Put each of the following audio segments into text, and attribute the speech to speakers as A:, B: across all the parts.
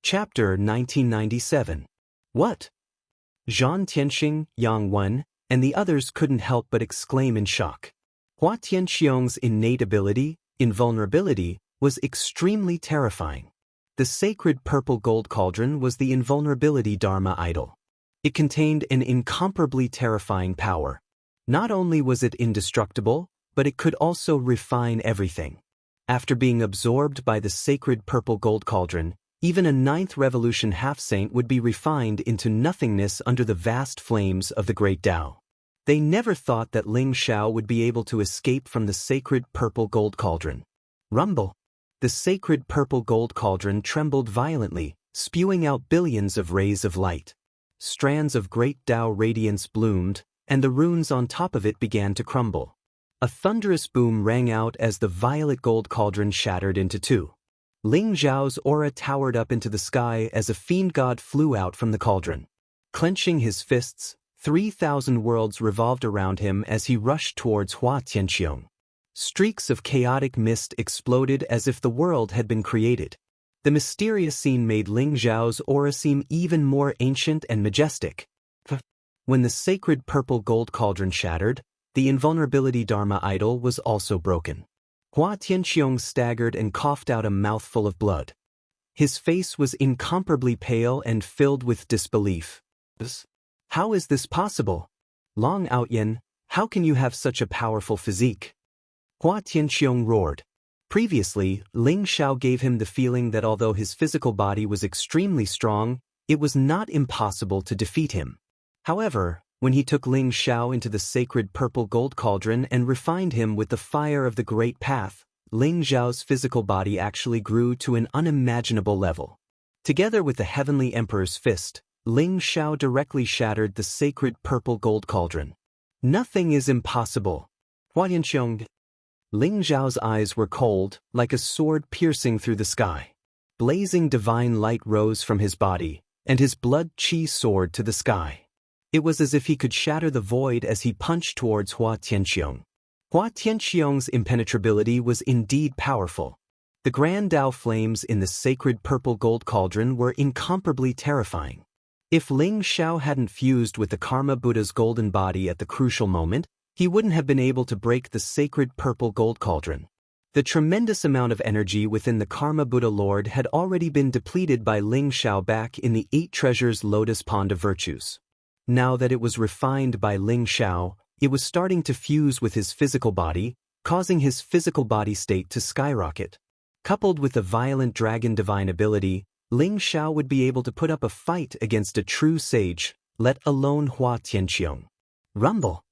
A: Chapter 1997. What? Zhan Tianxing, Yang Wen, and the others couldn't help but exclaim in shock. Hua Tianxiong's innate ability, invulnerability, was extremely terrifying. The sacred purple gold cauldron was the invulnerability Dharma idol. It contained an incomparably terrifying power. Not only was it indestructible, but it could also refine everything. After being absorbed by the sacred purple gold cauldron, even a 9th revolution half-saint would be refined into nothingness under the vast flames of the great Tao. They never thought that Ling Xiao would be able to escape from the sacred purple gold cauldron. Rumble! The sacred purple gold cauldron trembled violently, spewing out billions of rays of light. Strands of great Tao radiance bloomed, and the runes on top of it began to crumble. A thunderous boom rang out as the violet gold cauldron shattered into two. Ling Xiao's aura towered up into the sky as a fiend god flew out from the cauldron. Clenching his fists, 3,000 worlds revolved around him as he rushed towards Hua Tianxiong. Streaks of chaotic mist exploded as if the world had been created. The mysterious scene made Ling Xiao's aura seem even more ancient and majestic. When the sacred purple gold cauldron shattered, the invulnerability Dharma idol was also broken. Hua Tianxiong staggered and coughed out a mouthful of blood. His face was incomparably pale and filled with disbelief. How is this possible? Long Outyen, how can you have such a powerful physique? Hua Tianxiong roared. Previously, Ling Xiao gave him the feeling that although his physical body was extremely strong, it was not impossible to defeat him. However, when he took Ling Xiao into the sacred purple gold cauldron and refined him with the fire of the great path, Ling Xiao's physical body actually grew to an unimaginable level. Together with the heavenly emperor's fist, Ling Xiao directly shattered the sacred purple gold cauldron. Nothing is impossible. Hua Tianxiong. Ling Xiao's eyes were cold, like a sword piercing through the sky. Blazing divine light rose from his body, and his blood qi soared to the sky. It was as if he could shatter the void as he punched towards Hua Tianxiong. Hua Tianxiong's impenetrability was indeed powerful. The grand Tao flames in the sacred purple gold cauldron were incomparably terrifying. If Ling Xiao hadn't fused with the Karma Buddha's golden body at the crucial moment, he wouldn't have been able to break the sacred purple gold cauldron. The tremendous amount of energy within the Karma Buddha Lord had already been depleted by Ling Xiao back in the 8 treasures lotus pond of virtues. Now that it was refined by Ling Xiao, it was starting to fuse with his physical body, causing his physical body state to skyrocket. Coupled with the violent dragon divine ability, Ling Xiao would be able to put up a fight against a true sage, let alone Hua Tianxiong. Rumble!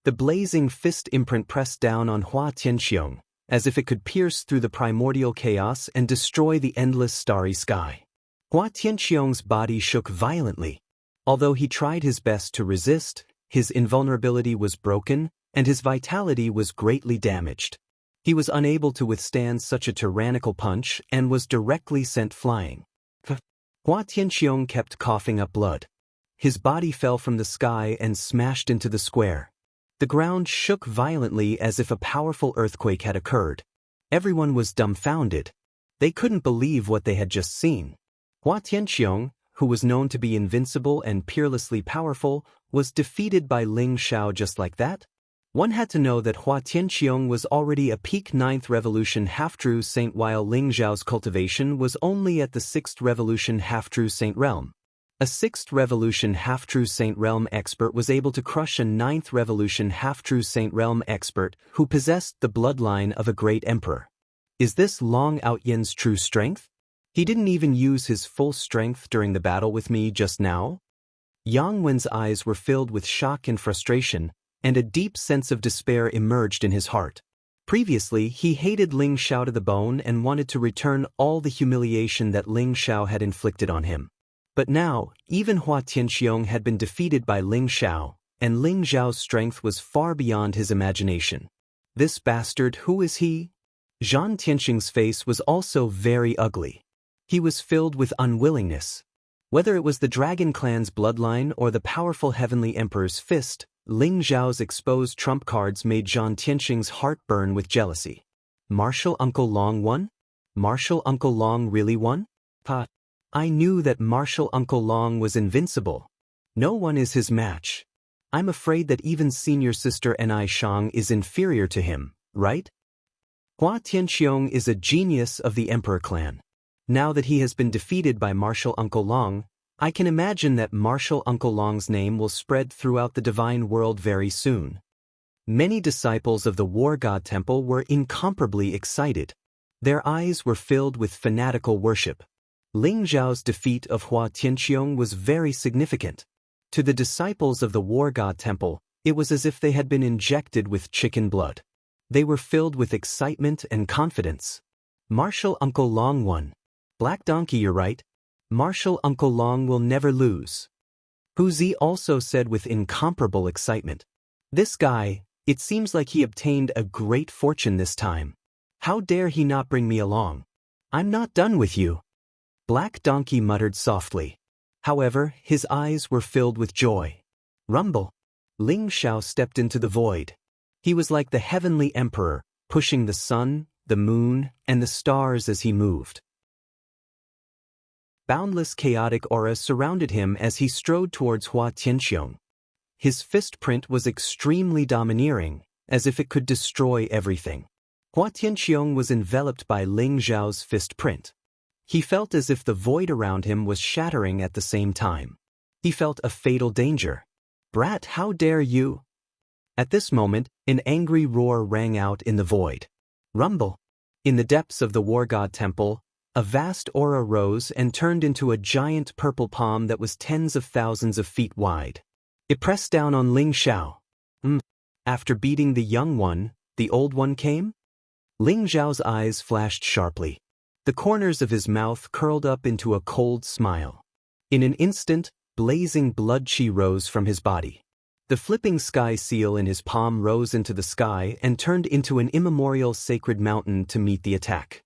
A: The blazing fist imprint pressed down on Hua Tianxiong, as if it could pierce through the primordial chaos and destroy the endless starry sky. Hua Tianxiong's body shook violently. Although he tried his best to resist, his invulnerability was broken, and his vitality was greatly damaged. He was unable to withstand such a tyrannical punch and was directly sent flying. Hua Tianxiong kept coughing up blood. His body fell from the sky and smashed into the square. The ground shook violently as if a powerful earthquake had occurred. Everyone was dumbfounded. They couldn't believe what they had just seen. Hua Tianxiong, who was known to be invincible and peerlessly powerful, was defeated by Ling Xiao just like that? One had to know that Hua Tianxiong was already a peak 9th revolution half-true saint while Ling Xiao's cultivation was only at the 6th revolution half-true saint realm. A 6th revolution half-true saint realm expert was able to crush a 9th revolution half-true saint realm expert who possessed the bloodline of a great emperor. Is this Long Outyen's true strength? He didn't even use his full strength during the battle with me just now? Yang Wen's eyes were filled with shock and frustration, and a deep sense of despair emerged in his heart. Previously, he hated Ling Xiao to the bone and wanted to return all the humiliation that Ling Xiao had inflicted on him. But now, even Hua Tianxiong had been defeated by Ling Xiao, and Ling Xiao's strength was far beyond his imagination. This bastard, who is he? Zhan Tianxing's face was also very ugly. He was filled with unwillingness. Whether it was the Dragon Clan's bloodline or the powerful Heavenly Emperor's fist, Ling Xiao's exposed trump cards made Zhan Tianxing's heart burn with jealousy. Martial Uncle Long One? Martial Uncle Long really won? Pa. I knew that Martial Uncle Long was invincible. No one is his match. I'm afraid that even Senior Sister Ni Shang is inferior to him, right? Hua Tianxiong is a genius of the Emperor clan. Now that he has been defeated by Martial Uncle Long, I can imagine that Martial Uncle Long's name will spread throughout the divine world very soon. Many disciples of the War God Temple were incomparably excited. Their eyes were filled with fanatical worship. Ling Zhao's defeat of Hua Tianxiong was very significant. To the disciples of the War God Temple, it was as if they had been injected with chicken blood. They were filled with excitement and confidence. Martial Uncle Long won. Black Donkey, you're right. Martial Uncle Long will never lose. Hu Zi also said with incomparable excitement. This guy, it seems like he obtained a great fortune this time. How dare he not bring me along? I'm not done with you. Black Donkey muttered softly. However, his eyes were filled with joy. Rumble. Ling Xiao stepped into the void. He was like the heavenly emperor, pushing the sun, the moon, and the stars as he moved. Boundless chaotic aura surrounded him as he strode towards Hua Tianxiong. His fist print was extremely domineering, as if it could destroy everything. Hua Tianxiong was enveloped by Ling Zhao's fist print. He felt as if the void around him was shattering at the same time. He felt a fatal danger. Brat, how dare you? At this moment, an angry roar rang out in the void. Rumble. In the depths of the War God Temple, a vast aura rose and turned into a giant purple palm that was tens of thousands of feet wide. It pressed down on Ling Xiao. After beating the young one, the old one came? Ling Zhao's eyes flashed sharply. The corners of his mouth curled up into a cold smile. In an instant, blazing blood chi rose from his body. The flipping sky seal in his palm rose into the sky and turned into an immemorial sacred mountain to meet the attack.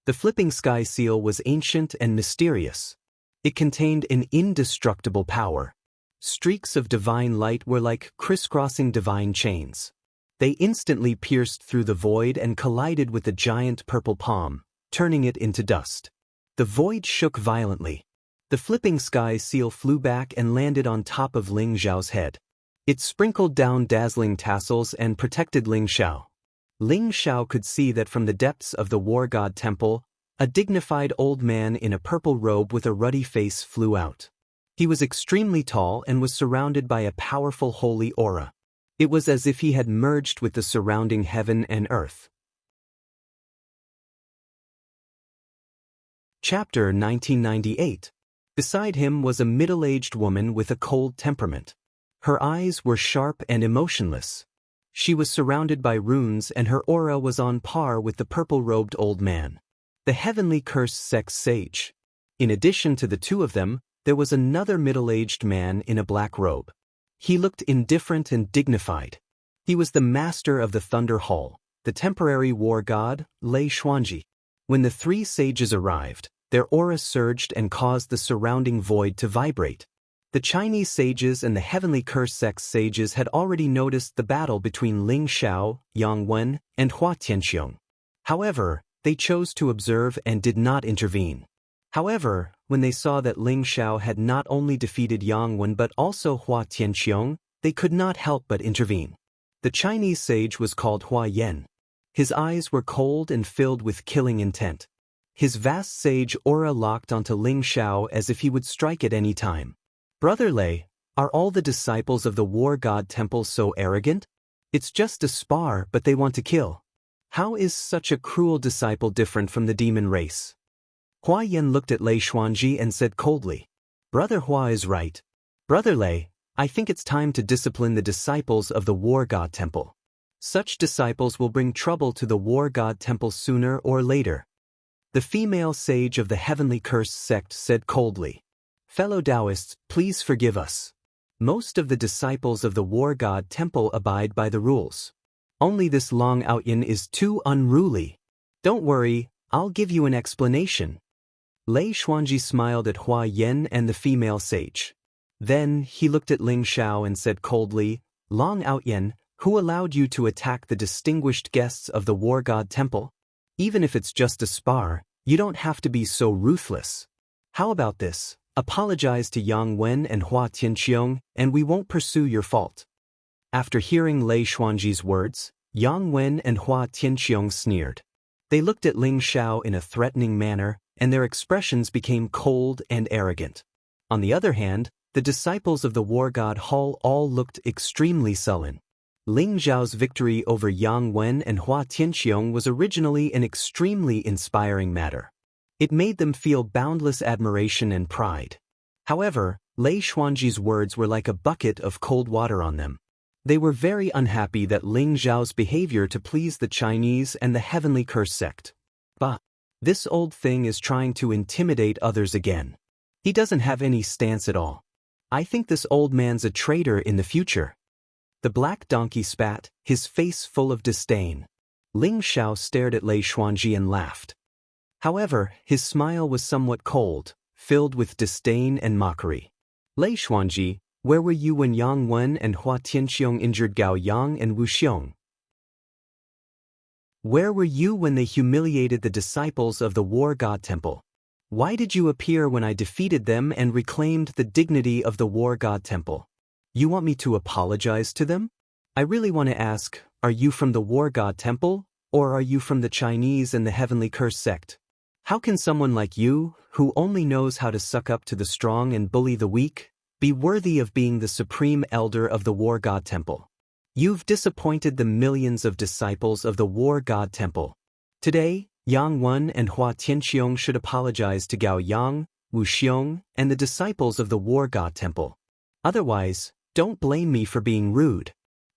A: The flipping sky seal was ancient and mysterious. It contained an indestructible power. Streaks of divine light were like crisscrossing divine chains. They instantly pierced through the void and collided with the giant purple palm, turning it into dust. The void shook violently. The flipping sky seal flew back and landed on top of Ling Zhao's head. It sprinkled down dazzling tassels and protected Ling Xiao. Ling Xiao could see that from the depths of the War God Temple, a dignified old man in a purple robe with a ruddy face flew out. He was extremely tall and was surrounded by a powerful holy aura. It was as if he had merged with the surrounding heaven and earth. Chapter 1998. Beside him was a middle-aged woman with a cold temperament. Her eyes were sharp and emotionless. She was surrounded by runes and her aura was on par with the purple-robed old man, the heavenly cursed sex sage. In addition to the two of them, there was another middle-aged man in a black robe. He looked indifferent and dignified. He was the master of the Thunder Hall, the temporary war god, Lei Xuanji. When the three sages arrived, their aura surged and caused the surrounding void to vibrate. The Chinese sages and the heavenly curse sex sages had already noticed the battle between Ling Xiao, Yang Wen, and Hua Tianxiong. However, they chose to observe and did not intervene. However, when they saw that Ling Xiao had not only defeated Yang Wen but also Hua Tianxiong, they could not help but intervene. The Chinese sage was called Hua Yan. His eyes were cold and filled with killing intent. His vast sage aura locked onto Ling Xiao as if he would strike at any time. Brother Lei, are all the disciples of the War God Temple so arrogant? It's just a spar, but they want to kill. How is such a cruel disciple different from the demon race? Hua Yan looked at Lei Xuanji and said coldly, Brother Hua is right. Brother Lei, I think it's time to discipline the disciples of the War God Temple. Such disciples will bring trouble to the War God Temple sooner or later. The female sage of the Heavenly Curse sect said coldly, Fellow Taoists, please forgive us. Most of the disciples of the War God Temple abide by the rules. Only this Long Outyin is too unruly. Don't worry, I'll give you an explanation. Lei Xuanji smiled at Hua Yan and the female sage. Then he looked at Ling Xiao and said coldly, Long Outyin, who allowed you to attack the distinguished guests of the War God Temple? Even if it's just a spar, you don't have to be so ruthless. How about this? Apologize to Yang Wen and Hua Tianqiong, and we won't pursue your fault. After hearing Lei Xuanji's words, Yang Wen and Hua Tianqiong sneered. They looked at Ling Xiao in a threatening manner, and their expressions became cold and arrogant. On the other hand, the disciples of the war god Hall all looked extremely sullen. Ling Xiao's victory over Yang Wen and Hua Tianqiong was originally an extremely inspiring matter. It made them feel boundless admiration and pride. However, Lei Xuanji's words were like a bucket of cold water on them. They were very unhappy that Ling Xiao's behavior to please the Chinese and the Heavenly Curse sect. Bah! This old thing is trying to intimidate others again. He doesn't have any stance at all. I think this old man's a traitor in the future. The black donkey spat, his face full of disdain. Ling Xiao stared at Lei Xuanji and laughed. However, his smile was somewhat cold, filled with disdain and mockery. Lei Xuanji, where were you when Yang Wen and Hua Tianqiong injured Gao Yang and Wu Xiong? Where were you when they humiliated the disciples of the War God Temple? Why did you appear when I defeated them and reclaimed the dignity of the War God Temple? You want me to apologize to them? I really want to ask, are you from the War God Temple, or are you from the Chinese and the Heavenly Curse sect? How can someone like you, who only knows how to suck up to the strong and bully the weak, be worthy of being the supreme elder of the War God Temple? You've disappointed the millions of disciples of the War God Temple. Today, Yang Wen and Hua Tianqiong should apologize to Gao Yang, Wu Xiong, and the disciples of the War God Temple. Otherwise, don't blame me for being rude.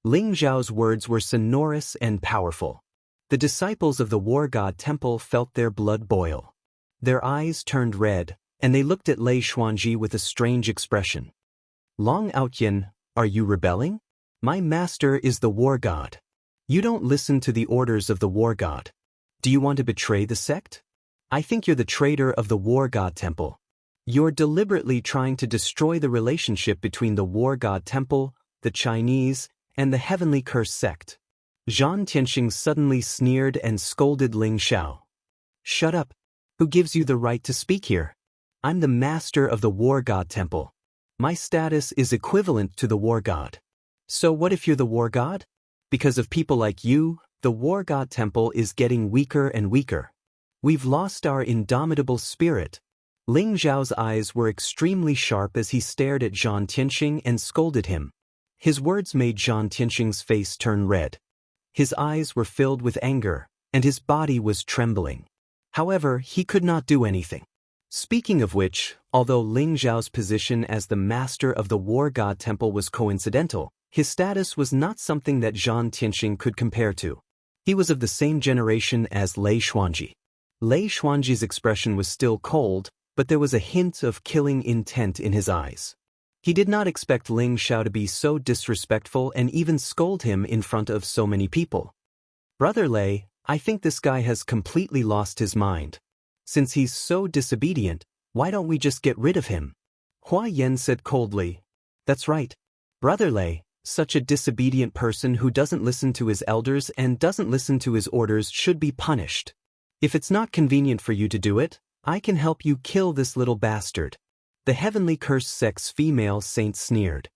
A: Ling Xiao's words were sonorous and powerful. The disciples of the War God Temple felt their blood boil. Their eyes turned red, and they looked at Lei Xuanji with a strange expression. Long Outyan, are you rebelling? My master is the War God. You don't listen to the orders of the War God. Do you want to betray the sect? I think you're the traitor of the War God Temple. You're deliberately trying to destroy the relationship between the War God Temple, the Chinese, and the Heavenly Curse sect. Zhan Tianxing suddenly sneered and scolded Ling Xiao. Shut up. Who gives you the right to speak here? I'm the master of the War God Temple. My status is equivalent to the War God. So what if you're the War God? Because of people like you, the War God Temple is getting weaker and weaker. We've lost our indomitable spirit. Ling Xiao's eyes were extremely sharp as he stared at Zhan Tianxing and scolded him. His words made Zhan Tianxing's face turn red. His eyes were filled with anger, and his body was trembling. However, he could not do anything. Speaking of which, although Ling Xiao's position as the master of the War God Temple was coincidental, his status was not something that Zhan Tianxing could compare to. He was of the same generation as Lei Xuanji. Lei Xuanji's expression was still cold, but there was a hint of killing intent in his eyes. He did not expect Ling Xiao to be so disrespectful and even scold him in front of so many people. Brother Lei, I think this guy has completely lost his mind. Since he's so disobedient, why don't we just get rid of him? Hua Yan said coldly. That's right. Brother Lei, such a disobedient person who doesn't listen to his elders and doesn't listen to his orders should be punished. If it's not convenient for you to do it, I can help you kill this little bastard. The Heavenly Curse sect's female saint sneered.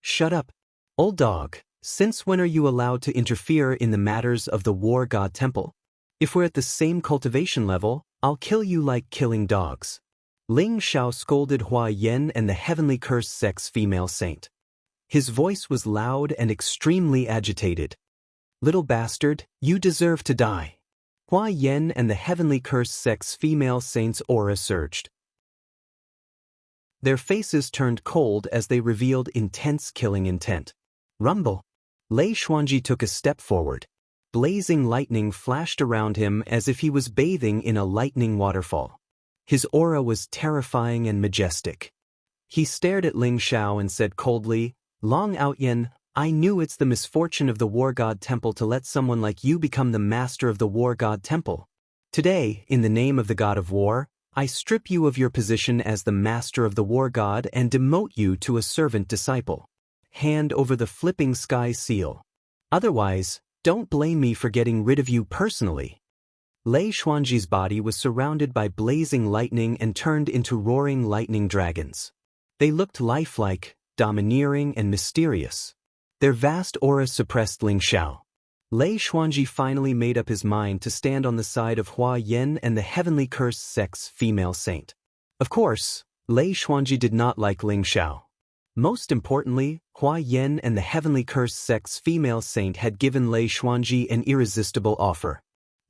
A: Shut up. Old dog, since when are you allowed to interfere in the matters of the War God Temple? If we're at the same cultivation level, I'll kill you like killing dogs. Ling Xiao scolded Hua Yan and the Heavenly Curse sect's female saint. His voice was loud and extremely agitated. Little bastard, you deserve to die. Hua Yan and the Heavenly Curse sect's female saint's aura surged. Their faces turned cold as they revealed intense killing intent. Rumble. Lei Xuanji took a step forward. Blazing lightning flashed around him as if he was bathing in a lightning waterfall. His aura was terrifying and majestic. He stared at Ling Xiao and said coldly, Long Outyan, I knew it's the misfortune of the War God Temple to let someone like you become the master of the War God Temple. Today, in the name of the God of War, I strip you of your position as the master of the War God and demote you to a servant disciple. Hand over the flipping sky seal. Otherwise, don't blame me for getting rid of you personally. Lei Xuanji's body was surrounded by blazing lightning and turned into roaring lightning dragons. They looked lifelike, domineering and mysterious. Their vast aura suppressed Ling Xiao. Lei Xuanji finally made up his mind to stand on the side of Hua Yan and the heavenly cursed sect's female saint. Of course, Lei Xuanji did not like Ling Xiao. Most importantly, Hua Yan and the heavenly cursed sect's female saint had given Lei Xuanji an irresistible offer.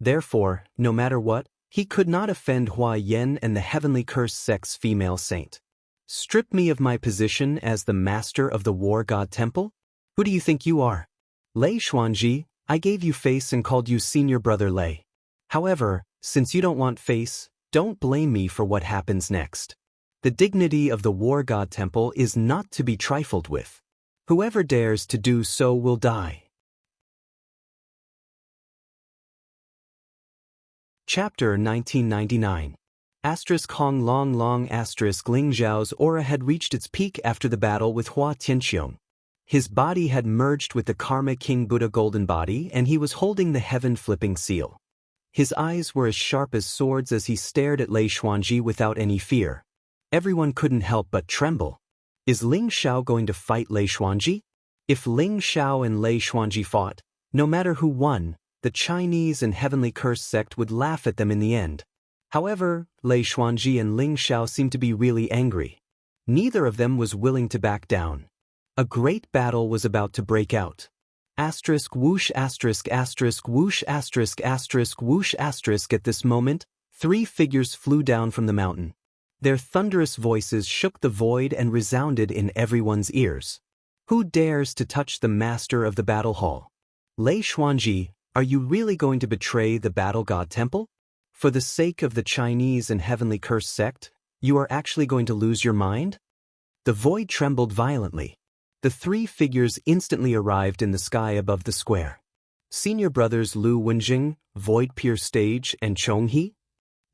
A: Therefore, no matter what, he could not offend Hua Yan and the heavenly cursed sect's female saint. Strip me of my position as the master of the War God Temple? Who do you think you are? Lei Xuanji, I gave you face and called you senior brother Lei. However, since you don't want face, don't blame me for what happens next. The dignity of the War God Temple is not to be trifled with. Whoever dares to do so will die. Chapter 1999. Hong Long Ling Xiao's aura had reached its peak after the battle with Hua Tianxiong. His body had merged with the Karma King Buddha golden body and he was holding the heaven-flipping seal. His eyes were as sharp as swords as he stared at Lei Xuanji without any fear. Everyone couldn't help but tremble. Is Ling Xiao going to fight Lei Xuanji? If Ling Xiao and Lei Xuanji fought, no matter who won, the Chinese and heavenly cursed sect would laugh at them in the end. However, Lei Xuanji and Ling Xiao seemed to be really angry. Neither of them was willing to back down. A great battle was about to break out. Asterisk whoosh asterisk asterisk whoosh asterisk asterisk whoosh asterisk. At this moment, 3 figures flew down from the mountain. Their thunderous voices shook the void and resounded in everyone's ears. Who dares to touch the master of the battle hall? Lei Xuanji, are you really going to betray the Battle God Temple? For the sake of the Chinese and heavenly cursed sect, you are actually going to lose your mind? The void trembled violently. The 3 figures instantly arrived in the sky above the square. Senior brothers Lu Wenjing, Void Peer Stage, and Chonghe?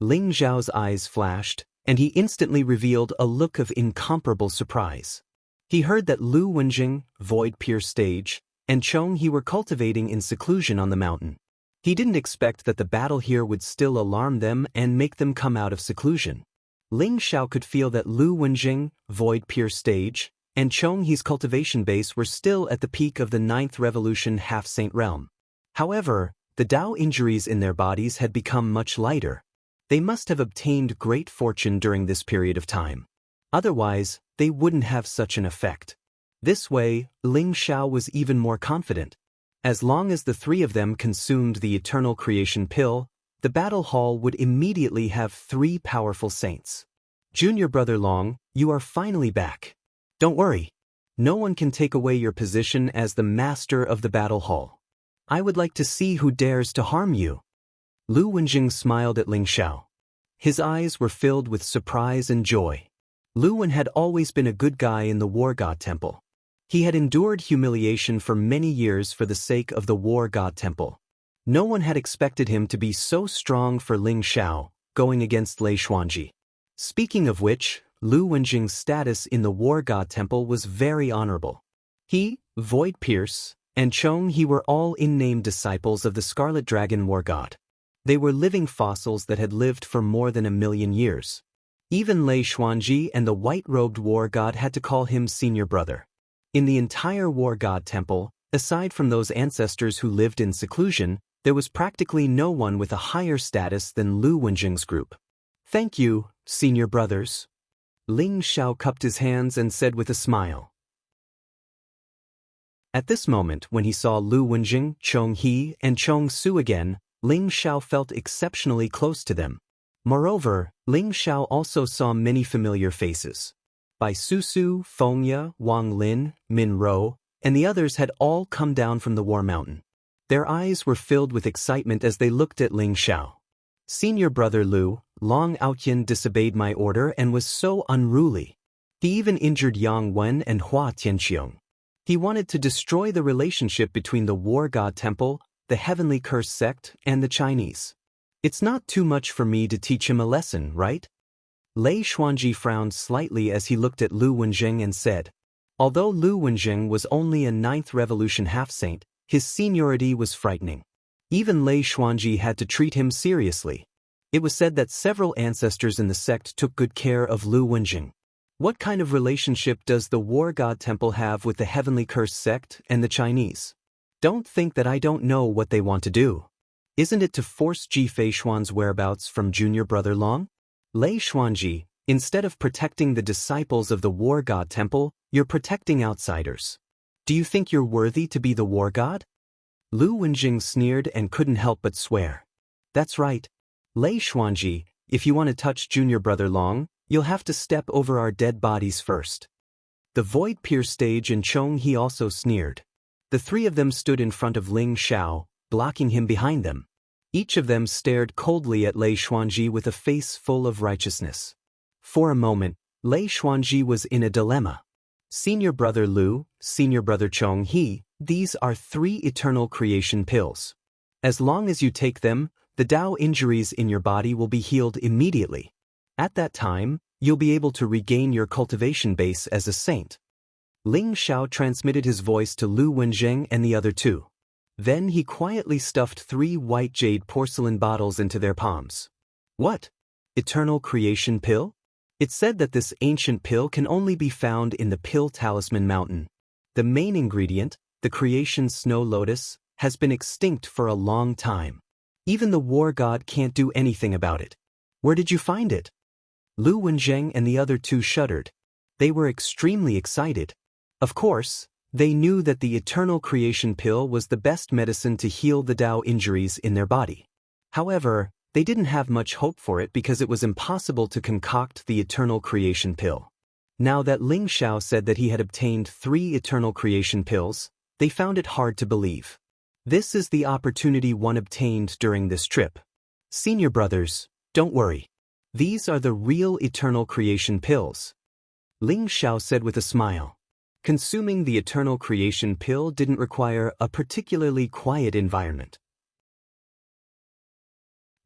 A: Ling Xiao's eyes flashed, and he instantly revealed a look of incomparable surprise. He heard that Lu Wenjing, Void Peer Stage, and Chonghe were cultivating in seclusion on the mountain. He didn't expect that the battle here would still alarm them and make them come out of seclusion. Ling Xiao could feel that Lu Wenjing, Void Peer Stage, and Chonghe's cultivation base were still at the peak of the 9th Revolution half-saint realm. However, the Dao injuries in their bodies had become much lighter. They must have obtained great fortune during this period of time. Otherwise, they wouldn't have such an effect. This way, Ling Xiao was even more confident. As long as the 3 of them consumed the eternal creation pill, the battle hall would immediately have 3 powerful saints. Junior brother Long, you are finally back. Don't worry. No one can take away your position as the master of the battle hall. I would like to see who dares to harm you. Lu Wenjing smiled at Ling Xiao. His eyes were filled with surprise and joy. Lu Wen had always been a good guy in the War God Temple. He had endured humiliation for many years for the sake of the War God Temple. No one had expected him to be so strong for Ling Xiao, going against Lei Xuanji. Speaking of which, Lu Wenjing's status in the War God Temple was very honorable. He, Void Pierce, and Chonghe were all in-name disciples of the Scarlet Dragon War God. They were living fossils that had lived for more than 1,000,000 years. Even Lei Xuanji and the white-robed War God had to call him senior brother. In the entire War God Temple, aside from those ancestors who lived in seclusion, there was practically no one with a higher status than Lu Wenjing's group. Thank you, senior brothers. Ling Xiao cupped his hands and said with a smile. At this moment, when he saw Lu Wenjing, Chonghe, and Chong Su again, Ling Xiao felt exceptionally close to them. Moreover, Ling Xiao also saw many familiar faces. Bai Susu, Fengya, Wang Lin, Min Rou, and the others had all come down from the War Mountain. Their eyes were filled with excitement as they looked at Ling Xiao. Senior brother Lu, Long Aotian disobeyed my order and was so unruly. He even injured Yang Wen and Hua Tianxiong. He wanted to destroy the relationship between the War God Temple, the heavenly cursed sect, and the Chinese. It's not too much for me to teach him a lesson, right? Lei Xuanji frowned slightly as he looked at Lu Wenjing and said, although Lu Wenjing was only a 9th Revolution half-saint, his seniority was frightening. Even Lei Xuanji had to treat him seriously. It was said that several ancestors in the sect took good care of Lu Wenjing. What kind of relationship does the War God Temple have with the Heavenly Curse sect and the Chinese? Don't think that I don't know what they want to do. Isn't it to force Ji Feishuan's whereabouts from junior brother Long? Lei Xuanji, instead of protecting the disciples of the War God Temple, you're protecting outsiders. Do you think you're worthy to be the War God? Lu Wenjing sneered and couldn't help but swear. That's right. Lei Xuanji, if you want to touch junior brother Long, you'll have to step over our dead bodies first. The void pierced stage and Chong He also sneered. The three of them stood in front of Ling Xiao, blocking him behind them. Each of them stared coldly at Lei Xuanji with a face full of righteousness. For a moment, Lei Xuanji was in a dilemma. Senior brother Lu, senior brother Chong He, these are 3 eternal creation pills. As long as you take them, the Tao injuries in your body will be healed immediately. At that time, you'll be able to regain your cultivation base as a saint. Ling Xiao transmitted his voice to Lu Wenjing and the other 2. Then he quietly stuffed 3 white jade porcelain bottles into their palms. What? Eternal creation pill? It's said that this ancient pill can only be found in the Pill Talisman Mountain. The main ingredient, the creation snow lotus, has been extinct for a long time. Even the war god can't do anything about it. Where did you find it? Lu Wenjing and the other 2 shuddered. They were extremely excited. Of course, they knew that the eternal creation pill was the best medicine to heal the Tao injuries in their body. However, they didn't have much hope for it because it was impossible to concoct the eternal creation pill. Now that Ling Xiao said that he had obtained 3 eternal creation pills, they found it hard to believe. This is the opportunity one obtained during this trip. Senior brothers, don't worry. These are the real eternal creation pills. Ling Xiao said with a smile. Consuming the eternal creation pill didn't require a particularly quiet environment.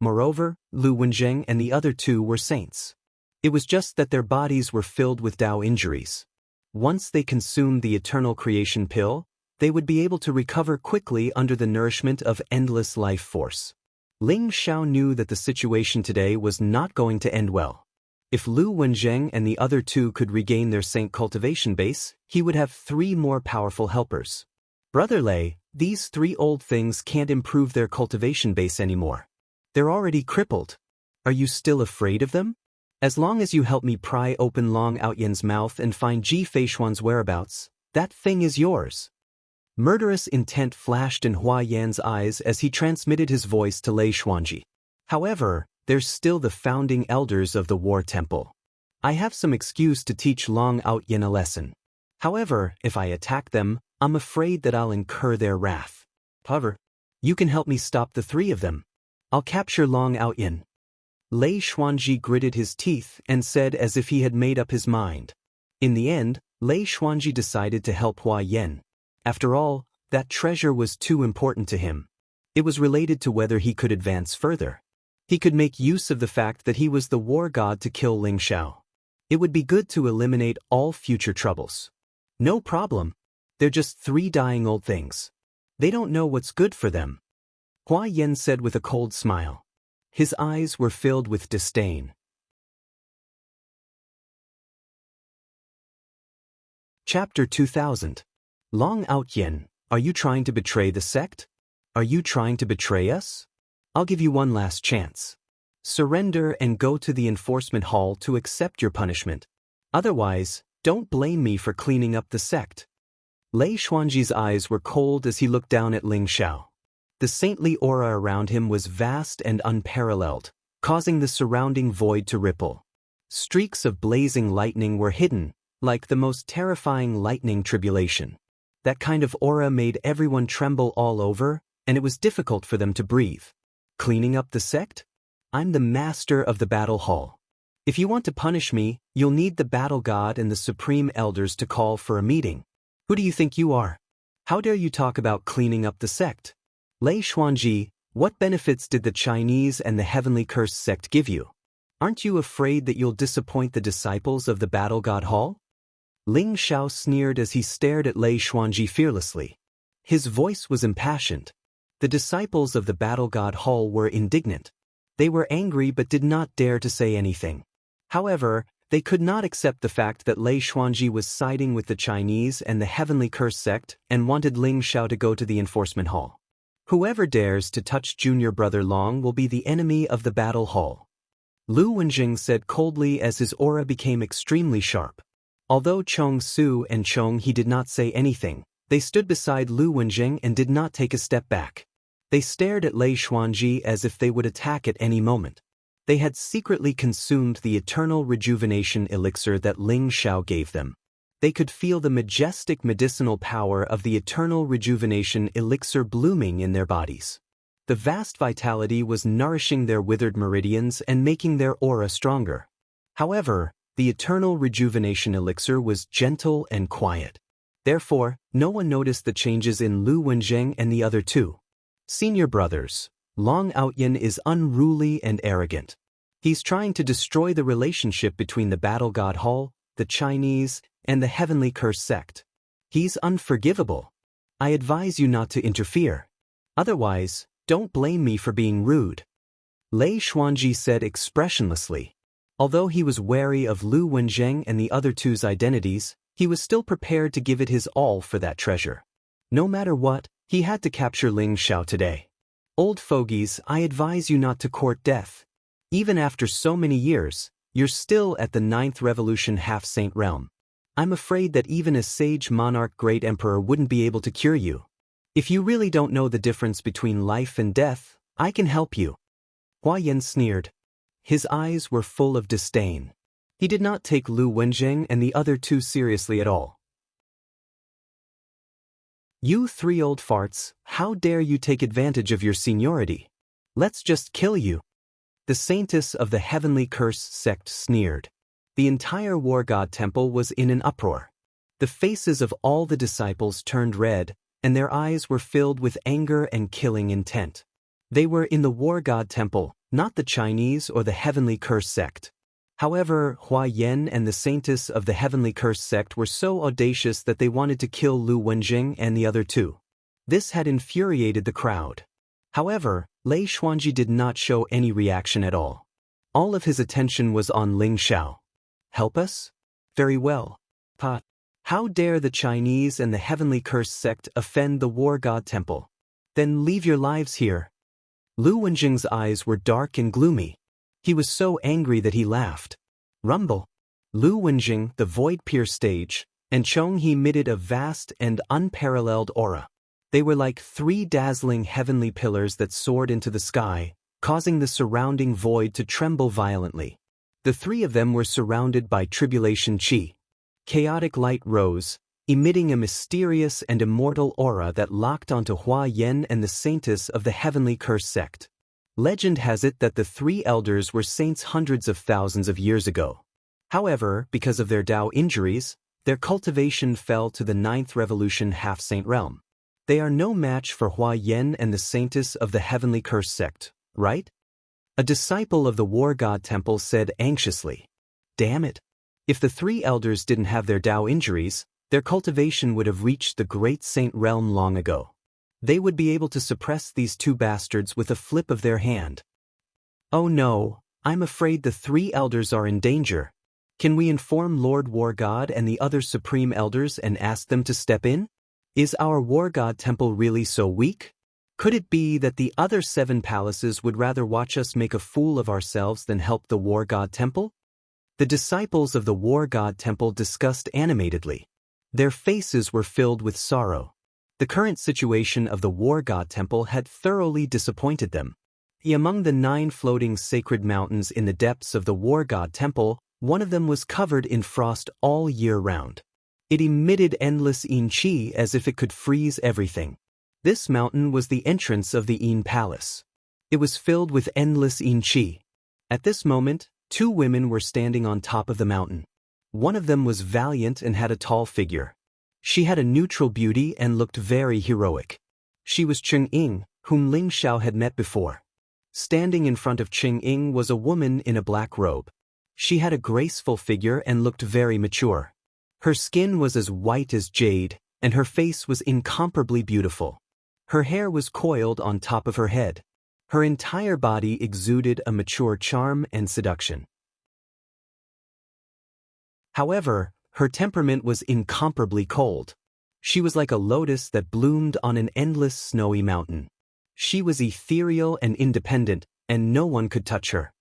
A: Moreover, Lu Wenjing and the other 2 were saints. It was just that their bodies were filled with Tao injuries. Once they consumed the eternal creation pill, they would be able to recover quickly under the nourishment of endless life force. Ling Xiao knew that the situation today was not going to end well. If Lu Wenjing and the other 2 could regain their saint cultivation base, he would have 3 more powerful helpers. Brother Lei, these 3 old things can't improve their cultivation base anymore. They're already crippled. Are you still afraid of them? As long as you help me pry open Long Outyen's mouth and find Ji Feishuan's whereabouts, that thing is yours. Murderous intent flashed in Hua Yan's eyes as he transmitted his voice to Lei Xuanji. However, they're still the founding elders of the War Temple. I have some excuse to teach Long Outyen a lesson. However, if I attack them, I'm afraid that I'll incur their wrath. However, you can help me stop the 3 of them. I'll capture Long Outyen. Lei Xuanji gritted his teeth and said as if he had made up his mind. In the end, Lei Xuanji decided to help Hua Yan. After all, that treasure was too important to him. It was related to whether he could advance further. He could make use of the fact that he was the war god to kill Ling Xiao. It would be good to eliminate all future troubles. No problem. They're just 3 dying old things. They don't know what's good for them. Hua Yan said with a cold smile. His eyes were filled with disdain. Chapter 2000. Long Outyen, are you trying to betray the sect? Are you trying to betray us? I'll give you one last chance. Surrender and go to the enforcement hall to accept your punishment. Otherwise, don't blame me for cleaning up the sect. Lei Xuanji's eyes were cold as he looked down at Ling Xiao. The saintly aura around him was vast and unparalleled, causing the surrounding void to ripple. Streaks of blazing lightning were hidden, like the most terrifying lightning tribulation. That kind of aura made everyone tremble all over, and it was difficult for them to breathe. Cleaning up the sect? I'm the master of the battle hall. If you want to punish me, you'll need the battle god and the supreme elders to call for a meeting. Who do you think you are? How dare you talk about cleaning up the sect? Lei Xuanji, what benefits did the Chinese and the Heavenly Curse sect give you? Aren't you afraid that you'll disappoint the disciples of the battle god hall? Ling Xiao sneered as he stared at Lei Xuanji fearlessly. His voice was impassioned. The disciples of the battle god Hall were indignant. They were angry but did not dare to say anything. However, they could not accept the fact that Lei Xuanji was siding with the Chinese and the Heavenly Curse sect and wanted Ling Xiao to go to the enforcement hall. Whoever dares to touch junior brother Long will be the enemy of the battle hall. Lu Wenjing said coldly as his aura became extremely sharp. Although Chong Su and Chong He did not say anything, they stood beside Lu Wenjing and did not take a step back. They stared at Lei Xuanji as if they would attack at any moment. They had secretly consumed the eternal rejuvenation elixir that Ling Xiao gave them. They could feel the majestic medicinal power of the eternal rejuvenation elixir blooming in their bodies. The vast vitality was nourishing their withered meridians and making their aura stronger. However, the eternal rejuvenation elixir was gentle and quiet. Therefore, no one noticed the changes in Lu Wenjing and the other two. Senior brothers, Long Outyin is unruly and arrogant. He's trying to destroy the relationship between the battle god Hall, the Chinese, and the Heavenly Curse sect. He's unforgivable. I advise you not to interfere. Otherwise, don't blame me for being rude. Lei Xuanji said expressionlessly. Although he was wary of Lu Wenjing and the other two's identities, he was still prepared to give it his all for that treasure. No matter what, he had to capture Ling Xiao today. Old fogies, I advise you not to court death. Even after so many years, you're still at the 9th revolution half-saint realm. I'm afraid that even a sage monarch great emperor wouldn't be able to cure you. If you really don't know the difference between life and death, I can help you. Hua Yan sneered. His eyes were full of disdain. He did not take Lu Wenjing and the other two seriously at all. You three old farts, how dare you take advantage of your seniority? Let's just kill you. The saintess of the Heavenly Curse sect sneered. The entire war god temple was in an uproar. The faces of all the disciples turned red, and their eyes were filled with anger and killing intent. They were in the war god temple, not the Chinese or the Heavenly Curse sect. However, Hua Yan and the saintess of the Heavenly Curse sect were so audacious that they wanted to kill Lu Wenjing and the other two. This had infuriated the crowd. However, Lei Xuanji did not show any reaction at all. All of his attention was on Ling Xiao. Help us? Very well. But how dare the Chinese and the Heavenly Curse sect offend the war god temple? Then leave your lives here. Lu Wenjing's eyes were dark and gloomy. He was so angry that he laughed. Rumble. Lu Wenjing, the void-pierced stage, and Chong He emitted a vast and unparalleled aura. They were like three dazzling heavenly pillars that soared into the sky, causing the surrounding void to tremble violently. The three of them were surrounded by tribulation chi. Chaotic light rose, emitting a mysterious and immortal aura that locked onto Hua Yan and the saintess of the Heavenly Curse sect. Legend has it that the three elders were saints hundreds of thousands of years ago. However, because of their Tao injuries, their cultivation fell to the 9th revolution half-saint realm. They are no match for Hua Yan and the saintess of the Heavenly Curse sect, right? A disciple of the war god temple said anxiously. Damn it. If the three elders didn't have their Tao injuries, their cultivation would have reached the great saint realm long ago. They would be able to suppress these two bastards with a flip of their hand. Oh no, I'm afraid the three elders are in danger. Can we inform Lord War God and the other supreme elders and ask them to step in? Is our war god temple really so weak? Could it be that the other 7 palaces would rather watch us make a fool of ourselves than help the war god temple? The disciples of the war god temple discussed animatedly. Their faces were filled with sorrow. The current situation of the war god temple had thoroughly disappointed them. Among the 9 floating sacred mountains in the depths of the war god temple, one of them was covered in frost all year round. It emitted endless yin qi as if it could freeze everything. This mountain was the entrance of the Yin Palace. It was filled with endless yin qi. At this moment, 2 women were standing on top of the mountain. One of them was valiant and had a tall figure. She had a neutral beauty and looked very heroic. She was Cheng Ying, whom Ling Xiao had met before. Standing in front of Cheng Ying was a woman in a black robe. She had a graceful figure and looked very mature. Her skin was as white as jade, and her face was incomparably beautiful. Her hair was coiled on top of her head. Her entire body exuded a mature charm and seduction. However, her temperament was incomparably cold. She was like a lotus that bloomed on an endless snowy mountain. She was ethereal and independent, and no one could touch her.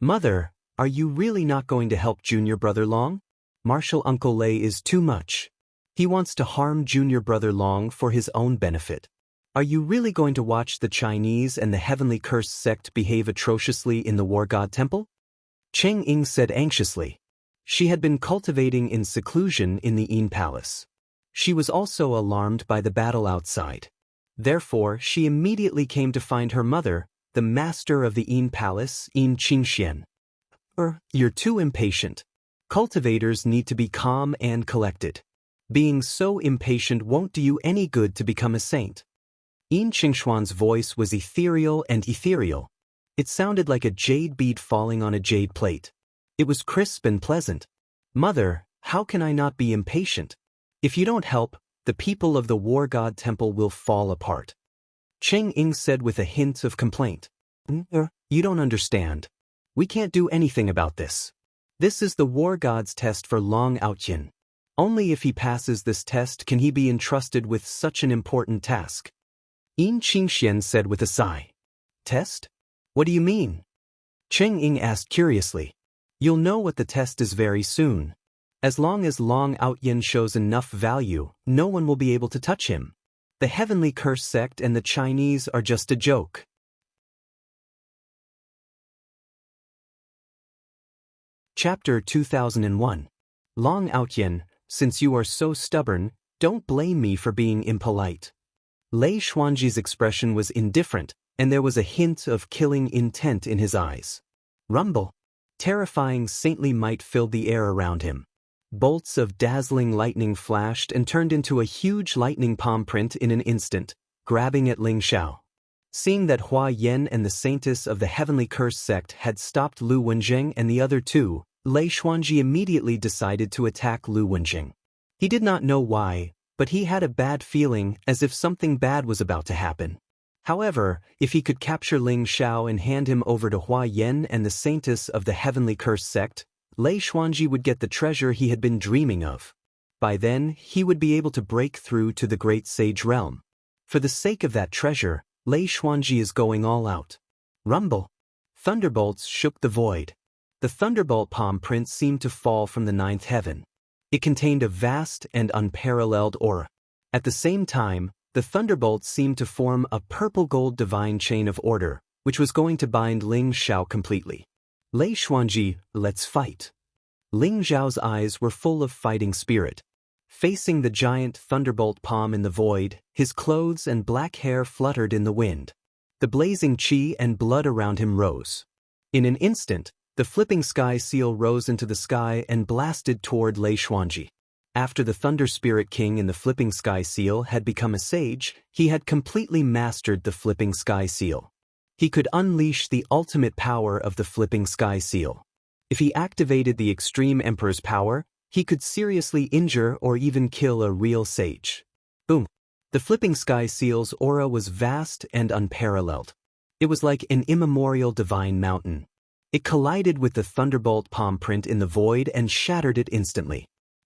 A: "Mother, are you really not going to help Junior Brother Long? Martial Uncle Lei is too much. He wants to harm Junior Brother Long for his own benefit. Are you really going to watch the Chinese and the Heavenly Cursed sect behave atrociously in the War God Temple?" Cheng Ying said anxiously. She had been cultivating in seclusion in the Yin Palace. She was also alarmed by the battle outside. Therefore, she immediately came to find her mother, the master of the Yin Palace, Yin Qingxian. You're too impatient. Cultivators need to be calm and collected. Being so impatient won't do you any good to become a saint. Yin Qingshuan's voice was ethereal and ethereal. It sounded like a jade bead falling on a jade plate. It was crisp and pleasant. "Mother, how can I not be impatient? If you don't help, the people of the War God Temple will fall apart." Cheng Ying said with a hint of complaint. "You don't understand. We can't do anything about this. This is the War God's test for Long Outyin. Only if he passes this test can he be entrusted with such an important task." Yin Qingxian said with a sigh. "Test? What do you mean?" Cheng Ying asked curiously. "You'll know what the test is very soon. As long as Long Outyin shows enough value, no one will be able to touch him. The Heavenly Curse sect and the Chinese are just a joke." Chapter 2001. Long Outyin, since you are so stubborn, don't blame me for being impolite. Lei Xuanji's expression was indifferent, and there was a hint of killing intent in his eyes. Rumble. Terrifying saintly might filled the air around him. Bolts of dazzling lightning flashed and turned into a huge lightning palm print in an instant, grabbing at Ling Xiao. Seeing that Hua Yan and the saintess of the Heavenly Curse sect had stopped Lu Wenjing and the other two, Lei Xuanji immediately decided to attack Lu Wenjing. He did not know why, but he had a bad feeling as if something bad was about to happen. However, if he could capture Ling Xiao and hand him over to Hua Yan and the saintess of the Heavenly Curse sect, Lei Xuanji would get the treasure he had been dreaming of. By then, he would be able to break through to the Great Sage Realm. For the sake of that treasure, Lei Xuanji is going all out. Rumble. Thunderbolts shook the void. The thunderbolt palm print seemed to fall from the ninth heaven. It contained a vast and unparalleled aura. At the same time, the thunderbolts seemed to form a purple-gold divine chain of order, which was going to bind Ling Xiao completely. Lei Xuanji, let's fight. Ling Xiao's eyes were full of fighting spirit. Facing the giant thunderbolt palm in the void, his clothes and black hair fluttered in the wind. The blazing qi and blood around him rose. In an instant, the flipping sky seal rose into the sky and blasted toward Lei Xuanji. After the Thunder Spirit King in the Flipping Sky Seal had become a sage, he had completely mastered the Flipping Sky Seal. He could unleash the ultimate power of the Flipping Sky Seal. If he activated the Extreme Emperor's power, he could seriously injure or even kill a real sage. Boom! The Flipping Sky Seal's aura was vast and unparalleled. It was like an immemorial divine mountain. It collided with the thunderbolt palm print in the void and shattered it instantly.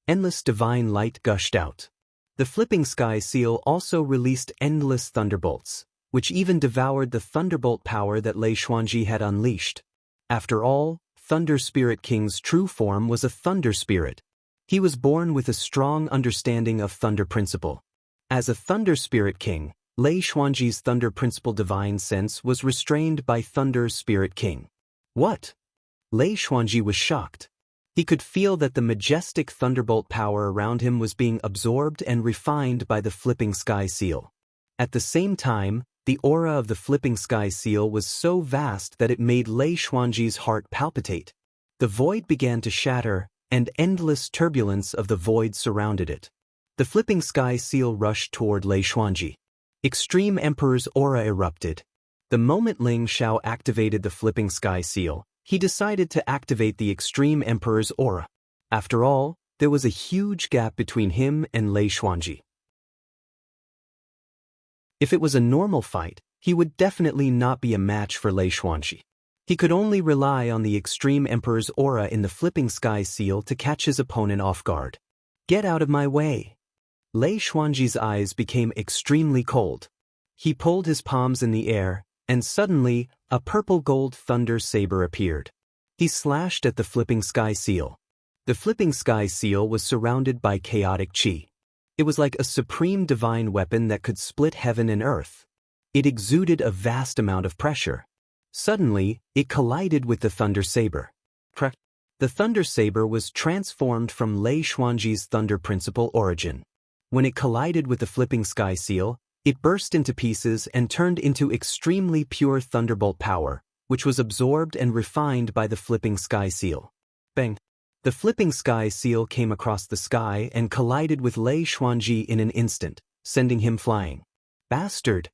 A: Endless divine light gushed out. The Flipping Sky Seal also released endless thunderbolts, which even devoured the thunderbolt power that Lei Xuanji had unleashed. After all, Thunder Spirit King's true form was a thunder spirit. He was born with a strong understanding of thunder principle. As a Thunder Spirit King, Lei Xuanji's thunder principle divine sense was restrained by Thunder Spirit King. What? Lei Xuanji was shocked. He could feel that the majestic thunderbolt power around him was being absorbed and refined by the Flipping Sky Seal. At the same time, the aura of the Flipping Sky Seal was so vast that it made Lei Xuanji's heart palpitate. The void began to shatter, and endless turbulence of the void surrounded it. The Flipping Sky Seal rushed toward Lei Xuanji. Extreme Emperor's aura erupted. The moment Ling Xiao activated the Flipping Sky Seal, he decided to activate the Extreme Emperor's aura. After all, there was a huge gap between him and Lei Xuanji. If it was a normal fight, he would definitely not be a match for Lei Xuanji. He could only rely on the extreme Emperor's aura in the flipping sky seal to catch his opponent off guard. Get out of my way! Lei Xuanji's eyes became extremely cold. He pulled his palms in the air, and suddenly, a purple-gold thunder saber appeared. He slashed at the flipping sky seal. The flipping sky seal was surrounded by chaotic chi. It was like a supreme divine weapon that could split heaven and earth. It exuded a vast amount of pressure. Suddenly, it collided with the thunder saber. The thunder saber was transformed from Lei Xuanji's thunder principle origin. When it collided with the flipping sky seal, it burst into pieces and turned into extremely pure thunderbolt power, which was absorbed and refined by the flipping sky seal. Bang! The flipping sky seal came across the sky and collided with Lei Xuanji in an instant, sending him flying. Bastard!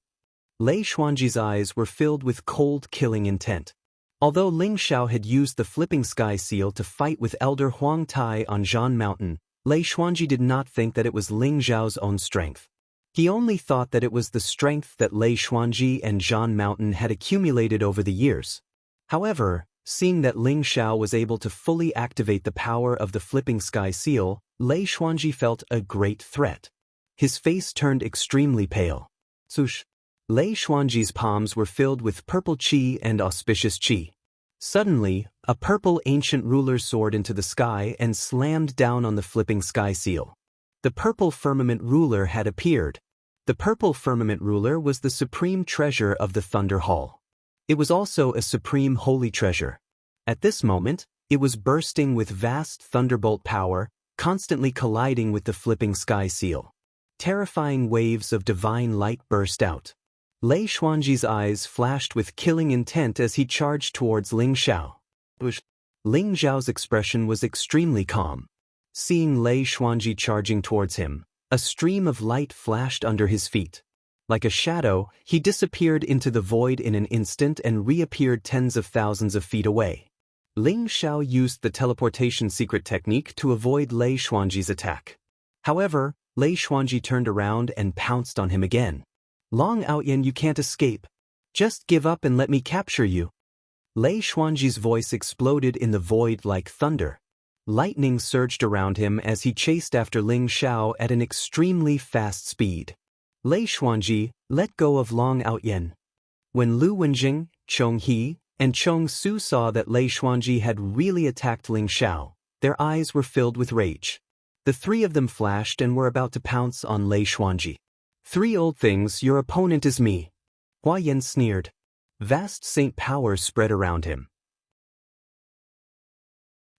A: Lei Xuanji's eyes were filled with cold, killing intent. Although Ling Xiao had used the flipping sky seal to fight with Elder Huang Tai on Zhan Mountain, Lei Xuanji did not think that it was Ling Xiao's own strength. He only thought that it was the strength that Lei Xuanji and Zhan Mountain had accumulated over the years. However, seeing that Ling Xiao was able to fully activate the power of the flipping sky seal, Lei Xuanji felt a great threat. His face turned extremely pale. Swoosh! Lei Xuanji's palms were filled with purple qi and auspicious qi. Suddenly, a purple ancient ruler soared into the sky and slammed down on the flipping sky seal. The purple firmament ruler had appeared. The purple firmament ruler was the supreme treasure of the Thunder Hall. It was also a supreme holy treasure. At this moment, it was bursting with vast thunderbolt power, constantly colliding with the flipping sky seal. Terrifying waves of divine light burst out. Lei Xuanji's eyes flashed with killing intent as he charged towards Ling Xiao. Ling Xiao's expression was extremely calm. Seeing Lei Xuanji charging towards him, a stream of light flashed under his feet. Like a shadow, he disappeared into the void in an instant and reappeared tens of thousands of feet away. Ling Xiao used the teleportation secret technique to avoid Lei Xuanji's attack. However, Lei Xuanji turned around and pounced on him again. Long Outyen, you can't escape. Just give up and let me capture you. Lei Xuanji's voice exploded in the void like thunder. Lightning surged around him as he chased after Ling Xiao at an extremely fast speed. Lei Xuanji, let go of Long Outyen. When Lu Wenjing, Chong He, and Chong Su saw that Lei Xuanji had really attacked Ling Xiao, their eyes were filled with rage. The three of them flashed and were about to pounce on Lei Xuanji. 3 old things, your opponent is me. Hua Yan sneered. Vast saint power spread around him.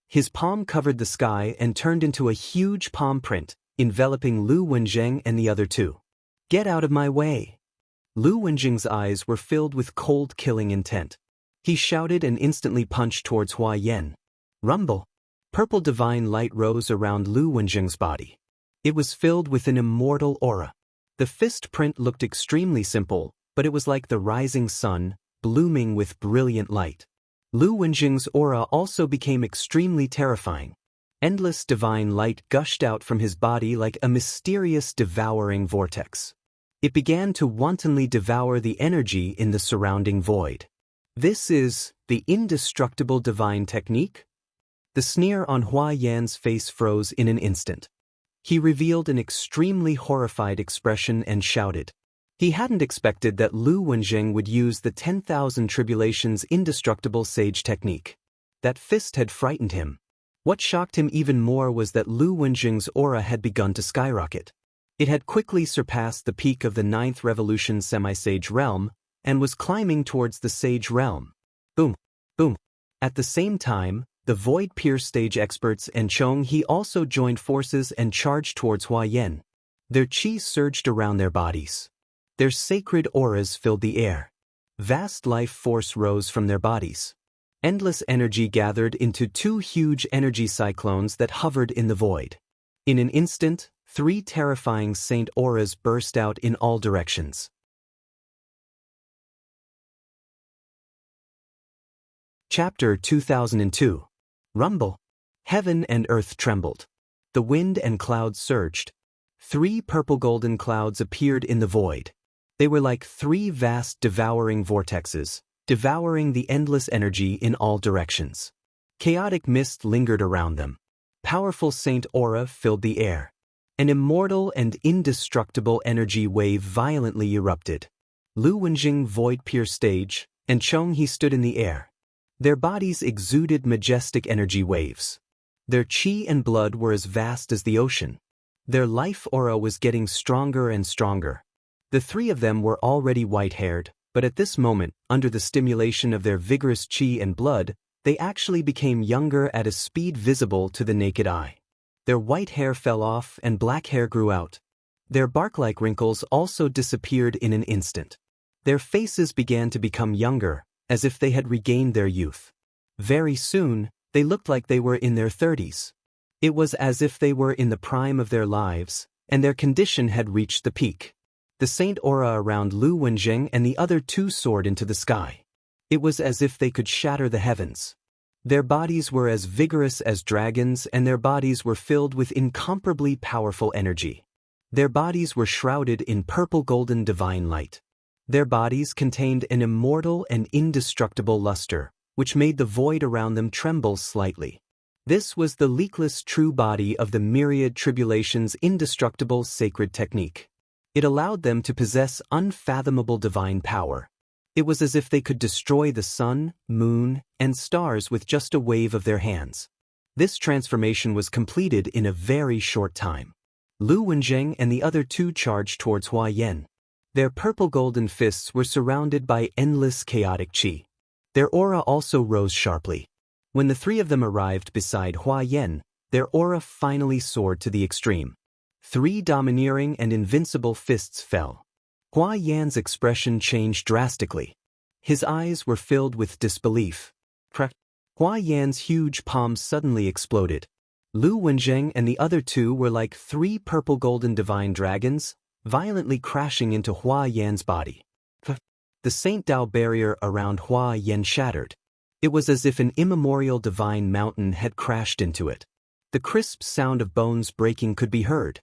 A: His palm covered the sky and turned into a huge palm print, enveloping Lu Wenjing and the other two. Get out of my way! Lu Wenjing's eyes were filled with cold killing intent. He shouted and instantly punched towards Hua Yan. Rumble! Purple divine light rose around Lu Wenjing's body. It was filled with an immortal aura. The fist print looked extremely simple, but it was like the rising sun, blooming with brilliant light. Lu Wenjing's aura also became extremely terrifying. Endless divine light gushed out from his body like a mysterious devouring vortex. It began to wantonly devour the energy in the surrounding void. This is the indestructible divine technique? The sneer on Hua Yan's face froze in an instant. He revealed an extremely horrified expression and shouted. He hadn't expected that Lu Wenjing would use the 10,000 Tribulations indestructible sage technique. That fist had frightened him. What shocked him even more was that Lu Wenjing's aura had begun to skyrocket. It had quickly surpassed the peak of the 9th Revolution semi-sage realm, and was climbing towards the sage realm. Boom! Boom! At the same time, the Void Pierce stage experts and Chong He also joined forces and charged towards Hua Yan. Their chi surged around their bodies. Their sacred auras filled the air. Vast life force rose from their bodies. Endless energy gathered into 2 huge energy cyclones that hovered in the void. In an instant, 3 terrifying saint auras burst out in all directions. Chapter 2002. Rumble. Heaven and earth trembled. The wind and clouds surged. 3 purple golden clouds appeared in the void. They were like three vast devouring vortexes, devouring the endless energy in all directions. Chaotic mist lingered around them. Powerful saint aura filled the air. An immortal and indestructible energy wave violently erupted. Lu Wenjing void-pierced stage, and Chong He stood in the air. Their bodies exuded majestic energy waves. Their qi and blood were as vast as the ocean. Their life aura was getting stronger and stronger. The three of them were already white-haired, but at this moment, under the stimulation of their vigorous qi and blood, they actually became younger at a speed visible to the naked eye. Their white hair fell off and black hair grew out. Their bark-like wrinkles also disappeared in an instant. Their faces began to become younger, as if they had regained their youth. Very soon, they looked like they were in their 30s. It was as if they were in the prime of their lives, and their condition had reached the peak. The saint aura around Lu Wenjing and the other two soared into the sky. It was as if they could shatter the heavens. Their bodies were as vigorous as dragons, and their bodies were filled with incomparably powerful energy. Their bodies were shrouded in purple-golden divine light. Their bodies contained an immortal and indestructible luster, which made the void around them tremble slightly. This was the leakless true body of the myriad tribulations' indestructible sacred technique. It allowed them to possess unfathomable divine power. It was as if they could destroy the sun, moon, and stars with just a wave of their hands. This transformation was completed in a very short time. Lu Wenjing and the other two charged towards Hua Yan. Their purple-golden fists were surrounded by endless chaotic qi. Their aura also rose sharply. When the three of them arrived beside Hua Yan, their aura finally soared to the extreme. Three domineering and invincible fists fell. Hua Yan's expression changed drastically. His eyes were filled with disbelief. Hua Yan's huge palms suddenly exploded. Lu Wenjing and the other two were like three purple-golden divine dragons, violently crashing into Hua Yan's body. The Saint Dao barrier around Hua Yan shattered. It was as if an immemorial divine mountain had crashed into it. The crisp sound of bones breaking could be heard.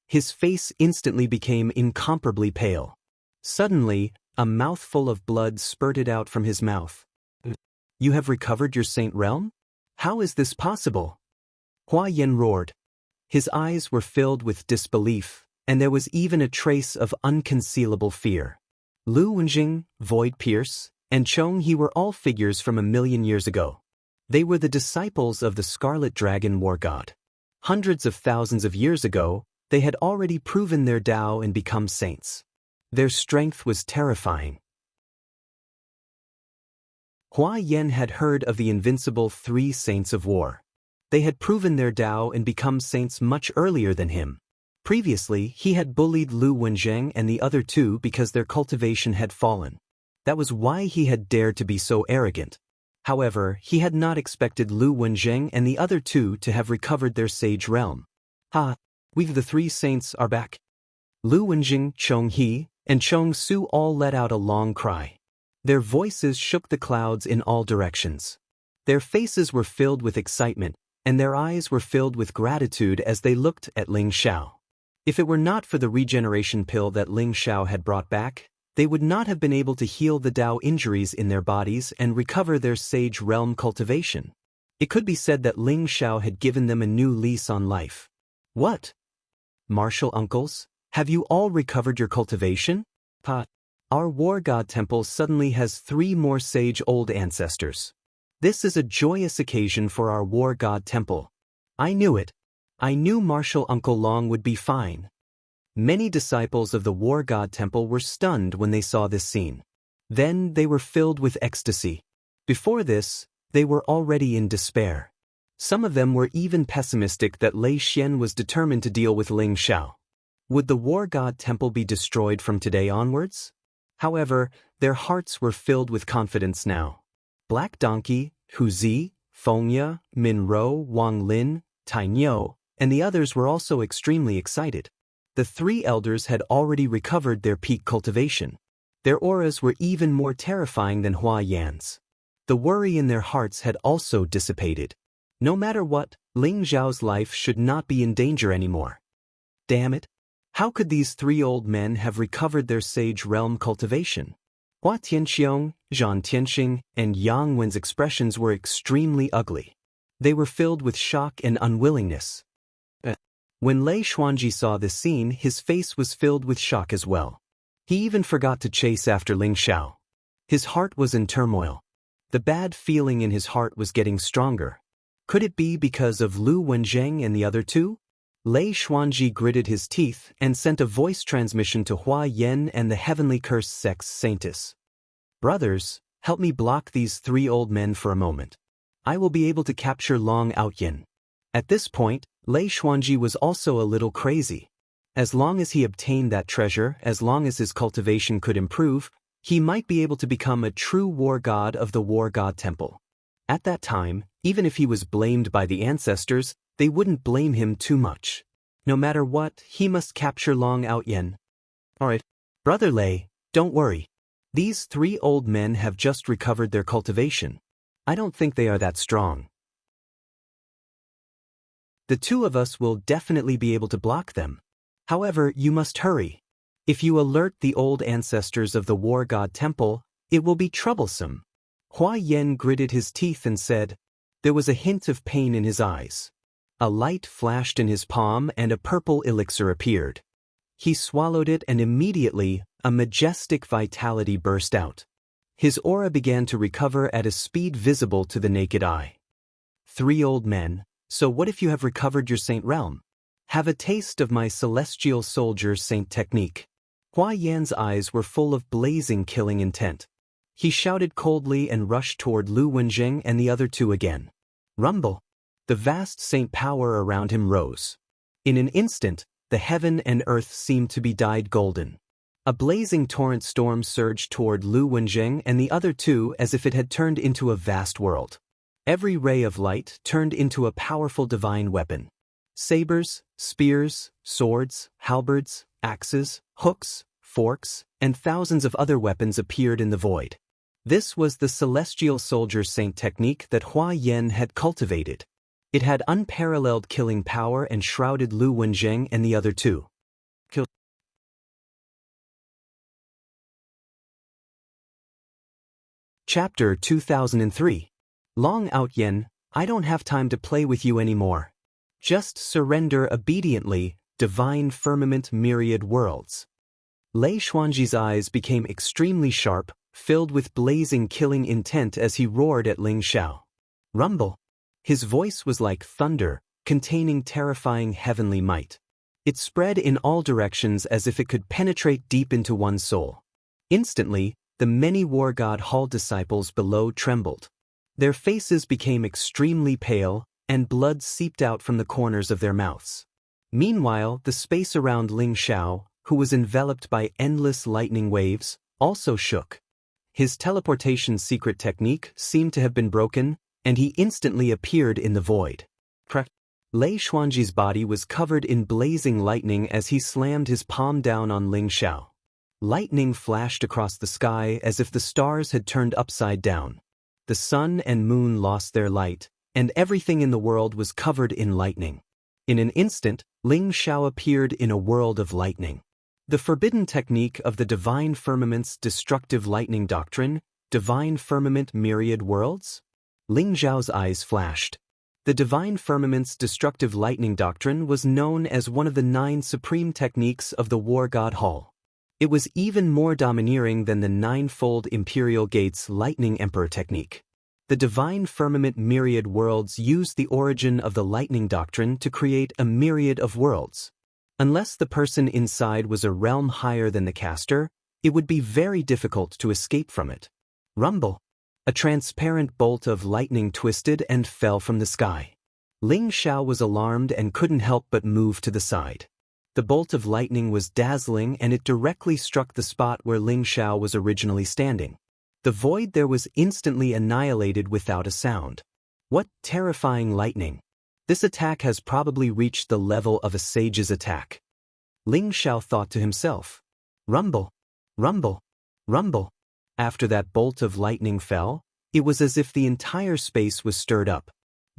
A: His face instantly became incomparably pale. Suddenly, a mouthful of blood spurted out from his mouth. "You have recovered your saint realm? How is this possible?" Hua Yan roared. His eyes were filled with disbelief, and there was even a trace of unconcealable fear. Lu Wenjing, Void Pierce, and Chong He were all figures from 1,000,000 years ago. They were the disciples of the Scarlet Dragon War God. Hundreds of thousands of years ago, they had already proven their Tao and become saints. Their strength was terrifying. Hua Yan had heard of the invincible three saints of war. They had proven their Tao and become saints much earlier than him. Previously, he had bullied Lu Wenjing and the other two because their cultivation had fallen. That was why he had dared to be so arrogant. However, he had not expected Lu Wenjing and the other two to have recovered their sage realm. We the three saints are back. Lu Wenjing, Chong He, and Chong Su all let out a long cry. Their voices shook the clouds in all directions. Their faces were filled with excitement, and their eyes were filled with gratitude as they looked at Ling Xiao. If it were not for the regeneration pill that Ling Xiao had brought back, they would not have been able to heal the Tao injuries in their bodies and recover their sage realm cultivation. It could be said that Ling Xiao had given them a new lease on life. What? Martial uncles, have you all recovered your cultivation? Our war god temple suddenly has 3 more sage old ancestors. This is a joyous occasion for our war god temple. I knew it. I knew Martial Uncle Long would be fine. Many disciples of the war god temple were stunned when they saw this scene. Then they were filled with ecstasy. Before this, they were already in despair. Some of them were even pessimistic that Lei Xian was determined to deal with Ling Xiao. Would the war god temple be destroyed from today onwards? However, their hearts were filled with confidence now. Black Donkey, Hu Zi, Fengya, Min Ro, Wang Lin, Tai Niu, and the others were also extremely excited. The 3 elders had already recovered their peak cultivation. Their auras were even more terrifying than Hua Yan's. The worry in their hearts had also dissipated. No matter what, Ling Zhao's life should not be in danger anymore. Damn it! How could these three old men have recovered their sage realm cultivation? Hua Tianxiong, Zhan Tianxing, and Yang Wen's expressions were extremely ugly. They were filled with shock and unwillingness. When Lei Xuanji saw this scene, his face was filled with shock as well. He even forgot to chase after Ling Xiao. His heart was in turmoil. The bad feeling in his heart was getting stronger. Could it be because of Lu Wenzheng and the other two? Lei Xuanji gritted his teeth and sent a voice transmission to Hua Yan and the heavenly cursed sex saintess. Brothers, help me block these three old men for a moment. I will be able to capture Long Outyin. At this point, Lei Xuanji was also a little crazy. As long as he obtained that treasure, as long as his cultivation could improve, he might be able to become a true war god of the War God Temple. At that time, even if he was blamed by the ancestors, they wouldn't blame him too much. No matter what, he must capture Long Outyin. Alright, Brother Lei, don't worry. These three old men have just recovered their cultivation. I don't think they are that strong. The two of us will definitely be able to block them. However, you must hurry. If you alert the old ancestors of the War God Temple, it will be troublesome. Hua Yan gritted his teeth and said. There was a hint of pain in his eyes. A light flashed in his palm and a purple elixir appeared. He swallowed it and immediately, a majestic vitality burst out. His aura began to recover at a speed visible to the naked eye. Three old men. So what if you have recovered your saint realm? Have a taste of my celestial soldier saint technique. Hua Yan's eyes were full of blazing killing intent. He shouted coldly and rushed toward Lu Wenzheng and the other two again. Rumble. The vast saint power around him rose. In an instant, the heaven and earth seemed to be dyed golden. A blazing torrent storm surged toward Lu Wenzheng and the other two as if it had turned into a vast world. Every ray of light turned into a powerful divine weapon. Sabers, spears, swords, halberds, axes, hooks, forks, and thousands of other weapons appeared in the void. This was the celestial soldier saint technique that Hua Yan had cultivated. It had unparalleled killing power and shrouded Lu Wenzheng and the other two. Chapter 2003. Long Outyin, I don't have time to play with you anymore. Just surrender obediently, divine firmament myriad worlds. Lei Xuanji's eyes became extremely sharp, filled with blazing killing intent as he roared at Ling Xiao. Rumble. His voice was like thunder, containing terrifying heavenly might. It spread in all directions as if it could penetrate deep into one's soul. Instantly, the many War God Hall disciples below trembled. Their faces became extremely pale, and blood seeped out from the corners of their mouths. Meanwhile, the space around Ling Xiao, who was enveloped by endless lightning waves, also shook. His teleportation secret technique seemed to have been broken, and he instantly appeared in the void. Lei Xuanji's body was covered in blazing lightning as he slammed his palm down on Ling Xiao. Lightning flashed across the sky as if the stars had turned upside down. The sun and moon lost their light, and everything in the world was covered in lightning. In an instant, Ling Xiao appeared in a world of lightning. The forbidden technique of the Divine Firmament's destructive lightning doctrine, Divine Firmament Myriad Worlds? Ling Xiao's eyes flashed. The Divine Firmament's destructive lightning doctrine was known as one of the 9 supreme techniques of the War God Hall. It was even more domineering than the 9-fold Imperial Gates Lightning Emperor technique. The Divine Firmament Myriad Worlds used the origin of the lightning doctrine to create a myriad of worlds. Unless the person inside was a realm higher than the caster, it would be very difficult to escape from it. Rumble. A transparent bolt of lightning twisted and fell from the sky. Ling Xiao was alarmed and couldn't help but move to the side. The bolt of lightning was dazzling and it directly struck the spot where Ling Xiao was originally standing. The void there was instantly annihilated without a sound. What terrifying lightning! This attack has probably reached the level of a sage's attack. Ling Xiao thought to himself. Rumble, rumble, rumble. After that bolt of lightning fell, it was as if the entire space was stirred up.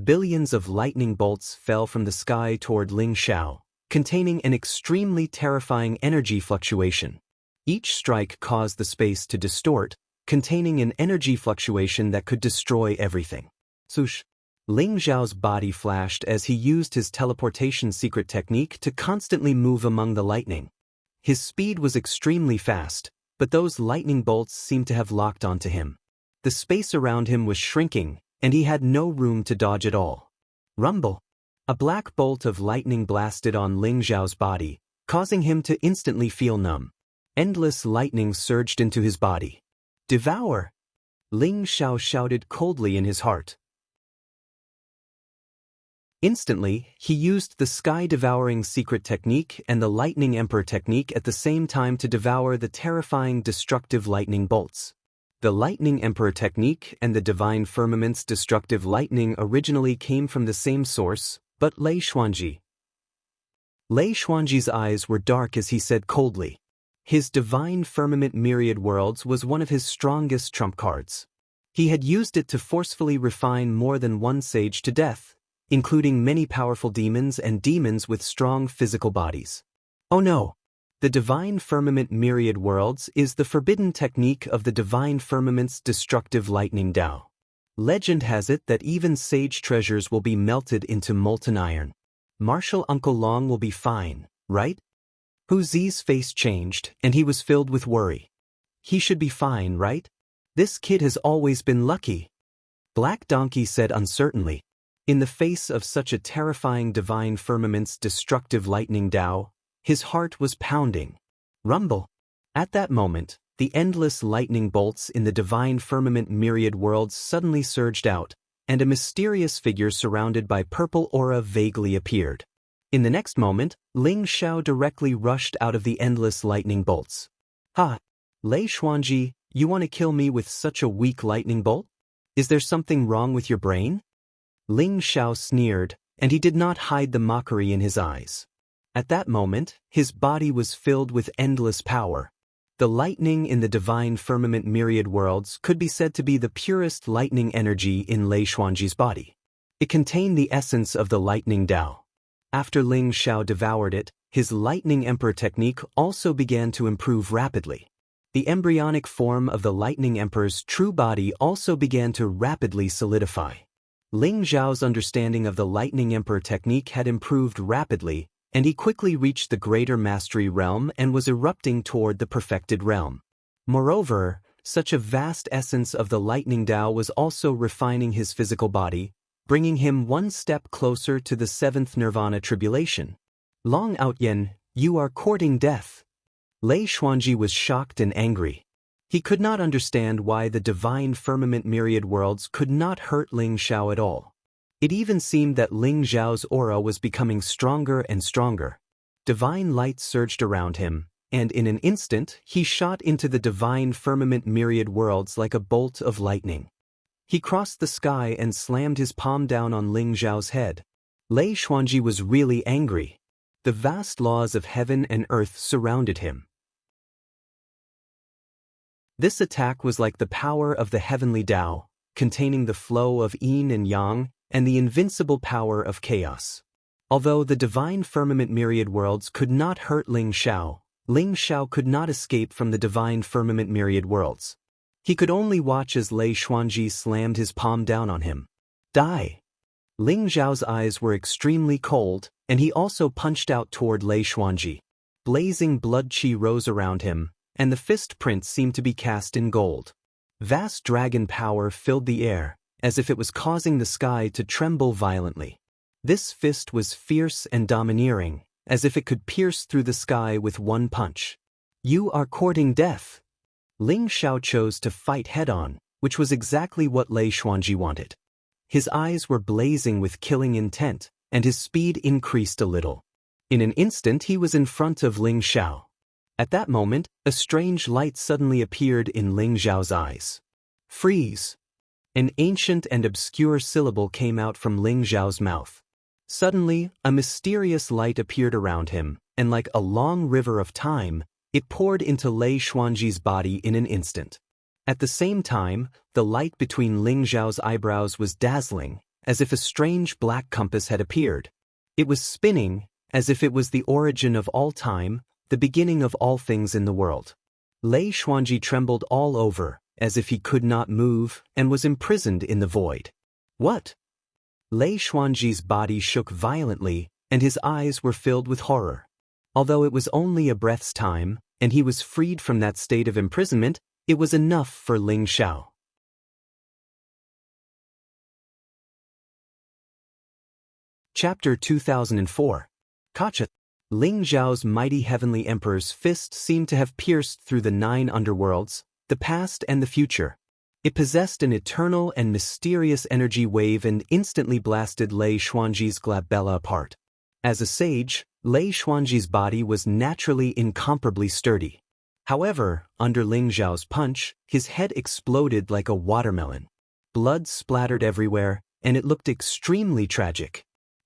A: Billions of lightning bolts fell from the sky toward Ling Xiao, containing an extremely terrifying energy fluctuation. Each strike caused the space to distort, containing an energy fluctuation that could destroy everything. Swoosh! Ling Xiao's body flashed as he used his teleportation secret technique to constantly move among the lightning. His speed was extremely fast, but those lightning bolts seemed to have locked onto him. The space around him was shrinking, and he had no room to dodge at all. Rumble! A black bolt of lightning blasted on Ling Xiao's body, causing him to instantly feel numb. Endless lightning surged into his body. Devour! Ling Xiao shouted coldly in his heart. Instantly, he used the sky-devouring secret technique and the lightning emperor technique at the same time to devour the terrifying destructive lightning bolts. The lightning emperor technique and the divine firmament's destructive lightning originally came from the same source, but Lei Xuanji. Lei Xuanji's eyes were dark as he said coldly. His divine firmament myriad worlds was one of his strongest trump cards. He had used it to forcefully refine more than one sage to death, including many powerful demons and demons with strong physical bodies. Oh no! The divine firmament myriad worlds is the forbidden technique of the divine firmament's destructive lightning Tao. Legend has it that even sage treasures will be melted into molten iron. Marshal Uncle Long will be fine, right? Hu Zi's face changed, and he was filled with worry. He should be fine, right? This kid has always been lucky. Black Donkey said uncertainly. In the face of such a terrifying divine firmament's destructive lightning Tao, his heart was pounding. Rumble! At that moment, the endless lightning bolts in the divine firmament myriad worlds suddenly surged out, and a mysterious figure surrounded by purple aura vaguely appeared. In the next moment, Ling Xiao directly rushed out of the endless lightning bolts. Ha! Lei Xuanji, you want to kill me with such a weak lightning bolt? Is there something wrong with your brain? Ling Xiao sneered, and he did not hide the mockery in his eyes. At that moment, his body was filled with endless power. The lightning in the divine firmament myriad worlds could be said to be the purest lightning energy in Lei Xuanji's body. It contained the essence of the lightning Tao. After Ling Xiao devoured it, his lightning emperor technique also began to improve rapidly. The embryonic form of the lightning emperor's true body also began to rapidly solidify. Ling Xiao's understanding of the lightning emperor technique had improved rapidly, and he quickly reached the greater mastery realm and was erupting toward the perfected realm. Moreover, such a vast essence of the lightning Tao was also refining his physical body, bringing him one step closer to the seventh nirvana tribulation. Long Outyen, you are courting death. Lei Xuanji was shocked and angry. He could not understand why the divine firmament myriad worlds could not hurt Ling Xiao at all. It even seemed that Ling Xiao's aura was becoming stronger and stronger. Divine light surged around him, and in an instant he shot into the divine firmament myriad worlds like a bolt of lightning. He crossed the sky and slammed his palm down on Ling Xiao's head. Lei Xuanji was really angry. The vast laws of heaven and earth surrounded him. This attack was like the power of the heavenly Tao, containing the flow of yin and yang, and the invincible power of chaos. Although the divine firmament myriad worlds could not hurt Ling Xiao could not escape from the divine firmament myriad worlds. He could only watch as Lei Xuanji slammed his palm down on him. Die! Ling Xiao's eyes were extremely cold, and he also punched out toward Lei Xuanji. Blazing blood qi rose around him, and the fist print seemed to be cast in gold. Vast dragon power filled the air, as if it was causing the sky to tremble violently. This fist was fierce and domineering, as if it could pierce through the sky with one punch. You are courting death. Ling Xiao chose to fight head-on, which was exactly what Lei Xuanji wanted. His eyes were blazing with killing intent, and his speed increased a little. In an instant he was in front of Ling Xiao. At that moment, a strange light suddenly appeared in Ling Xiao's eyes. Freeze! An ancient and obscure syllable came out from Ling Xiao's mouth. Suddenly, a mysterious light appeared around him, and like a long river of time, it poured into Lei Xuanji's body in an instant. At the same time, the light between Ling Xiao's eyebrows was dazzling, as if a strange black compass had appeared. It was spinning, as if it was the origin of all time, the beginning of all things in the world. Lei Xuanji trembled all over, as if he could not move, and was imprisoned in the void. What? Lei Xuanji's body shook violently, and his eyes were filled with horror. Although it was only a breath's time, and he was freed from that state of imprisonment, it was enough for Ling Xiao. Chapter 2004. Kacha. Ling Xiao's mighty heavenly emperor's fist seemed to have pierced through the 9 underworlds, the past and the future. It possessed an eternal and mysterious energy wave and instantly blasted Lei Xuanji's glabella apart. As a sage, Lei Xuanji's body was naturally incomparably sturdy. However, under Ling Xiao's punch, his head exploded like a watermelon. Blood splattered everywhere, and it looked extremely tragic.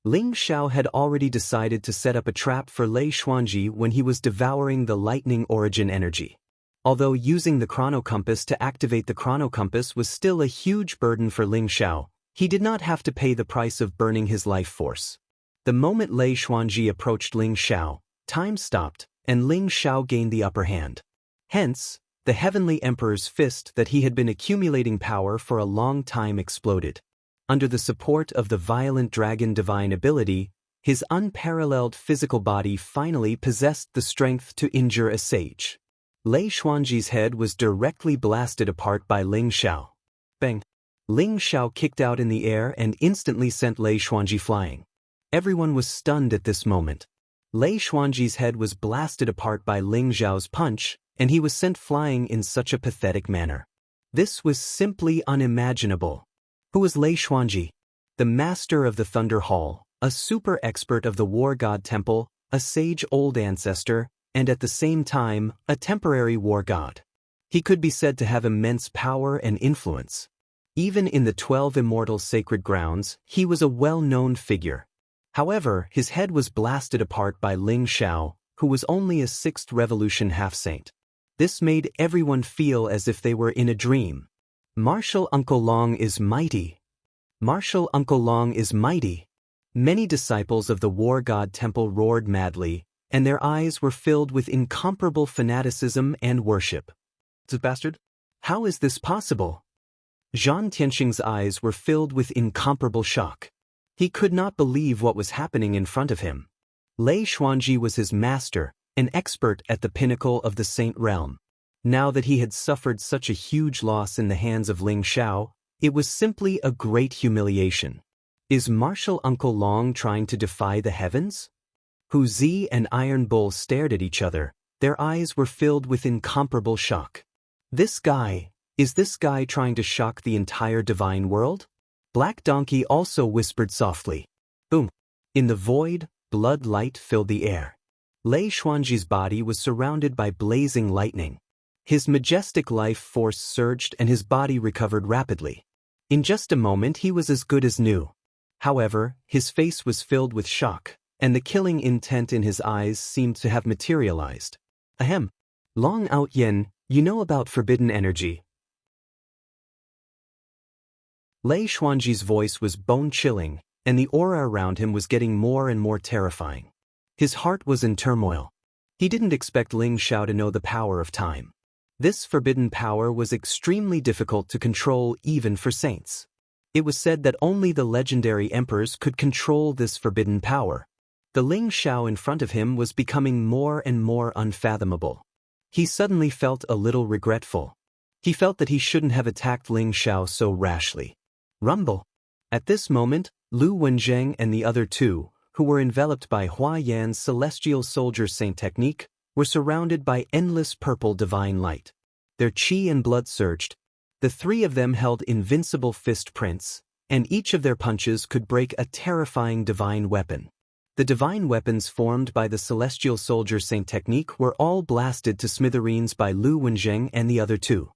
A: Ling Xiao had already decided to set up a trap for Lei Xuanji when he was devouring the lightning origin energy. Although using the chronocompass to activate the chronocompass was still a huge burden for Ling Xiao, he did not have to pay the price of burning his life force. The moment Lei Xuanji approached Ling Xiao, time stopped, and Ling Xiao gained the upper hand. Hence, the heavenly emperor's fist that he had been accumulating power for a long time exploded. Under the support of the violent dragon divine ability, his unparalleled physical body finally possessed the strength to injure a sage. Lei Xuanji's head was directly blasted apart by Ling Xiao. Bang! Ling Xiao kicked out in the air and instantly sent Lei Xuanji flying. Everyone was stunned at this moment. Lei Xuanji's head was blasted apart by Ling Xiao's punch, and he was sent flying in such a pathetic manner. This was simply unimaginable. Who was Lei Xuanji? The master of the Thunder Hall, a super expert of the War God Temple, a sage old ancestor, and at the same time, a temporary war god. He could be said to have immense power and influence. Even in the 12 immortal sacred grounds, he was a well-known figure. However, his head was blasted apart by Ling Xiao, who was only a 6th revolution half-saint. This made everyone feel as if they were in a dream. Martial Uncle Long is mighty. Martial Uncle Long is mighty. Many disciples of the War God Temple roared madly, and their eyes were filled with incomparable fanaticism and worship. "This bastard? How is this possible?" Zhan Tianxing's eyes were filled with incomparable shock. He could not believe what was happening in front of him. Lei Xuanji was his master, an expert at the pinnacle of the saint realm. Now that he had suffered such a huge loss in the hands of Ling Xiao, it was simply a great humiliation. Is martial Uncle Long trying to defy the heavens? Hu Zi and Iron Bull stared at each other, their eyes were filled with incomparable shock. Is this guy trying to shock the entire divine world? Black Donkey also whispered softly. Boom! In the void, blood light filled the air. Lei Xuanji's body was surrounded by blazing lightning. His majestic life force surged and his body recovered rapidly. In just a moment he was as good as new. However, his face was filled with shock, and the killing intent in his eyes seemed to have materialized. Ahem. Long Out Yen, you know about forbidden energy. Lei Xuanji's voice was bone-chilling, and the aura around him was getting more and more terrifying. His heart was in turmoil. He didn't expect Ling Xiao to know the power of time. This forbidden power was extremely difficult to control even for saints. It was said that only the legendary emperors could control this forbidden power. The Ling Xiao in front of him was becoming more and more unfathomable. He suddenly felt a little regretful. He felt that he shouldn't have attacked Ling Xiao so rashly. Rumble. At this moment, Lu Wenzheng and the other two, who were enveloped by Hua Yan's celestial soldier saint technique, were surrounded by endless purple divine light. Their chi and blood surged. The 3 of them held invincible fist prints, and each of their punches could break a terrifying divine weapon. The divine weapons formed by the celestial soldier saint technique were all blasted to smithereens by Lu Wenzheng and the other 2.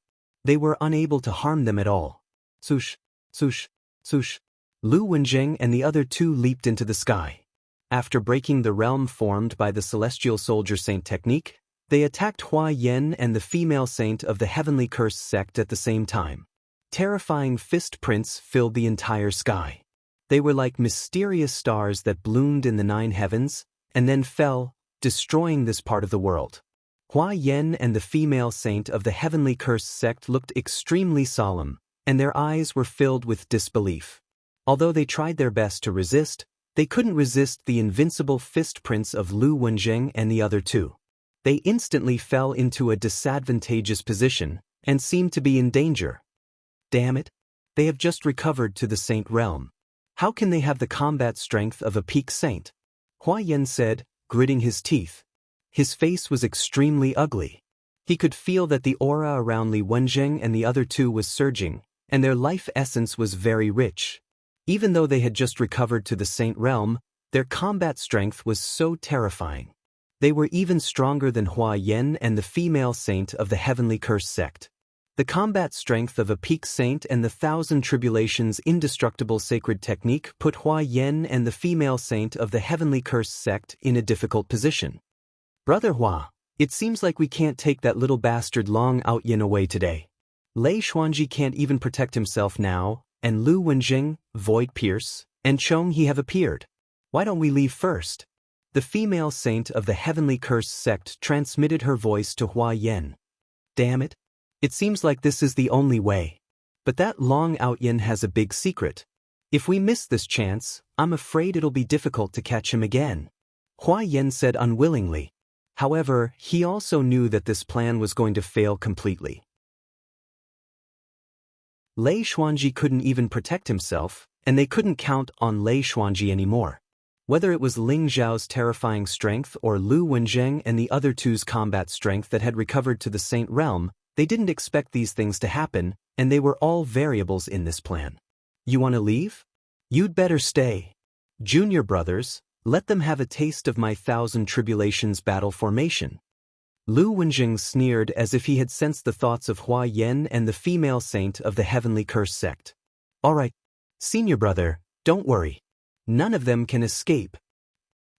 A: They were unable to harm them at all. Swoosh, swoosh, swoosh. Lu Wenzheng and the other 2 leaped into the sky. After breaking the realm formed by the celestial soldier saint technique, they attacked Hua Yan and the female saint of the heavenly curse sect at the same time. Terrifying fist prints filled the entire sky. They were like mysterious stars that bloomed in the 9 heavens, and then fell, destroying this part of the world. Hua Yen and the female saint of the heavenly cursed sect looked extremely solemn, and their eyes were filled with disbelief. Although they tried their best to resist, they couldn't resist the invincible fist prints of Lu Wenjing and the other two. They instantly fell into a disadvantageous position, and seemed to be in danger. Damn it! They have just recovered to the saint realm. How can they have the combat strength of a peak saint? Hua Yen said, gritting his teeth. His face was extremely ugly. He could feel that the aura around Li Wenjing and the other two was surging, and their life essence was very rich. Even though they had just recovered to the saint realm, their combat strength was so terrifying. They were even stronger than Hua Yen and the female saint of the heavenly curse sect. The combat strength of a peak saint and the Thousand Tribulations indestructible sacred technique put Hua Yen and the female saint of the heavenly curse sect in a difficult position. Brother Hua, it seems like we can't take that little bastard Long Out Yin away today. Lei Xuanji can't even protect himself now, and Lu Wenjing, Void Pierce, and Chong He have appeared. Why don't we leave first? The female saint of the heavenly curse sect transmitted her voice to Hua Yen. Damn it. It seems like this is the only way. But that Long Out Yin has a big secret. If we miss this chance, I'm afraid it'll be difficult to catch him again. Hua Yen said unwillingly. However, he also knew that this plan was going to fail completely. Lei Xuanji couldn't even protect himself, and they couldn't count on Lei Xuanji anymore. Whether it was Ling Zhao's terrifying strength or Lu Wenjing and the other two's combat strength that had recovered to the Saint Realm, they didn't expect these things to happen, and they were all variables in this plan. You want to leave? You'd better stay. Junior brothers, let them have a taste of my Thousand Tribulations battle formation. Lu Wenjing sneered as if he had sensed the thoughts of Hua Yen and the female saint of the heavenly curse sect. All right, senior brother, don't worry. None of them can escape.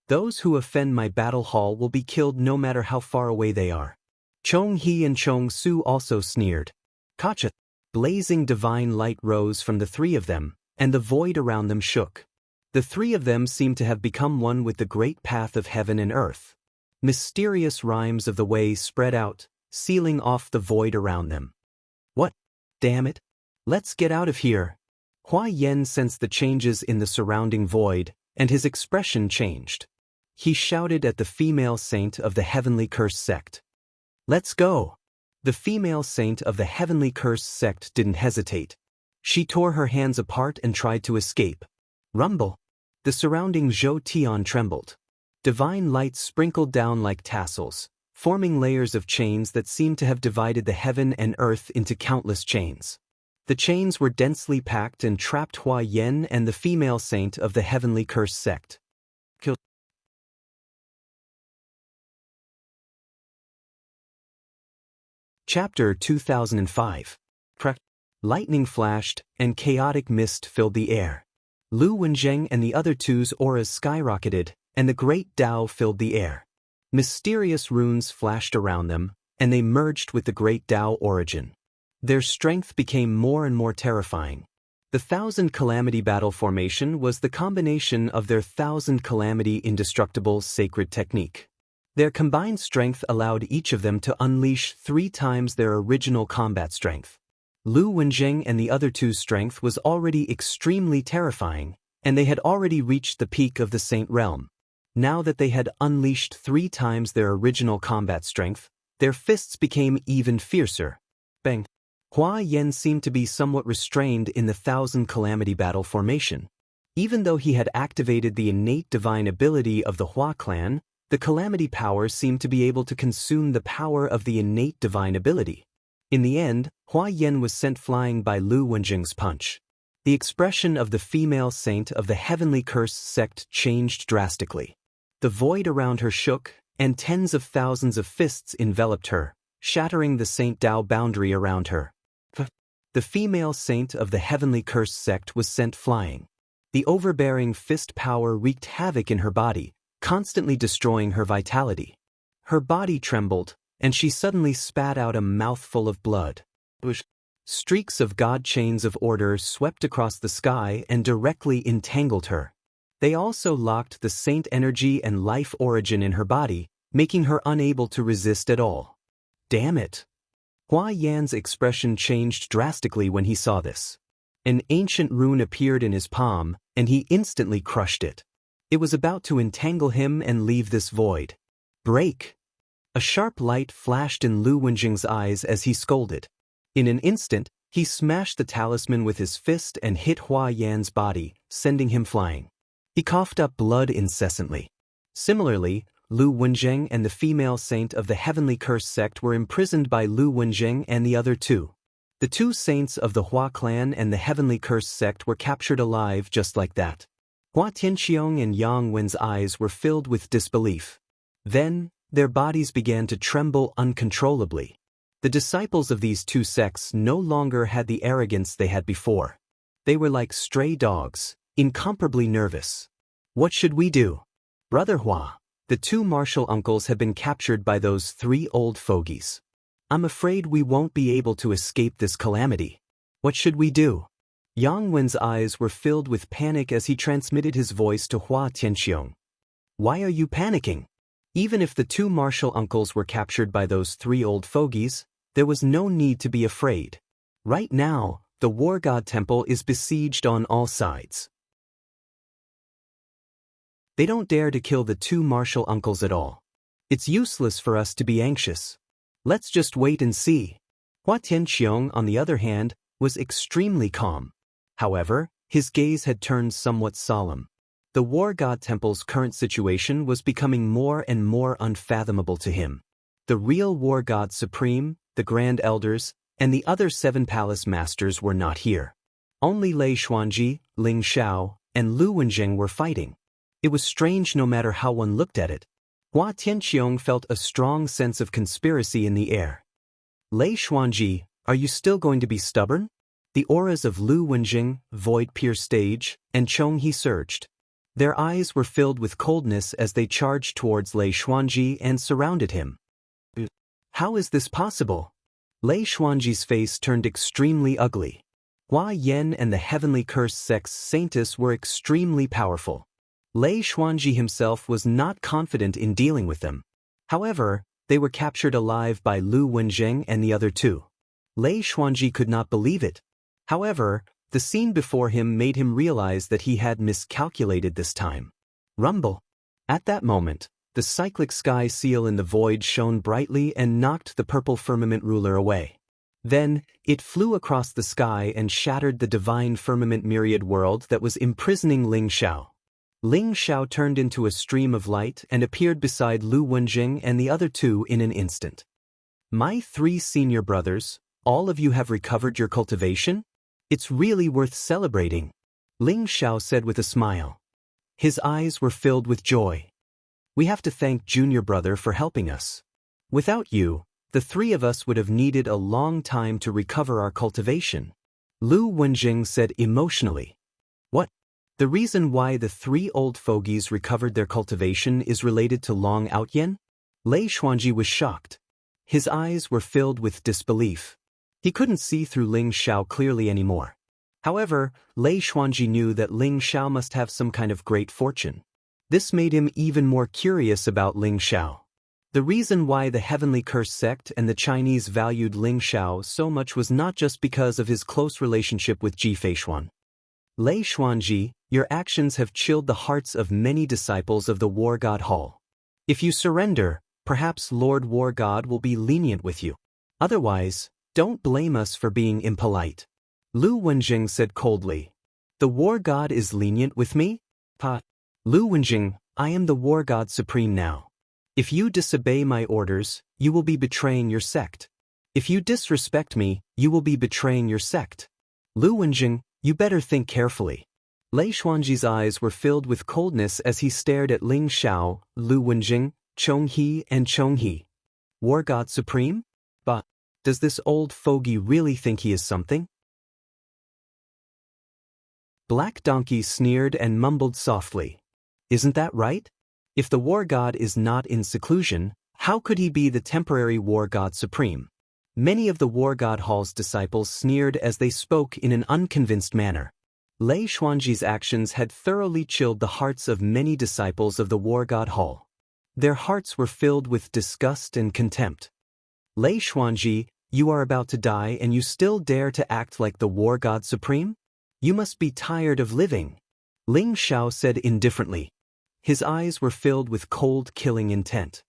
A: Those who offend my battle hall will be killed no matter how far away they are. Chong He and Chong Su also sneered. Kacha! Blazing divine light rose from the three of them, and the void around them shook. The three of them seemed to have become one with the great path of heaven and earth. Mysterious rhymes of the way spread out, sealing off the void around them. What? Damn it! Let's get out of here! Hua Yen sensed the changes in the surrounding void, and his expression changed. He shouted at the female saint of the heavenly curse sect. Let's go! The female saint of the heavenly curse sect didn't hesitate. She tore her hands apart and tried to escape. Rumble! The surrounding Zhou Tian trembled. Divine light sprinkled down like tassels, forming layers of chains that seemed to have divided the heaven and earth into countless chains. The chains were densely packed and trapped Hua Yen and the female saint of the heavenly curse sect. Kill. Chapter 2005. Lightning flashed, and chaotic mist filled the air. Lu Wenjing and the other two's auras skyrocketed, and the great Tao filled the air. Mysterious runes flashed around them, and they merged with the great Tao origin. Their strength became more and more terrifying. The Thousand Calamity battle formation was the combination of their Thousand Calamity indestructible sacred technique. Their combined strength allowed each of them to unleash 3 times their original combat strength. Lu Wenjing and the other two's strength was already extremely terrifying, and they had already reached the peak of the Saint Realm. Now that they had unleashed 3 times their original combat strength, their fists became even fiercer. Bang! Hua Yen seemed to be somewhat restrained in the Thousand Calamity battle formation. Even though he had activated the innate divine ability of the Hua clan, the Calamity power seemed to be able to consume the power of the innate divine ability. In the end, Hua Yen was sent flying by Lu Wenjing's punch. The expression of the female saint of the heavenly curse sect changed drastically. The void around her shook, and tens of thousands of fists enveloped her, shattering the Saint Tao boundary around her. The female saint of the heavenly curse sect was sent flying. The overbearing fist power wreaked havoc in her body, constantly destroying her vitality. Her body trembled, and she suddenly spat out a mouthful of blood. Streaks of god chains of order swept across the sky and directly entangled her. They also locked the saint energy and life origin in her body, making her unable to resist at all. Damn it! Hua Yan's expression changed drastically when he saw this. An ancient rune appeared in his palm, and he instantly crushed it. It was about to entangle him and leave this void. Break! A sharp light flashed in Lu Wenjing's eyes as he scolded. In an instant, he smashed the talisman with his fist and hit Hua Yan's body, sending him flying. He coughed up blood incessantly. Similarly, Lu Wenjing and the female saint of the Heavenly Curse sect were imprisoned by Lu Wenjing and the other two. The two saints of the Hua clan and the Heavenly Curse sect were captured alive just like that. Hua Tianqiong and Yang Wen's eyes were filled with disbelief. Then, their bodies began to tremble uncontrollably. The disciples of these two sects no longer had the arrogance they had before. They were like stray dogs, incomparably nervous. What should we do? Brother Hua, the two martial uncles have been captured by those three old fogies. I'm afraid we won't be able to escape this calamity. What should we do? Yang Wen's eyes were filled with panic as he transmitted his voice to Hua Tianqiong. Why are you panicking? Even if the two martial uncles were captured by those three old fogies, there was no need to be afraid. Right now, the War God Temple is besieged on all sides. They don't dare to kill the two martial uncles at all. It's useless for us to be anxious. Let's just wait and see. Hua Tianqiong, on the other hand, was extremely calm. However, his gaze had turned somewhat solemn. The War God Temple's current situation was becoming more and more unfathomable to him. The real War God Supreme, the Grand Elders, and the other 7 Palace Masters were not here. Only Lei Xuanji, Ling Xiao, and Lu Wenjing were fighting. It was strange no matter how one looked at it. Hua Tianqiong felt a strong sense of conspiracy in the air. Lei Xuanji, are you still going to be stubborn? The auras of Lu Wenjing, Void-Pierced Stage, and Chonghe surged. Their eyes were filled with coldness as they charged towards Lei Xuanji and surrounded him. How is this possible? Lei Xuanji's face turned extremely ugly. Hua Yan and the Heavenly Curse sect's saintess were extremely powerful. Lei Xuanji himself was not confident in dealing with them. However, they were captured alive by Lu Wenjing and the other two. Lei Xuanji could not believe it. However, the scene before him made him realize that he had miscalculated this time. Rumble. At that moment, the cyclic sky seal in the void shone brightly and knocked the purple firmament ruler away. Then, it flew across the sky and shattered the divine firmament myriad world that was imprisoning Ling Xiao. Ling Xiao turned into a stream of light and appeared beside Lu Wenjing and the other two in an instant. My 3 senior brothers, all of you have recovered your cultivation? It's really worth celebrating, Ling Xiao said with a smile. His eyes were filled with joy. We have to thank Junior Brother for helping us. Without you, the 3 of us would have needed a long time to recover our cultivation, Lu Wenjing said emotionally. What? The reason why the 3 old fogies recovered their cultivation is related to Long Outyen? Lei Xuanji was shocked. His eyes were filled with disbelief. He couldn't see through Ling Xiao clearly anymore. However, Lei Xuanji knew that Ling Xiao must have some kind of great fortune. This made him even more curious about Ling Xiao. The reason why the Heavenly Curse sect and the Chinese valued Ling Xiao so much was not just because of his close relationship with Ji Feishuan. Lei Xuanji, your actions have chilled the hearts of many disciples of the War God Hall. If you surrender, perhaps Lord War God will be lenient with you. Otherwise, don't blame us for being impolite. Lu Wenjing said coldly. The War God is lenient with me? Lu Wenjing, I am the War God Supreme now. If you disobey my orders, you will be betraying your sect. If you disrespect me, you will be betraying your sect. Lu Wenjing, you better think carefully. Lei Xuanji's eyes were filled with coldness as he stared at Ling Xiao, Lu Wenjing, Chonghe and Chonghe. War God Supreme? But, does this old fogey really think he is something? Black Donkey sneered and mumbled softly. Isn't that right? If the War God is not in seclusion, how could he be the temporary War God Supreme? Many of the War God Hall's disciples sneered as they spoke in an unconvinced manner. Lei Xuanji's actions had thoroughly chilled the hearts of many disciples of the War God Hall. Their hearts were filled with disgust and contempt. Lei Xuanji, you are about to die and you still dare to act like the War God Supreme? You must be tired of living. Ling Xiao said indifferently. His eyes were filled with cold, killing intent.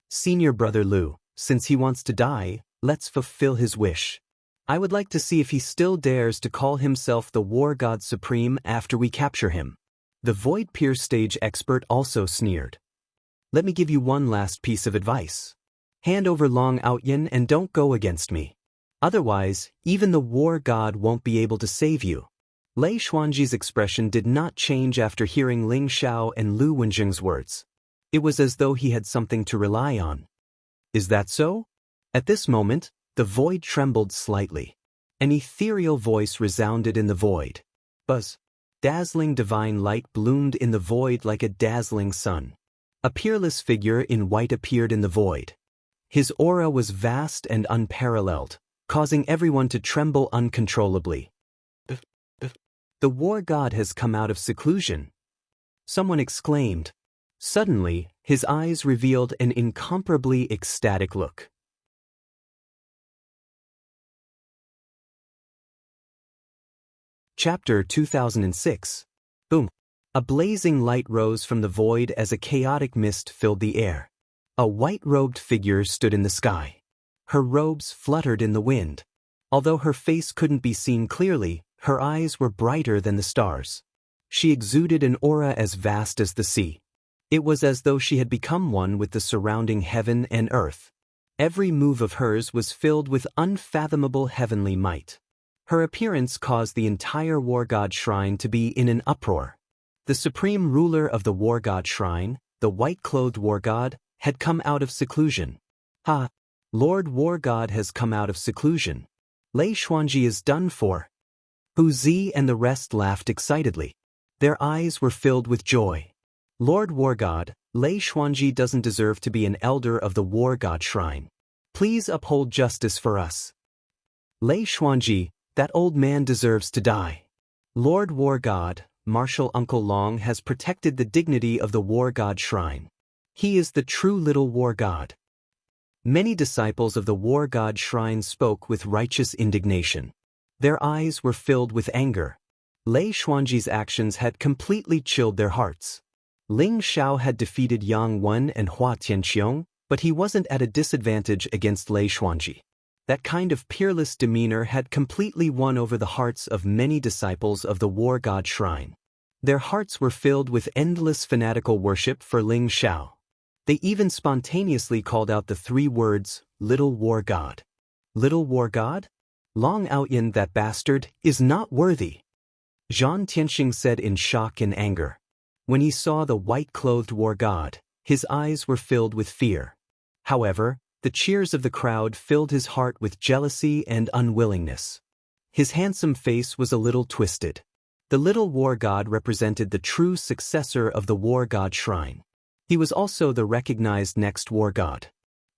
A: Senior brother Lu, since he wants to die, let's fulfill his wish. I would like to see if he still dares to call himself the War God Supreme after we capture him. The Void Pierce stage expert also sneered. Let me give you one last piece of advice. Hand over Long Outyin and don't go against me. Otherwise, even the War God won't be able to save you. Lei Xuanji's expression did not change after hearing Ling Xiao and Lu Wenjing's words. It was as though he had something to rely on. Is that so? At this moment, the void trembled slightly. An ethereal voice resounded in the void. Buzz. Dazzling divine light bloomed in the void like a dazzling sun. A peerless figure in white appeared in the void. His aura was vast and unparalleled, causing everyone to tremble uncontrollably. The War God has come out of seclusion. Someone exclaimed. Suddenly, his eyes revealed an incomparably ecstatic look. Chapter 2006. Boom. A blazing light rose from the void as a chaotic mist filled the air. A white-robed figure stood in the sky. Her robes fluttered in the wind. Although her face couldn't be seen clearly, her eyes were brighter than the stars. She exuded an aura as vast as the sea. It was as though she had become one with the surrounding heaven and earth. Every move of hers was filled with unfathomable heavenly might. Her appearance caused the entire War God Shrine to be in an uproar. The supreme ruler of the War God Shrine, the white-clothed War God, had come out of seclusion. Ha! Lord War God has come out of seclusion. Lei Xuanji is done for. Hu Zi and the rest laughed excitedly. Their eyes were filled with joy. Lord War God, Lei Xuanji doesn't deserve to be an elder of the War God Shrine. Please uphold justice for us. Lei Xuanji, that old man deserves to die. Lord War God, Martial Uncle Long has protected the dignity of the War God Shrine. He is the true little War God. Many disciples of the War God Shrine spoke with righteous indignation. Their eyes were filled with anger. Lei Xuanji's actions had completely chilled their hearts. Ling Xiao had defeated Yang Wen and Hua Tianqiong, but he wasn't at a disadvantage against Lei Xuanji. That kind of peerless demeanor had completely won over the hearts of many disciples of the War God Shrine. Their hearts were filled with endless fanatical worship for Ling Xiao. They even spontaneously called out the three words, Little War God. Little War God? Long Outyin, that bastard, is not worthy. Zhan Tianxing said in shock and anger. When he saw the white-clothed War God, his eyes were filled with fear. However, the cheers of the crowd filled his heart with jealousy and unwillingness. His handsome face was a little twisted. The little War God represented the true successor of the War God Shrine. He was also the recognized next War God.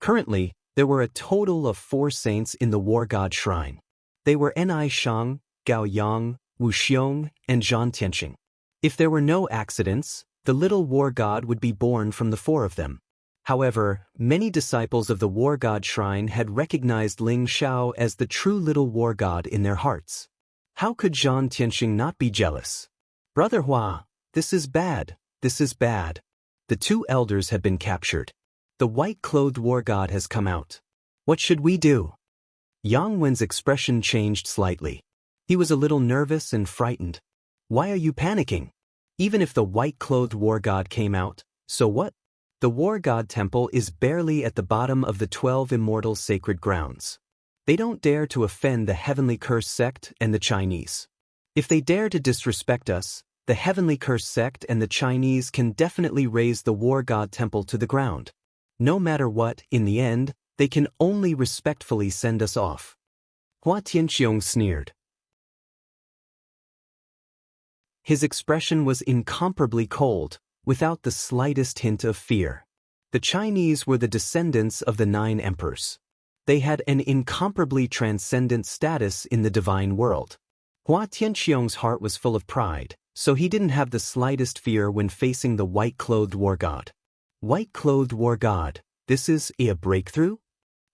A: Currently, there were a total of 4 saints in the War God Shrine. They were Ni Shang, Gao Yang, Wu Xiong, and Zhan Tianxing. If there were no accidents, the little War God would be born from the 4 of them. However, many disciples of the War God Shrine had recognized Ling Xiao as the true little War God in their hearts. How could Zhan Tianxing not be jealous? Brother Hua, this is bad, this is bad. The 2 elders have been captured. The white-clothed War God has come out. What should we do? Yang Wen's expression changed slightly. He was a little nervous and frightened. Why are you panicking? Even if the white-clothed War God came out, so what? The War God Temple is barely at the bottom of the 12 immortal sacred grounds. They don't dare to offend the Heavenly Curse sect and the Chinese. If they dare to disrespect us, the Heavenly Curse sect and the Chinese can definitely raise the War God Temple to the ground. No matter what, in the end, they can only respectfully send us off. Hua Tianqiong sneered. His expression was incomparably cold, without the slightest hint of fear. The Chinese were the descendants of the 9 emperors. They had an incomparably transcendent status in the divine world. Hua Tianxiong's heart was full of pride, so he didn't have the slightest fear when facing the white-clothed war god. White-clothed war god, this is a breakthrough?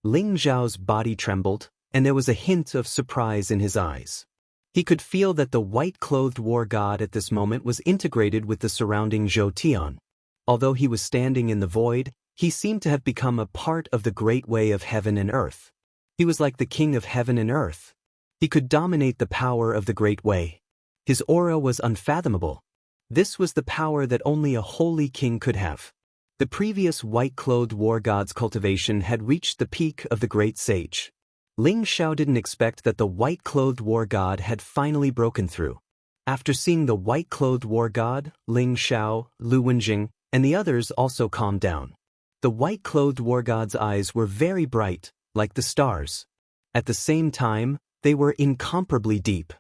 A: Ling Zhao's body trembled, and there was a hint of surprise in his eyes. He could feel that the white-clothed war god at this moment was integrated with the surrounding Zhou Tian. Although he was standing in the void, he seemed to have become a part of the great way of heaven and earth. He was like the king of heaven and earth. He could dominate the power of the great way. His aura was unfathomable. This was the power that only a holy king could have. The previous white-clothed war god's cultivation had reached the peak of the great sage. Ling Xiao didn't expect that the white-clothed war god had finally broken through. After seeing the white-clothed war god, Ling Xiao, Lu Wenjing, and the others also calmed down. The white-clothed war god's eyes were very bright, like the stars. At the same time, they were incomparably deep.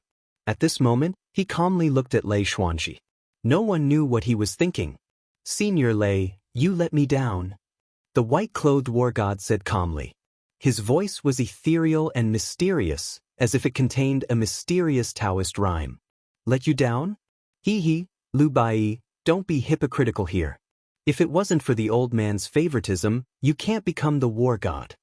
A: At this moment, he calmly looked at Lei Xuanzhi. No one knew what he was thinking. "Senior Lei, you let me down," the white-clothed war god said calmly. His voice was ethereal and mysterious, as if it contained a mysterious Taoist rhyme. "Let you down? Hee, Lu Bai, don't be hypocritical here. If it wasn't for the old man's favoritism, you can't become the war god."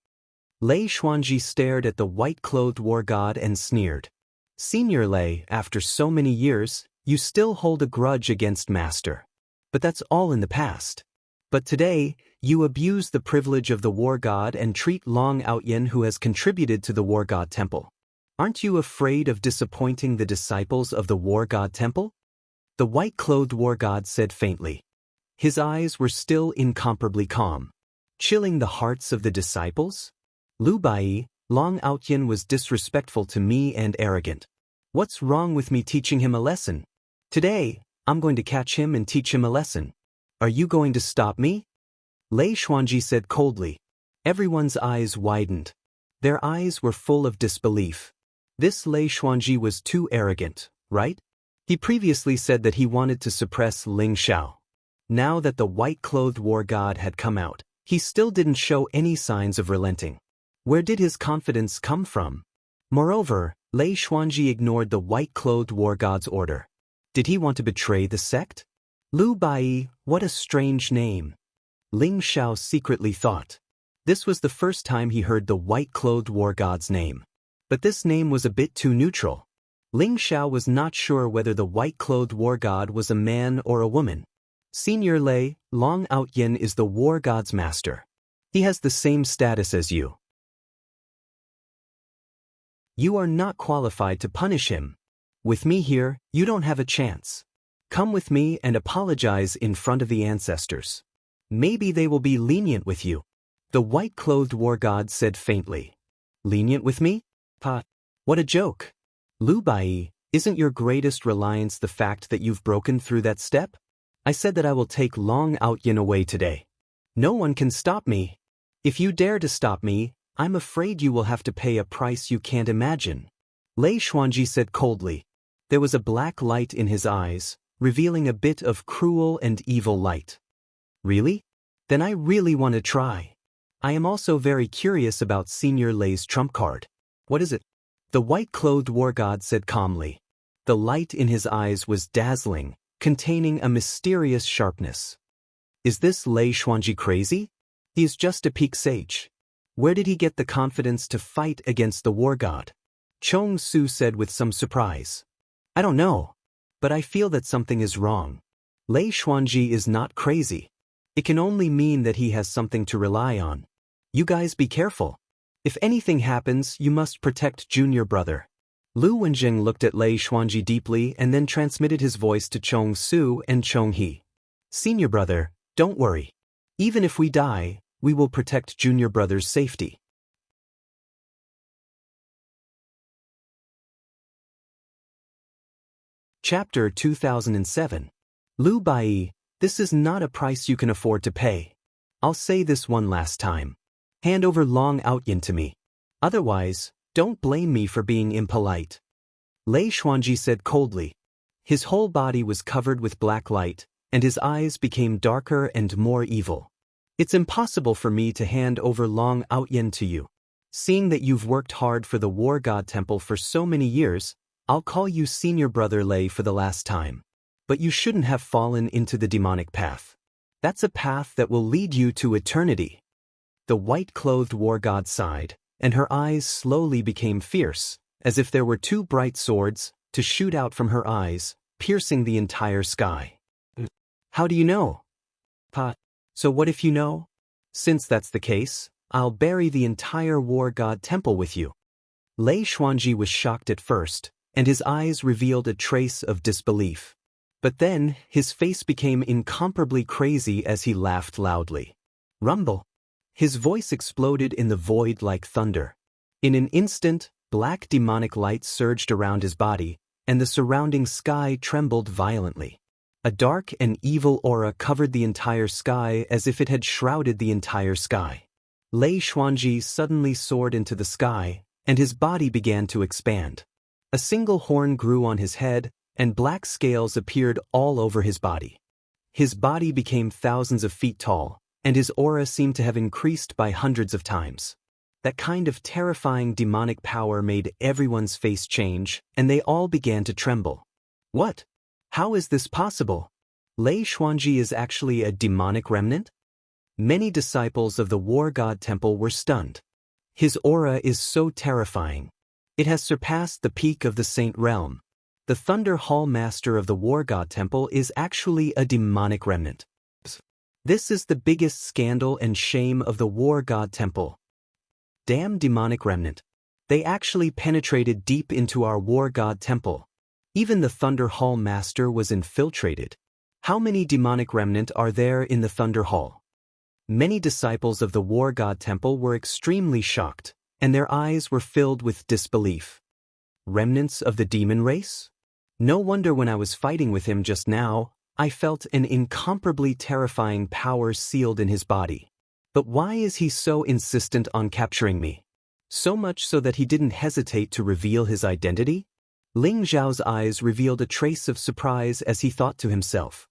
A: Lei Xuanzhi stared at the white-clothed war god and sneered. "Senior Lei, after so many years, you still hold a grudge against Master. But that's all in the past. But today, you abuse the privilege of the war god and treat Long Outyin, who has contributed to the war god temple. Aren't you afraid of disappointing the disciples of the war god temple?" The white-clothed war god said faintly. His eyes were still incomparably calm. "Chilling the hearts of the disciples? Lu Bai, Long Outyin was disrespectful to me and arrogant. What's wrong with me teaching him a lesson? Today, I'm going to catch him and teach him a lesson. Are you going to stop me?" Lei Xuanzhi said coldly. Everyone's eyes widened. Their eyes were full of disbelief. This Lei Xuanzhi was too arrogant, right? He previously said that he wanted to suppress Ling Xiao. Now that the white-clothed war god had come out, he still didn't show any signs of relenting. Where did his confidence come from? Moreover, Lei Xuanzhi ignored the white-clothed war god's order. Did he want to betray the sect? Lu Bai, what a strange name. Ling Xiao secretly thought. This was the first time he heard the white-clothed war god's name. But this name was a bit too neutral. Ling Xiao was not sure whether the white-clothed war god was a man or a woman. "Senior Lei, Long Outyin is the war god's master. He has the same status as you. You are not qualified to punish him. With me here, you don't have a chance. Come with me and apologize in front of the ancestors. Maybe they will be lenient with you." The white-clothed war god said faintly. "Lenient with me? Pa, what a joke. Lu Bai, isn't your greatest reliance the fact that you've broken through that step? I said that I will take Long Outyin away today. No one can stop me. If you dare to stop me, I'm afraid you will have to pay a price you can't imagine." Lei Xuanzhi said coldly. There was a black light in his eyes, revealing a bit of cruel and evil light. "Really? Then I really want to try. I am also very curious about Senior Lei's trump card." "What is it?" The white-clothed war god said calmly. The light in his eyes was dazzling, containing a mysterious sharpness. Is this Lei Xuanzhi crazy? He is just a peak sage. Where did he get the confidence to fight against the war god? Chong Su said with some surprise. "I don't know, but I feel that something is wrong. Lei Xuanzhi is not crazy. It can only mean that he has something to rely on. You guys be careful. If anything happens, you must protect junior brother." Lu Wenjing looked at Lei Xuanzhi deeply and then transmitted his voice to Chong Su and Chong He. "Senior brother, don't worry. Even if we die, we will protect junior brother's safety." Chapter 2007. Lu Bai, this is not a price you can afford to pay. I'll say this one last time. Hand over Long Outyin to me. Otherwise, don't blame me for being impolite." Lei Xuanzhi said coldly. His whole body was covered with black light, and his eyes became darker and more evil. "It's impossible for me to hand over Long Outyin to you. Seeing that you've worked hard for the War God Temple for so many years, I'll call you Senior Brother Lei for the last time. But you shouldn't have fallen into the demonic path. That's a path that will lead you to eternity. The white-clothed war god sighed, and her eyes slowly became fierce, as if there were two bright swords to shoot out from her eyes, piercing the entire sky. How do you know? Pa. So what if you know? Since that's the case, I'll bury the entire war god temple with you. Lei Xuanji was shocked at first, and his eyes revealed a trace of disbelief. But then, his face became incomparably crazy as he laughed loudly. Rumble. His voice exploded in the void like thunder. In an instant, black demonic light surged around his body, and the surrounding sky trembled violently. A dark and evil aura covered the entire sky as if it had shrouded the entire sky. Lei Xuanji suddenly soared into the sky, and his body began to expand. A single horn grew on his head, and black scales appeared all over his body. His body became thousands of feet tall, and his aura seemed to have increased by hundreds of times. That kind of terrifying demonic power made everyone's face change, and they all began to tremble. What? How is this possible? Lei Xuanji is actually a demonic remnant? Many disciples of the War God Temple were stunned. His aura is so terrifying. It has surpassed the peak of the Saint Realm. The Thunder Hall Master of the War God Temple is actually a demonic remnant. This is the biggest scandal and shame of the War God Temple. Damn demonic remnant. They actually penetrated deep into our War God Temple. Even the Thunder Hall Master was infiltrated. How many demonic remnant are there in the Thunder Hall? Many disciples of the War God Temple were extremely shocked, and their eyes were filled with disbelief. Remnants of the demon race? No wonder when I was fighting with him just now, I felt an incomparably terrifying power sealed in his body. But why is he so insistent on capturing me? So much so that he didn't hesitate to reveal his identity? Ling Zhao's eyes revealed a trace of surprise as he thought to himself.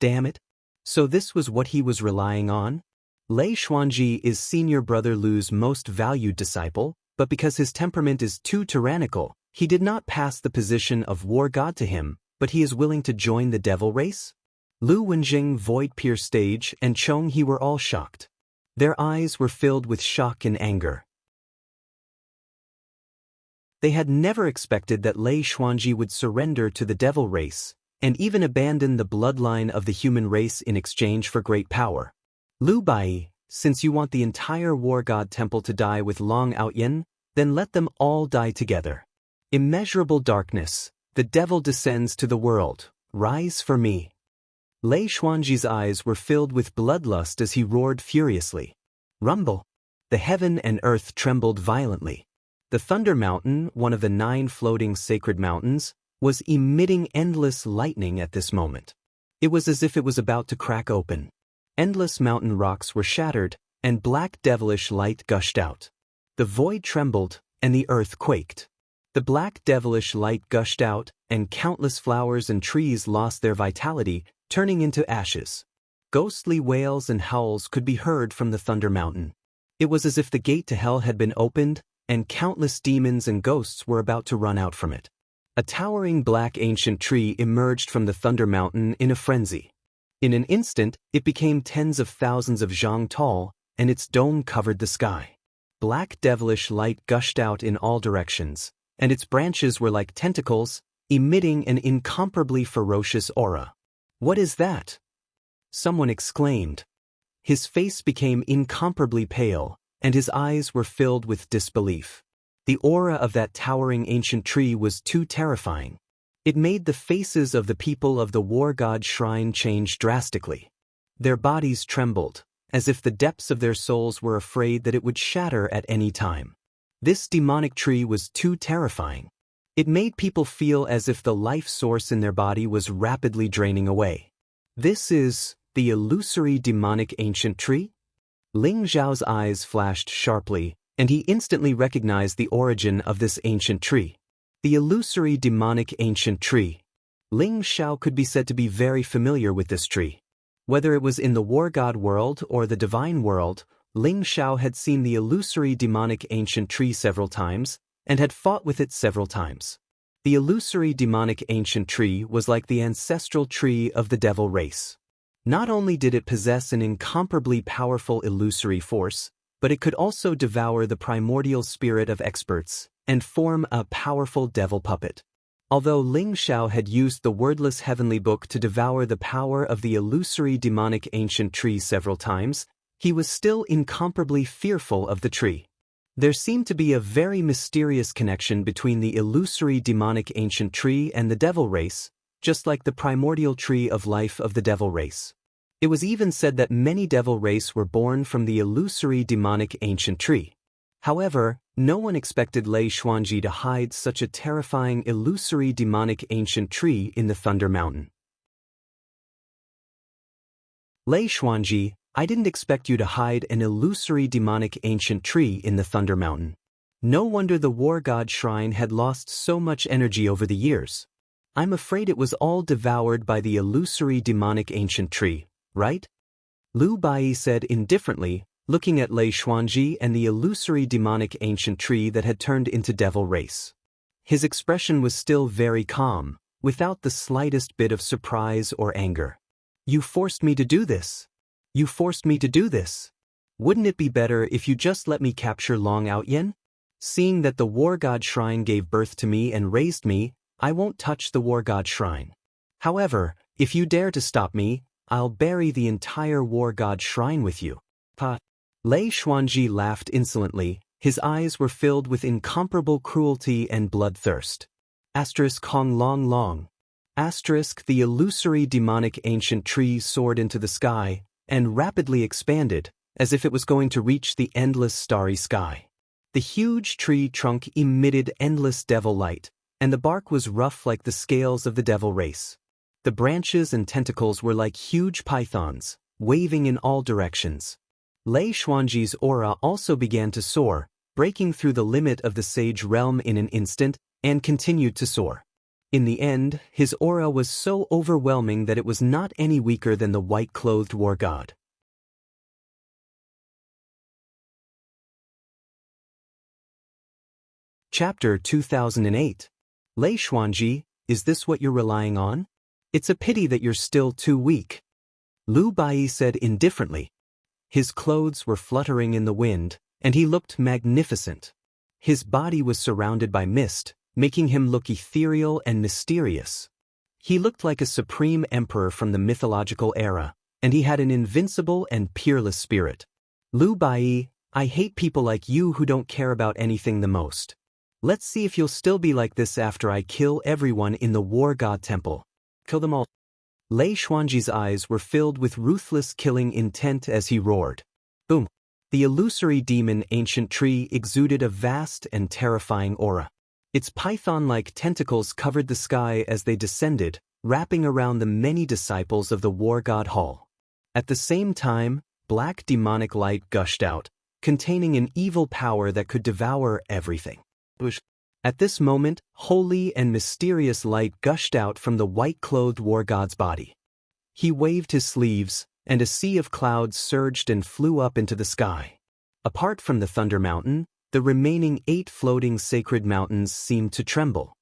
A: Damn it. So this was what he was relying on? Lei Xuanji is Senior Brother Lu's most valued disciple, but because his temperament is too tyrannical, he did not pass the position of war god to him, but he is willing to join the devil race? Lu Wenjing, Void Pierce Stage, and Chong He were all shocked. Their eyes were filled with shock and anger. They had never expected that Lei Xuanji would surrender to the devil race, and even abandon the bloodline of the human race in exchange for great power. Lu Bai, since you want the entire War God Temple to die with Long Outyen, then let them all die together. Immeasurable darkness, the devil descends to the world, rise for me. Lei Xuanji's eyes were filled with bloodlust as he roared furiously. Rumble. The heaven and earth trembled violently. The Thunder Mountain, one of the 9 floating sacred mountains, was emitting endless lightning at this moment. It was as if it was about to crack open. Endless mountain rocks were shattered, and black devilish light gushed out. The void trembled, and the earth quaked. The black devilish light gushed out, and countless flowers and trees lost their vitality, turning into ashes. Ghostly wails and howls could be heard from the Thunder Mountain. It was as if the gate to hell had been opened, and countless demons and ghosts were about to run out from it. A towering black ancient tree emerged from the Thunder Mountain in a frenzy. In an instant, it became tens of thousands of zhang tall, and its dome covered the sky. Black devilish light gushed out in all directions, and its branches were like tentacles, emitting an incomparably ferocious aura. What is that? Someone exclaimed. His face became incomparably pale, and his eyes were filled with disbelief. The aura of that towering ancient tree was too terrifying. It made the faces of the people of the War God Shrine change drastically. Their bodies trembled, as if the depths of their souls were afraid that it would shatter at any time. This demonic tree was too terrifying. It made people feel as if the life source in their body was rapidly draining away. This is the illusory demonic ancient tree? Ling Zhao's eyes flashed sharply, and he instantly recognized the origin of this ancient tree. The illusory demonic ancient tree. Ling Zhao could be said to be very familiar with this tree. Whether it was in the War God world or the Divine world, Ling Zhao had seen the illusory demonic ancient tree several times, and had fought with it several times. The illusory demonic ancient tree was like the ancestral tree of the devil race. Not only did it possess an incomparably powerful illusory force, but it could also devour the primordial spirit of experts and form a powerful devil puppet. Although Ling Xiao had used the wordless heavenly book to devour the power of the illusory demonic ancient tree several times, he was still incomparably fearful of the tree. There seemed to be a very mysterious connection between the illusory demonic ancient tree and the devil race, just like the primordial tree of life of the devil race. It was even said that many devil race were born from the illusory demonic ancient tree. However, no one expected Lei Xuanji to hide such a terrifying illusory demonic ancient tree in the Thunder Mountain. Lei Xuanji, I didn't expect you to hide an illusory demonic ancient tree in the Thunder Mountain. No wonder the War God Shrine had lost so much energy over the years. I'm afraid it was all devoured by the illusory demonic ancient tree, right? Lu Bai said indifferently, looking at Lei Xuanji and the illusory demonic ancient tree that had turned into devil race. His expression was still very calm, without the slightest bit of surprise or anger. You forced me to do this. You forced me to do this. Wouldn't it be better if you just let me capture Long Outyen? Seeing that the War God Shrine gave birth to me and raised me, I won't touch the War God Shrine. However, if you dare to stop me, I'll bury the entire War God Shrine with you. Pa. Lei Xuanji laughed insolently, his eyes were filled with incomparable cruelty and bloodthirst. Kong Long Long. The illusory demonic ancient tree soared into the sky, and rapidly expanded, as if it was going to reach the endless starry sky. The huge tree trunk emitted endless devil light, and the bark was rough like the scales of the devil race. The branches and tentacles were like huge pythons, waving in all directions. Lei Xuanji's aura also began to soar, breaking through the limit of the sage realm in an instant, and continued to soar. In the end, his aura was so overwhelming that it was not any weaker than the white-clothed war god. Chapter 2008. Lei Xuanji, is this what you're relying on? It's a pity that you're still too weak. Lu Bai said indifferently. His clothes were fluttering in the wind, and he looked magnificent. His body was surrounded by mist, making him look ethereal and mysterious. He looked like a supreme emperor from the mythological era, and he had an invincible and peerless spirit. Lu Bai, I hate people like you who don't care about anything the most. Let's see if you'll still be like this after I kill everyone in the War God Temple. Kill them all. Lei Xuanji's eyes were filled with ruthless killing intent as he roared. Boom! The illusory demon ancient tree exuded a vast and terrifying aura. Its python-like tentacles covered the sky as they descended, wrapping around the many disciples of the War God Hall. At the same time, black demonic light gushed out, containing an evil power that could devour everything. At this moment, holy and mysterious light gushed out from the white-clothed war god's body. He waved his sleeves, and a sea of clouds surged and flew up into the sky. Apart from the Thunder Mountain, the remaining 8 floating sacred mountains seemed to tremble.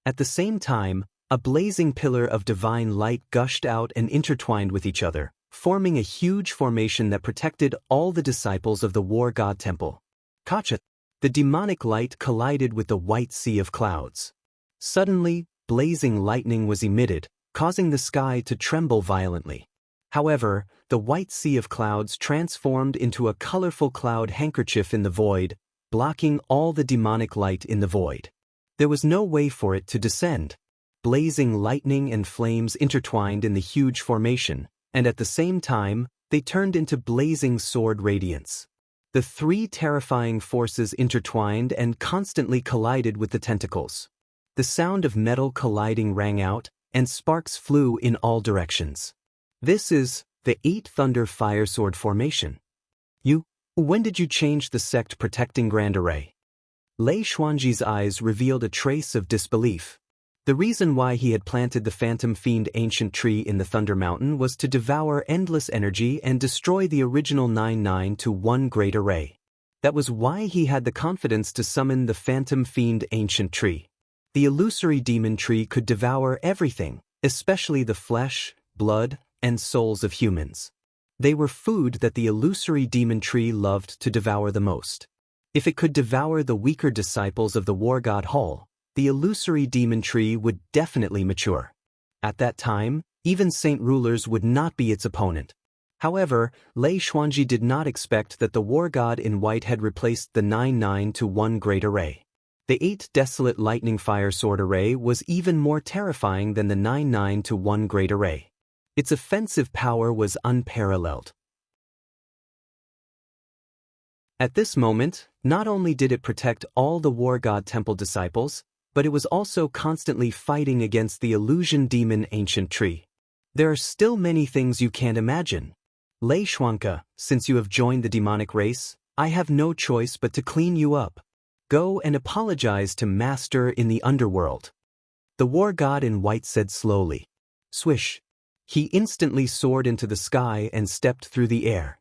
A: At the same time, a blazing pillar of divine light gushed out and intertwined with each other, forming a huge formation that protected all the disciples of the War God Temple. Kacha! The demonic light collided with the white sea of clouds. Suddenly, blazing lightning was emitted, causing the sky to tremble violently. However, the white sea of clouds transformed into a colorful cloud handkerchief in the void, blocking all the demonic light in the void. There was no way for it to descend. Blazing lightning and flames intertwined in the huge formation, and at the same time, they turned into blazing sword radiance. The 3 terrifying forces intertwined and constantly collided with the tentacles. The sound of metal colliding rang out, and sparks flew in all directions. This is the 8 Thunder Fire Sword formation. When did you change the sect protecting Grand Array? Lei Xuanji's eyes revealed a trace of disbelief. The reason why he had planted the Phantom Fiend ancient tree in the Thunder Mountain was to devour endless energy and destroy the original 9-9 to 1 great array. That was why he had the confidence to summon the Phantom Fiend ancient tree. The illusory demon tree could devour everything, especially the flesh, blood, and souls of humans. They were food that the illusory demon tree loved to devour the most. If it could devour the weaker disciples of the war god Hall, the illusory demon tree would definitely mature. At that time, even saint rulers would not be its opponent. However, Lei Xuanji did not expect that the war god in white had replaced the 9-9-1 great array. The 8 desolate lightning fire sword array was even more terrifying than the 9-9-1 great array. Its offensive power was unparalleled. At this moment, not only did it protect all the war god temple disciples, but it was also constantly fighting against the illusion demon ancient tree. There are still many things you can't imagine. Lei Xuanke, since you have joined the demonic race, I have no choice but to clean you up. Go and apologize to Master in the underworld. The war god in white said slowly. Swish. He instantly soared into the sky and stepped through the air.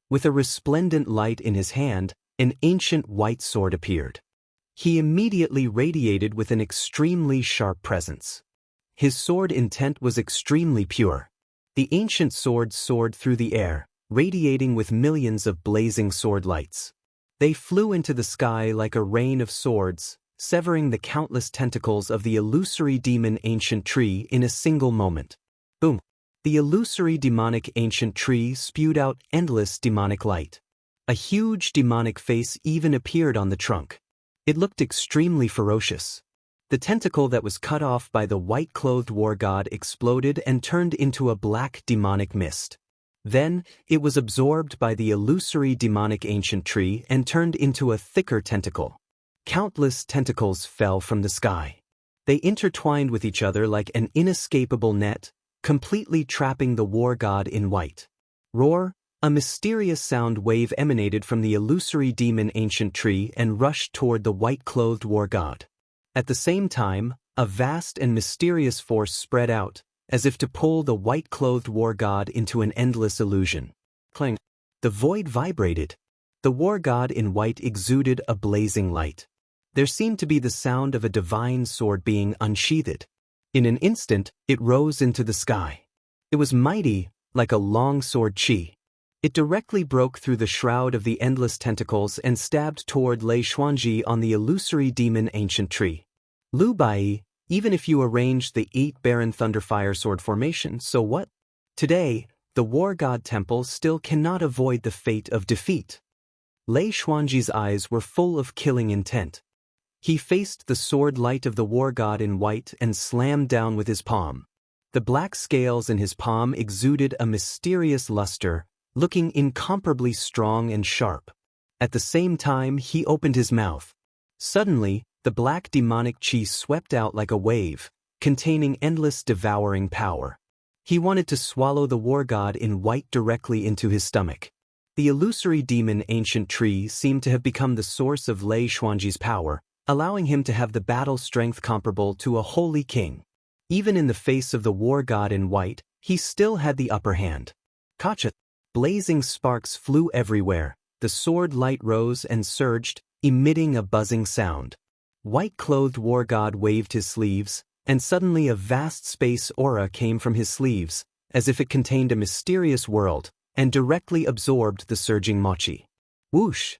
A: With a resplendent light in his hand, an ancient white sword appeared. He immediately radiated with an extremely sharp presence. His sword intent was extremely pure. The ancient sword soared through the air, radiating with millions of blazing sword lights. They flew into the sky like a rain of swords, severing the countless tentacles of the illusory demon ancient tree in a single moment. Boom! The illusory demonic ancient tree spewed out endless demonic light. A huge demonic face even appeared on the trunk. It looked extremely ferocious. The tentacle that was cut off by the white-clothed war god exploded and turned into a black demonic mist. Then, it was absorbed by the illusory demonic ancient tree and turned into a thicker tentacle. Countless tentacles fell from the sky. They intertwined with each other like an inescapable net, completely trapping the war god in white. Roar! A mysterious sound wave emanated from the illusory demon ancient tree and rushed toward the white-clothed war god. At the same time, a vast and mysterious force spread out, as if to pull the white-clothed war god into an endless illusion. Clang! The void vibrated. The war god in white exuded a blazing light. There seemed to be the sound of a divine sword being unsheathed. In an instant, it rose into the sky. It was mighty, like a long sword chi. It directly broke through the shroud of the endless tentacles and stabbed toward Lei Xuanji on the illusory demon ancient tree. Lu Bai, even if you arranged the 8 Baron Thunderfire sword formation, so what? Today, the war god temple still cannot avoid the fate of defeat. Lei Xuanji's eyes were full of killing intent. He faced the sword light of the war god in white and slammed down with his palm. The black scales in his palm exuded a mysterious luster, looking incomparably strong and sharp. At the same time, he opened his mouth. Suddenly, the black demonic chi swept out like a wave, containing endless devouring power. He wanted to swallow the war god in white directly into his stomach. The illusory demon ancient tree seemed to have become the source of Lei Xuanji's power, allowing him to have the battle strength comparable to a holy king. Even in the face of the war god in white, he still had the upper hand. Kacha! Blazing sparks flew everywhere, the sword light rose and surged, emitting a buzzing sound. White-clothed war god waved his sleeves, and suddenly a vast space aura came from his sleeves, as if it contained a mysterious world, and directly absorbed the surging mochi. Whoosh!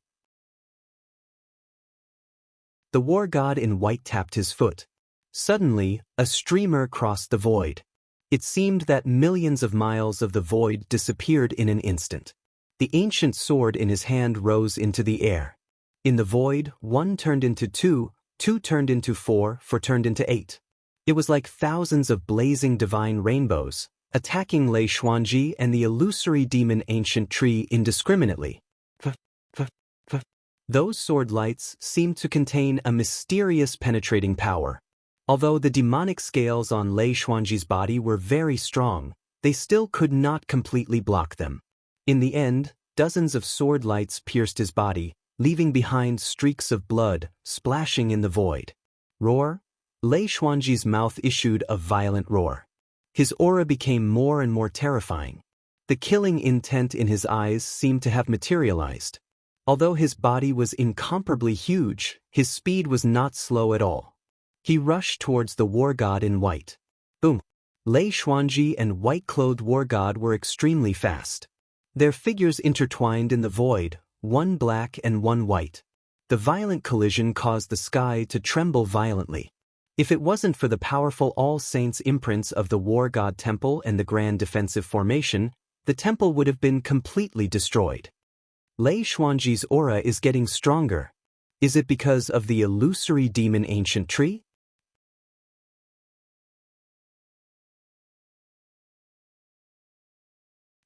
A: The war god in white tapped his foot. Suddenly, a streamer crossed the void. It seemed that millions of miles of the void disappeared in an instant. The ancient sword in his hand rose into the air. In the void, 1 turned into 2, 2 turned into 4, 4 turned into 8. It was like thousands of blazing divine rainbows, attacking Lei Xuanji and the illusory demon ancient tree indiscriminately. Those sword lights seemed to contain a mysterious penetrating power. Although the demonic scales on Lei Xuanji's body were very strong, they still could not completely block them. In the end, dozens of sword lights pierced his body, leaving behind streaks of blood, splashing in the void. Roar! Lei Xuanji's mouth issued a violent roar. His aura became more and more terrifying. The killing intent in his eyes seemed to have materialized. Although his body was incomparably huge, his speed was not slow at all. He rushed towards the war god in white. Boom! Lei Xuanji and white-clothed war god were extremely fast. Their figures intertwined in the void, one black and one white. The violent collision caused the sky to tremble violently. If it wasn't for the powerful All Saints imprints of the War God Temple and the Grand Defensive Formation, the temple would have been completely destroyed. Lei Xuanji's aura is getting stronger. Is it because of the illusory demon ancient tree?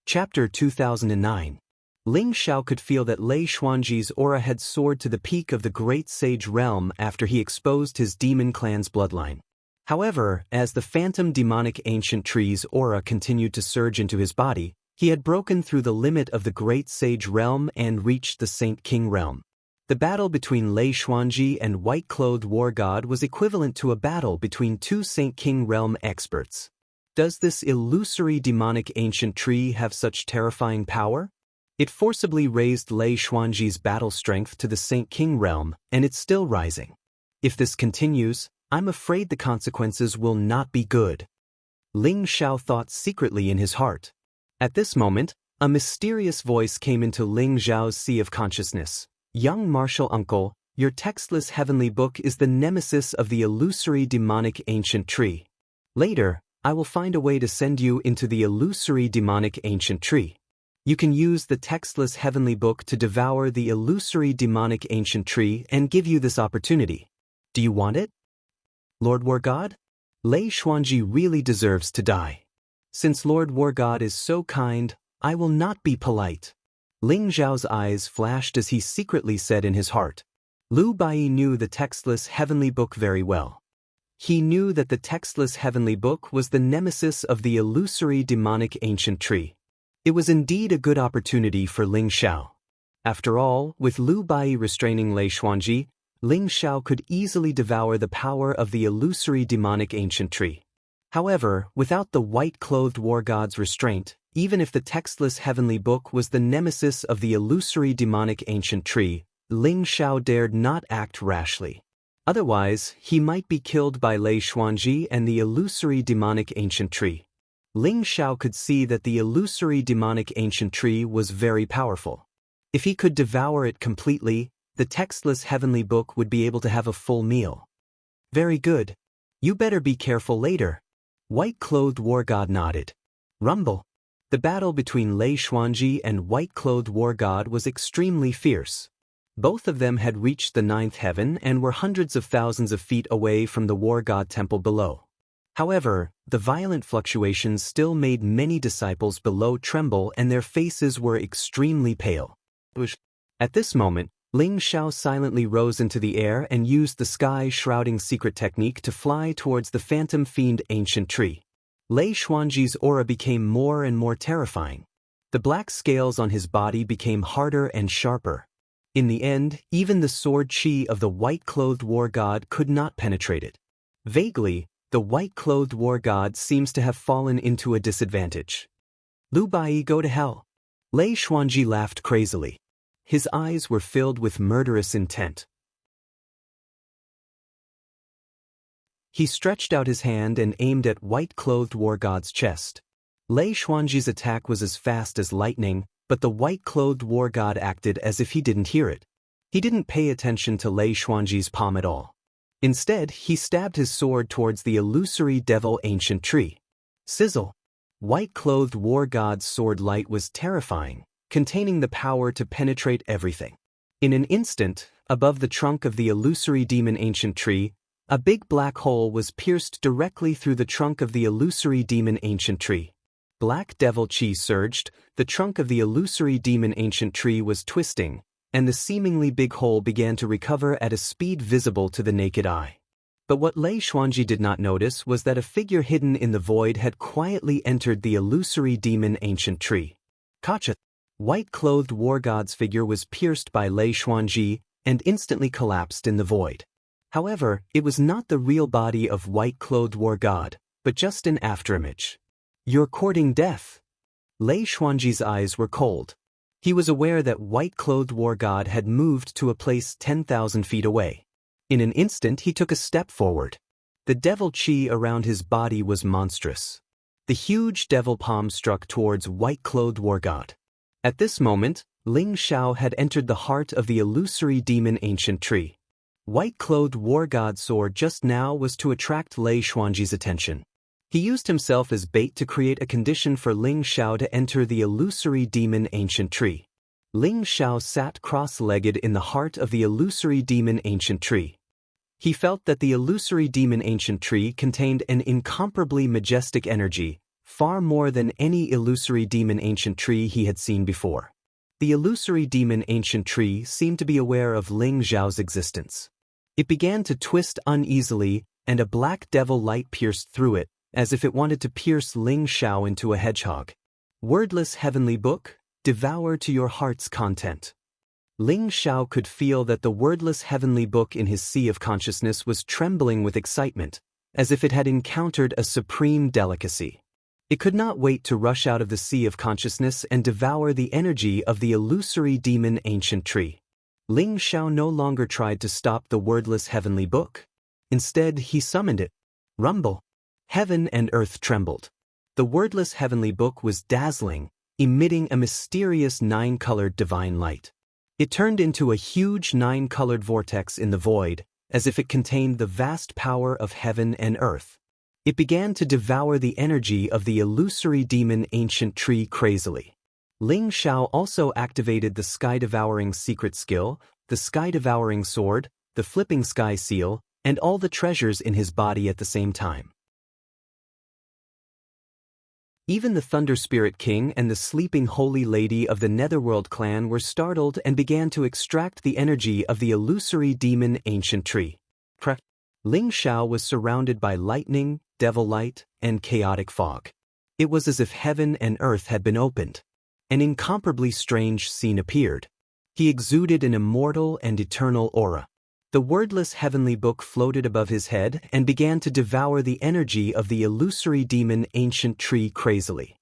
A: Chapter 2009. Ling Xiao could feel that Lei Xuanji's aura had soared to the peak of the Great Sage realm after he exposed his demon clan's bloodline. However, as the phantom demonic ancient tree's aura continued to surge into his body, he had broken through the limit of the Great Sage realm and reached the Saint King realm. The battle between Lei Xuanji and white-clothed war god was equivalent to a battle between two Saint King realm experts. Does this illusory demonic ancient tree have such terrifying power? It forcibly raised Lei Xuanji's battle strength to the Saint King realm, and it's still rising. If this continues, I'm afraid the consequences will not be good. Ling Xiao thought secretly in his heart. At this moment, a mysterious voice came into Ling Xiao's sea of consciousness. Young martial uncle, your textless heavenly book is the nemesis of the illusory demonic ancient tree. Later, I will find a way to send you into the illusory demonic ancient tree. You can use the textless heavenly book to devour the illusory demonic ancient tree and give you this opportunity. Do you want it? Lord War God? Lei Xuanji really deserves to die. Since Lord War God is so kind, I will not be polite. Ling Xiao's eyes flashed as he secretly said in his heart. Lu Bai knew the textless heavenly book very well. He knew that the textless heavenly book was the nemesis of the illusory demonic ancient tree. It was indeed a good opportunity for Ling Xiao. After all, with Lu Bai restraining Lei Xuanji, Ling Xiao could easily devour the power of the illusory demonic ancient tree. However, without the white-clothed war god's restraint, even if the textless heavenly book was the nemesis of the illusory demonic ancient tree, Ling Xiao dared not act rashly. Otherwise, he might be killed by Lei Xuanji and the illusory demonic ancient tree. Ling Xiao could see that the illusory demonic ancient tree was very powerful. If he could devour it completely, the textless heavenly book would be able to have a full meal. Very good. You better be careful later. White-clothed war god nodded. Rumble. The battle between Lei Xuanji and white-clothed war god was extremely fierce. Both of them had reached the ninth heaven and were hundreds of thousands of feet away from the war god temple below. However, the violent fluctuations still made many disciples below tremble and their faces were extremely pale. At this moment, Ling Xiao silently rose into the air and used the sky-shrouding secret technique to fly towards the phantom fiend ancient tree. Lei Xuanji's aura became more and more terrifying. The black scales on his body became harder and sharper. In the end, even the sword chi of the white-clothed war god could not penetrate it. Vaguely, the white-clothed war god seems to have fallen into a disadvantage. Lu Bai, go to hell. Lei Xuanji laughed crazily. His eyes were filled with murderous intent. He stretched out his hand and aimed at white-clothed war god's chest. Lei Xuanji's attack was as fast as lightning, but the white-clothed war god acted as if he didn't hear it. He didn't pay attention to Lei Xuanji's palm at all. Instead, he stabbed his sword towards the illusory devil ancient tree. Sizzle! White-clothed war god's sword light was terrifying, containing the power to penetrate everything. In an instant, above the trunk of the illusory demon ancient tree, a big black hole was pierced directly through the trunk of the illusory demon ancient tree. Black devil chi surged, the trunk of the illusory demon ancient tree was twisting, and the seemingly big hole began to recover at a speed visible to the naked eye. But what Lei Xuanji did not notice was that a figure hidden in the void had quietly entered the illusory demon ancient tree. Kacha! White-clothed war god's figure was pierced by Lei Xuanji and instantly collapsed in the void. However, it was not the real body of white-clothed war god, but just an afterimage. You're courting death. Lei Xuanji's eyes were cold. He was aware that white-clothed war god had moved to a place 10,000 feet away. In an instant he took a step forward. The devil chi around his body was monstrous. The huge devil palm struck towards white-clothed war god. At this moment, Ling Xiao had entered the heart of the illusory demon ancient tree. White-clothed war god's sword just now was to attract Lei Xuanji's attention. He used himself as bait to create a condition for Ling Xiao to enter the illusory demon ancient tree. Ling Xiao sat cross-legged in the heart of the illusory demon ancient tree. He felt that the illusory demon ancient tree contained an incomparably majestic energy, far more than any illusory demon ancient tree he had seen before. The illusory demon ancient tree seemed to be aware of Ling Xiao's existence. It began to twist uneasily, and a black devil light pierced through it, as if it wanted to pierce Ling Xiao into a hedgehog. Wordless heavenly book, devour to your heart's content. Ling Xiao could feel that the wordless heavenly book in his sea of consciousness was trembling with excitement, as if it had encountered a supreme delicacy. It could not wait to rush out of the sea of consciousness and devour the energy of the illusory demon ancient tree. Ling Xiao no longer tried to stop the wordless heavenly book. Instead, he summoned it. Rumble. Heaven and earth trembled. The wordless heavenly book was dazzling, emitting a mysterious nine-colored divine light. It turned into a huge nine-colored vortex in the void, as if it contained the vast power of heaven and earth. It began to devour the energy of the illusory demon ancient tree crazily. Ling Xiao also activated the sky-devouring secret skill, the sky-devouring sword, the flipping sky seal, and all the treasures in his body at the same time. Even the Thunder Spirit King and the sleeping Holy Lady of the Netherworld clan were startled and began to extract the energy of the illusory demon ancient tree. Ling Xiao was surrounded by lightning, devil light, and chaotic fog. It was as if heaven and earth had been opened. An incomparably strange scene appeared. He exuded an immortal and eternal aura. The wordless heavenly book floated above his head and began to devour the energy of the illusory demon ancient tree crazily.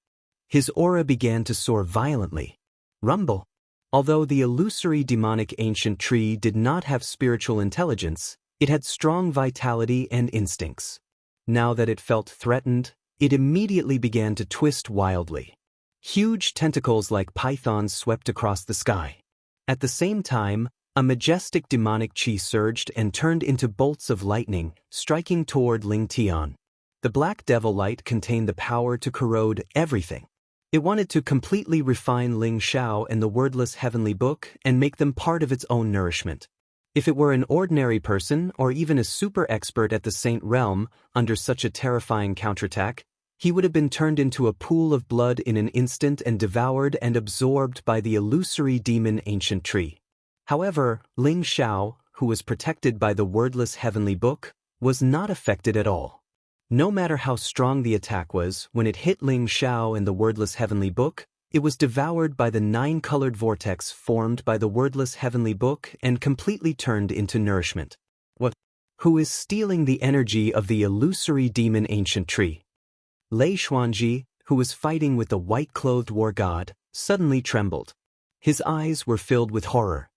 A: His aura began to soar violently. Rumble. Although the illusory demonic ancient tree did not have spiritual intelligence, it had strong vitality and instincts. Now that it felt threatened, it immediately began to twist wildly. Huge tentacles like pythons swept across the sky. At the same time, a majestic demonic chi surged and turned into bolts of lightning, striking toward Ling Tian. The black devil light contained the power to corrode everything. It wanted to completely refine Ling Xiao and the wordless heavenly book and make them part of its own nourishment. If it were an ordinary person or even a super expert at the Saint Realm, under such a terrifying counterattack, he would have been turned into a pool of blood in an instant and devoured and absorbed by the illusory demon ancient tree. However, Ling Xiao, who was protected by the wordless heavenly book, was not affected at all. No matter how strong the attack was, when it hit Ling Xiao and the wordless heavenly book, it was devoured by the nine-colored vortex formed by the wordless heavenly book and completely turned into nourishment. What? Who is stealing the energy of the illusory demon ancient tree? Lei Xuanji, who was fighting with the white-clothed war god, suddenly trembled. His eyes were filled with horror.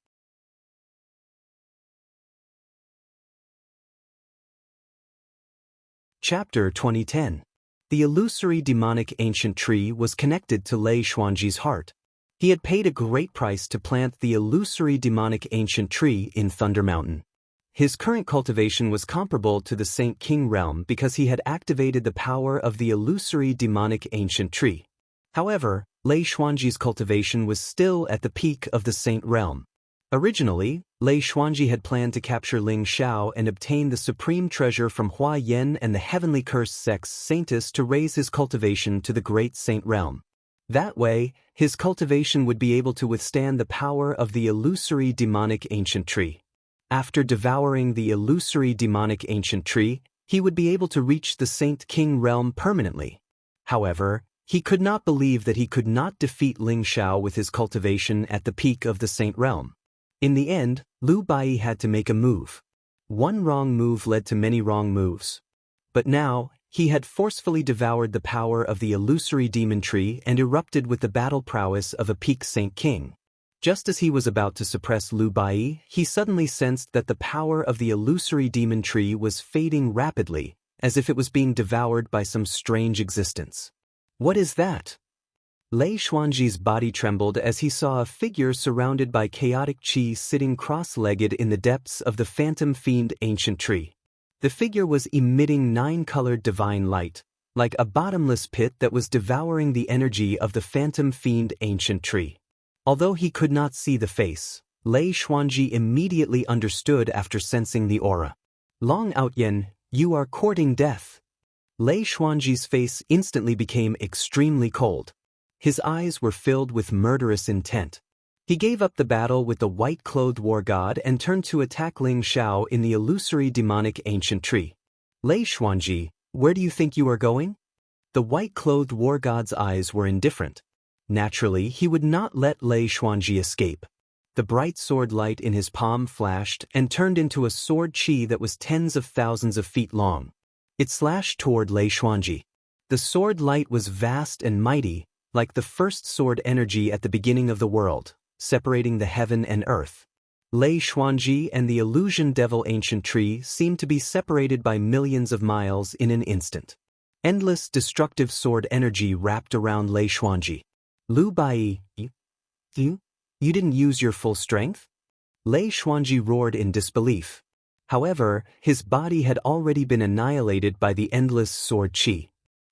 A: Chapter 2010. The illusory demonic ancient tree was connected to Lei Xuanji's heart. He had paid a great price to plant the illusory demonic ancient tree in Thunder Mountain. His current cultivation was comparable to the Saint King realm because he had activated the power of the illusory demonic ancient tree. However, Lei Xuanji's cultivation was still at the peak of the Saint realm. Originally, Lei Xuanji had planned to capture Ling Xiao and obtain the supreme treasure from Hua Yan and the heavenly cursed sex Saintess to raise his cultivation to the great Saint realm. That way, his cultivation would be able to withstand the power of the illusory demonic ancient tree. After devouring the illusory demonic ancient tree, he would be able to reach the Saint King realm permanently. However, he could not believe that he could not defeat Ling Xiao with his cultivation at the peak of the Saint realm. In the end, Liu Bai had to make a move. One wrong move led to many wrong moves. But now, he had forcefully devoured the power of the illusory demon tree and erupted with the battle prowess of a peak Saint King. Just as he was about to suppress Lu Bai, he suddenly sensed that the power of the illusory demon tree was fading rapidly, as if it was being devoured by some strange existence. What is that? Lei Xuanji's body trembled as he saw a figure surrounded by chaotic qi sitting cross-legged in the depths of the phantom fiend ancient tree. The figure was emitting 9-colored divine light, like a bottomless pit that was devouring the energy of the phantom fiend ancient tree. Although he could not see the face, Lei Xuanji immediately understood after sensing the aura. Long Outyen, you are courting death. Lei Xuanji's face instantly became extremely cold. His eyes were filled with murderous intent. He gave up the battle with the white-clothed war god and turned to attack Ling Xiao in the illusory demonic ancient tree. Lei Xuanji, where do you think you are going? The white-clothed war god's eyes were indifferent. Naturally, he would not let Lei Xuanji escape. The bright sword light in his palm flashed and turned into a sword qi that was tens of thousands of feet long. It slashed toward Lei Xuanji. The sword light was vast and mighty, like the first sword energy at the beginning of the world, separating the heaven and earth. Lei Xuanji and the illusion devil ancient tree seemed to be separated by millions of miles in an instant. Endless destructive sword energy wrapped around Lei Xuanji. Lu Bai, you didn't use your full strength? Lei Xuanji roared in disbelief. However, his body had already been annihilated by the endless sword qi.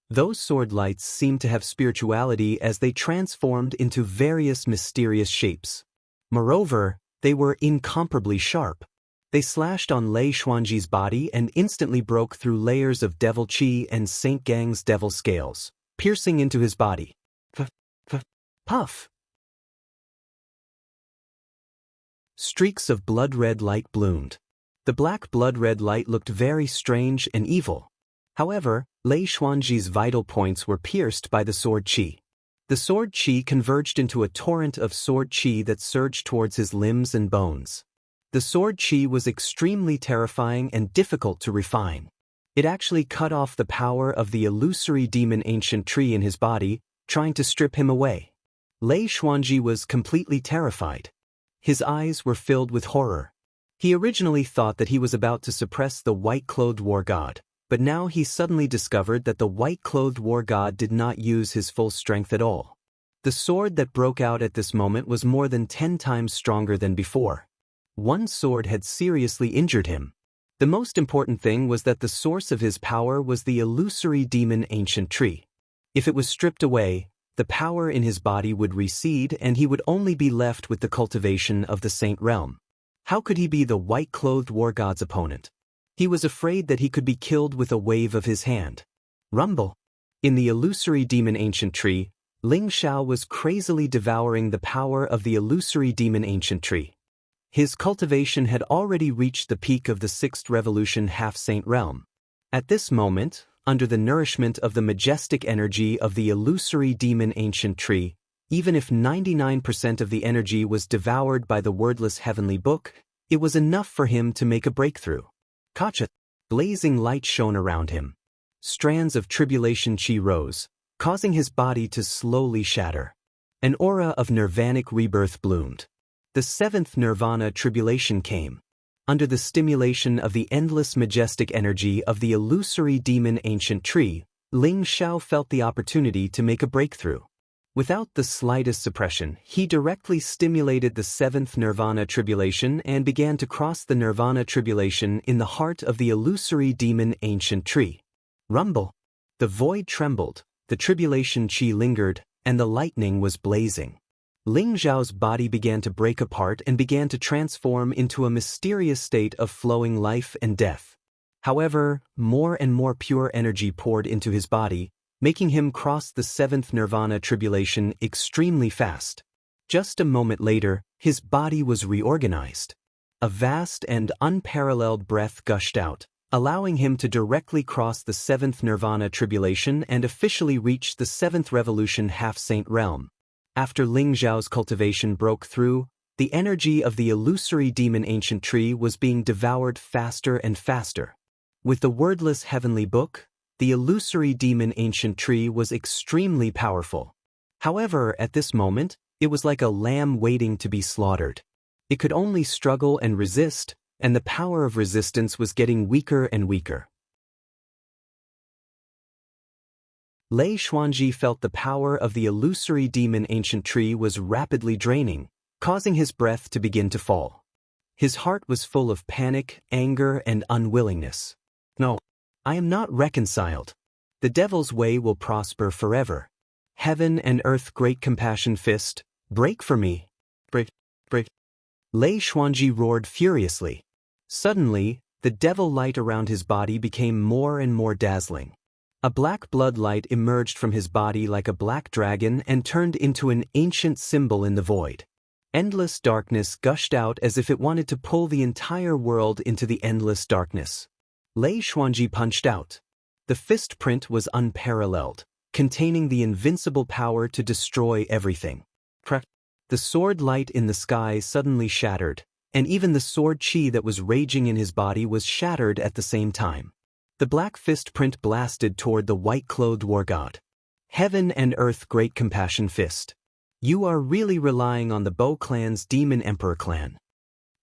A: Those sword lights seemed to have spirituality as they transformed into various mysterious shapes. Moreover, they were incomparably sharp. They slashed on Lei Xuanji's body and instantly broke through layers of devil qi and Saint Gang's devil scales, piercing into his body. Puff! Streaks of blood-red light bloomed. The black blood-red light looked very strange and evil. However, Lei Xuanji's vital points were pierced by the sword qi. The sword qi converged into a torrent of sword qi that surged towards his limbs and bones. The sword qi was extremely terrifying and difficult to refine. It actually cut off the power of the illusory demon ancient tree in his body, trying to strip him away. Lei Xuanji was completely terrified. His eyes were filled with horror. He originally thought that he was about to suppress the white-clothed war god, but now he suddenly discovered that the white-clothed war god did not use his full strength at all. The sword that broke out at this moment was more than 10 times stronger than before. One sword had seriously injured him. The most important thing was that the source of his power was the illusory demon ancient tree. If it was stripped away, the power in his body would recede and he would only be left with the cultivation of the saint realm. How could he be the white-clothed war god's opponent? He was afraid that he could be killed with a wave of his hand. Rumble! In the illusory demon ancient tree, Ling Xiao was crazily devouring the power of the illusory demon ancient tree. His cultivation had already reached the peak of the 6th revolution half-saint realm. At this moment, under the nourishment of the majestic energy of the illusory demon ancient tree, even if 99% of the energy was devoured by the wordless heavenly book, it was enough for him to make a breakthrough. Kacha! Blazing light shone around him. Strands of tribulation qi rose, causing his body to slowly shatter. An aura of nirvanic rebirth bloomed. The 7th nirvana tribulation came. Under the stimulation of the endless majestic energy of the illusory demon ancient tree, Ling Xiao felt the opportunity to make a breakthrough. Without the slightest suppression, he directly stimulated the 7th nirvana tribulation and began to cross the nirvana tribulation in the heart of the illusory demon ancient tree. Rumble! The void trembled, the tribulation qi lingered, and the lightning was blazing. Ling Xiao's body began to break apart and began to transform into a mysterious state of flowing life and death. However, more and more pure energy poured into his body, making him cross the 7th nirvana tribulation extremely fast. Just a moment later, his body was reorganized. A vast and unparalleled breath gushed out, allowing him to directly cross the 7th nirvana tribulation and officially reach the 7th revolution half-saint realm. After Ling Xiao's cultivation broke through, the energy of the illusory demon ancient tree was being devoured faster and faster. With the wordless heavenly book, the illusory demon ancient tree was extremely powerful. However, at this moment, It was like a lamb waiting to be slaughtered. It could only struggle and resist, and the power of resistance was getting weaker and weaker. Lei Xuanji felt the power of the illusory demon ancient tree was rapidly draining, causing his breath to begin to fall. His heart was full of panic, anger, and unwillingness. No, I am not reconciled. The devil's way will prosper forever. Heaven and earth, great compassion fist, break for me. Break, break. Lei Xuanji roared furiously. Suddenly, the devil light around his body became more and more dazzling. A black blood light emerged from his body like a black dragon and turned into an ancient symbol in the void. Endless darkness gushed out as if it wanted to pull the entire world into the endless darkness. Lei Xuanji punched out. The fist print was unparalleled, containing the invincible power to destroy everything. The sword light in the sky suddenly shattered, and even the sword chi that was raging in his body was shattered at the same time. The black fist print blasted toward the white-clothed war god. Heaven and earth, great compassion fist. You are really relying on the Bo clan's demon emperor clan.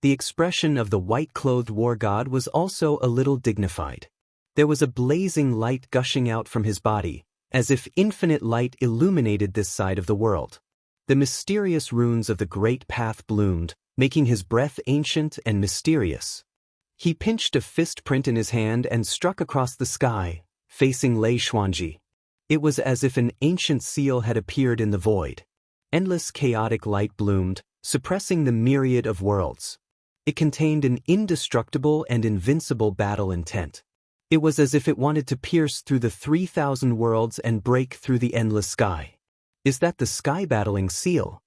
A: The expression of the white-clothed war god was also a little dignified. There was a blazing light gushing out from his body, as if infinite light illuminated this side of the world. The mysterious runes of the great path bloomed, making his breath ancient and mysterious. He pinched a fist print in his hand and struck across the sky, facing Lei Xuanji. It was as if an ancient seal had appeared in the void. Endless chaotic light bloomed, suppressing the myriad of worlds. It contained an indestructible and invincible battle intent. It was as if it wanted to pierce through the 3,000 worlds and break through the endless sky. Is that the sky-battling seal?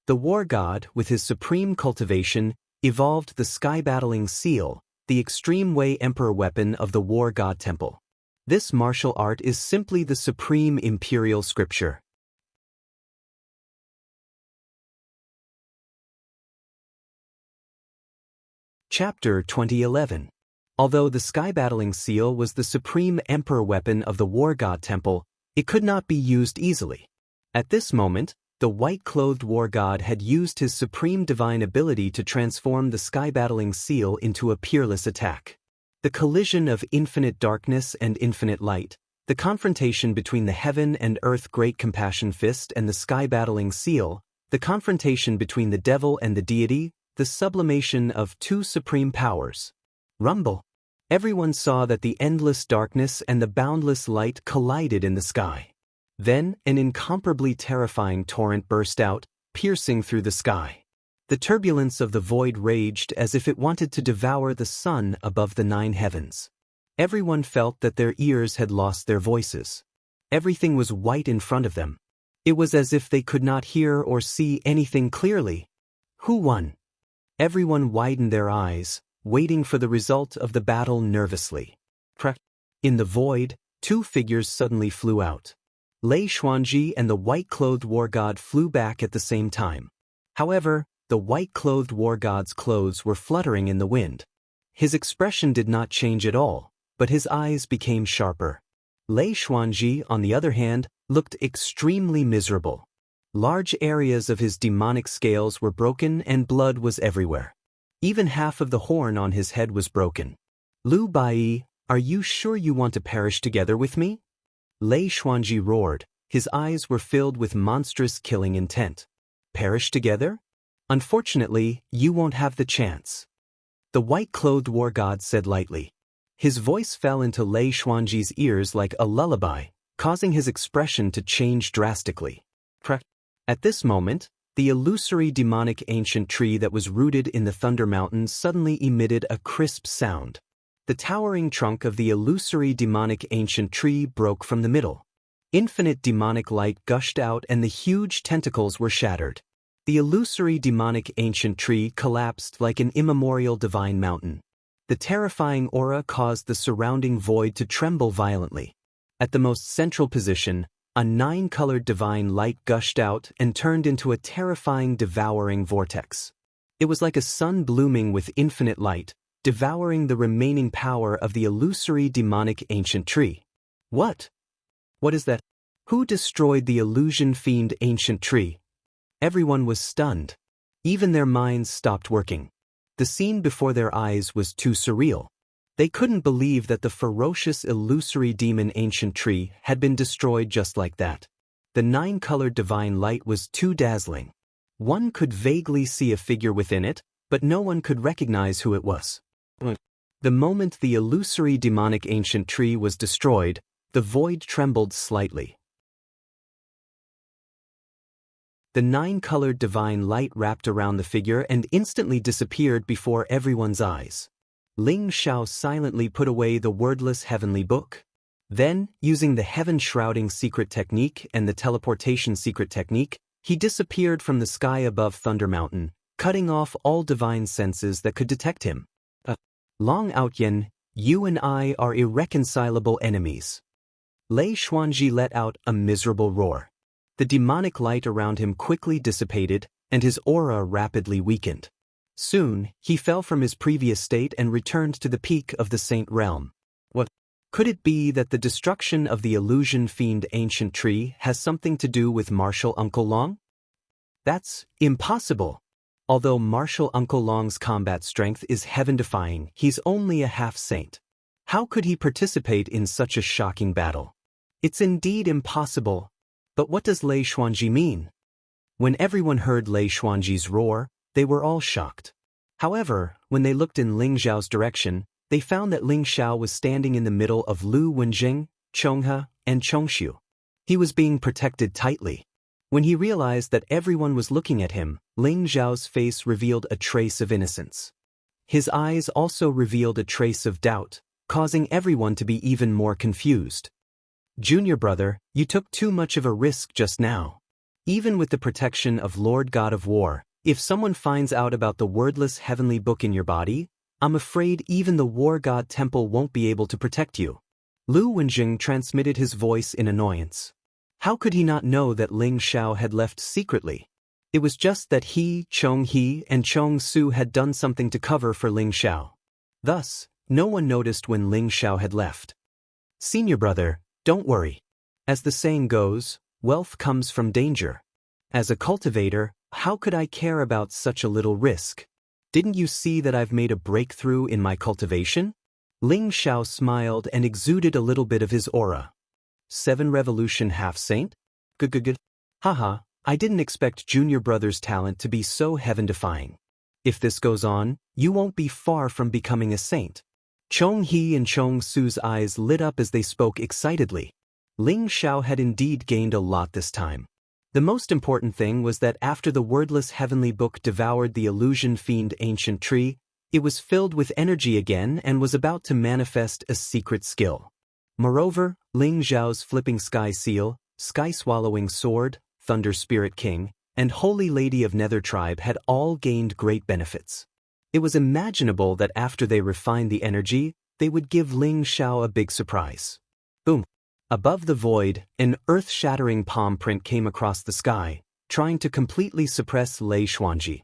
A: The war god, with his supreme cultivation, evolved the sky-battling seal, the extreme way emperor weapon of the war god temple. This martial art is simply the supreme imperial scripture. Chapter 2011. Although the sky-battling seal was the supreme emperor weapon of the war god temple, it could not be used easily. At this moment, the white-clothed war god had used his supreme divine ability to transform the sky-battling seal into a peerless attack. The collision of infinite darkness and infinite light, the confrontation between the heaven and earth great compassion fist and the sky-battling seal, the confrontation between the devil and the deity, the sublimation of two supreme powers. Rumble. Everyone saw that the endless darkness and the boundless light collided in the sky. Then, an incomparably terrifying torrent burst out, piercing through the sky. The turbulence of the void raged as if it wanted to devour the sun above the 9 heavens. Everyone felt that their ears had lost their voices. Everything was white in front of them. It was as if they could not hear or see anything clearly. Who won? Everyone widened their eyes, waiting for the result of the battle nervously. In the void, 2 figures suddenly flew out. Lei Xuanji and the white-clothed war god flew back at the same time. However, the white-clothed war god's clothes were fluttering in the wind. His expression did not change at all, but his eyes became sharper. Lei Xuanji, on the other hand, looked extremely miserable. Large areas of his demonic scales were broken and blood was everywhere. Even half of the horn on his head was broken. Lu Bai, are you sure you want to perish together with me? Lei Xuanji roared. His eyes were filled with monstrous killing intent. Perish together? Unfortunately, you won't have the chance. The white-clothed war god said lightly. His voice fell into Lei Xuanji's ears like a lullaby, causing his expression to change drastically. At this moment, the illusory demonic ancient tree that was rooted in the Thunder Mountains suddenly emitted a crisp sound. The towering trunk of the illusory demonic ancient tree broke from the middle. Infinite demonic light gushed out and the huge tentacles were shattered. The illusory demonic ancient tree collapsed like an immemorial divine mountain. The terrifying aura caused the surrounding void to tremble violently. At the most central position, a 9-colored divine light gushed out and turned into a terrifying devouring vortex. It was like a sun blooming with infinite light, devouring the remaining power of the illusory demonic ancient tree. What? What is that? Who destroyed the illusion fiend ancient tree? Everyone was stunned. Even their minds stopped working. The scene before their eyes was too surreal. They couldn't believe that the ferocious illusory demon ancient tree had been destroyed just like that. The nine-colored divine light was too dazzling. One could vaguely see a figure within it, but no one could recognize who it was. The moment the illusory demonic ancient tree was destroyed, the void trembled slightly. The nine-colored divine light wrapped around the figure and instantly disappeared before everyone's eyes. Ling Xiao silently put away the wordless heavenly book. Then, using the heaven-shrouding secret technique and the teleportation secret technique, he disappeared from the sky above Thunder Mountain, cutting off all divine senses that could detect him. Long Outyen, you and I are irreconcilable enemies. Lei Xuanji let out a miserable roar. The demonic light around him quickly dissipated, and his aura rapidly weakened. Soon, he fell from his previous state and returned to the peak of the Saint Realm. What? Could it be that the destruction of the illusion fiend ancient tree has something to do with Martial Uncle Long? That's impossible. Although Martial Uncle Long's combat strength is heaven-defying, he's only a half-saint. How could he participate in such a shocking battle? It's indeed impossible. But what does Lei Xuanji mean? When everyone heard Lei Xuanji's roar, they were all shocked. However, when they looked in Ling Xiao's direction, they found that Ling Xiao was standing in the middle of Lu Wenjing, Chonghe, and Chongshu. He was being protected tightly. When he realized that everyone was looking at him, Ling Xiao's face revealed a trace of innocence. His eyes also revealed a trace of doubt, causing everyone to be even more confused. Junior brother, you took too much of a risk just now. Even with the protection of Lord God of War, if someone finds out about the wordless heavenly book in your body, I'm afraid even the War God Temple won't be able to protect you. Lu Wenjing transmitted his voice in annoyance. How could he not know that Ling Xiao had left secretly? It was just that he, Chong He, and Chong Su had done something to cover for Ling Xiao. Thus, no one noticed when Ling Xiao had left. Senior brother, don't worry. As the saying goes, wealth comes from danger. As a cultivator, how could I care about such a little risk? Didn't you see that I've made a breakthrough in my cultivation? Ling Xiao smiled and exuded a little bit of his aura. 7 Revolution half-saint? Good. Haha, I didn't expect Junior Brother's talent to be so heaven-defying. If this goes on, you won't be far from becoming a saint. Chong He and Chong Su's eyes lit up as they spoke excitedly. Ling Xiao had indeed gained a lot this time. The most important thing was that after the wordless heavenly book devoured the illusion fiend ancient tree, it was filled with energy again and was about to manifest a secret skill. Moreover, Ling Xiao's flipping sky seal, sky-swallowing sword, Thunder Spirit King, and Holy Lady of Nether Tribe had all gained great benefits. It was imaginable that after they refined the energy, they would give Ling Xiao a big surprise. Boom! Above the void, an earth-shattering palm print came across the sky, trying to completely suppress Lei Xuanji.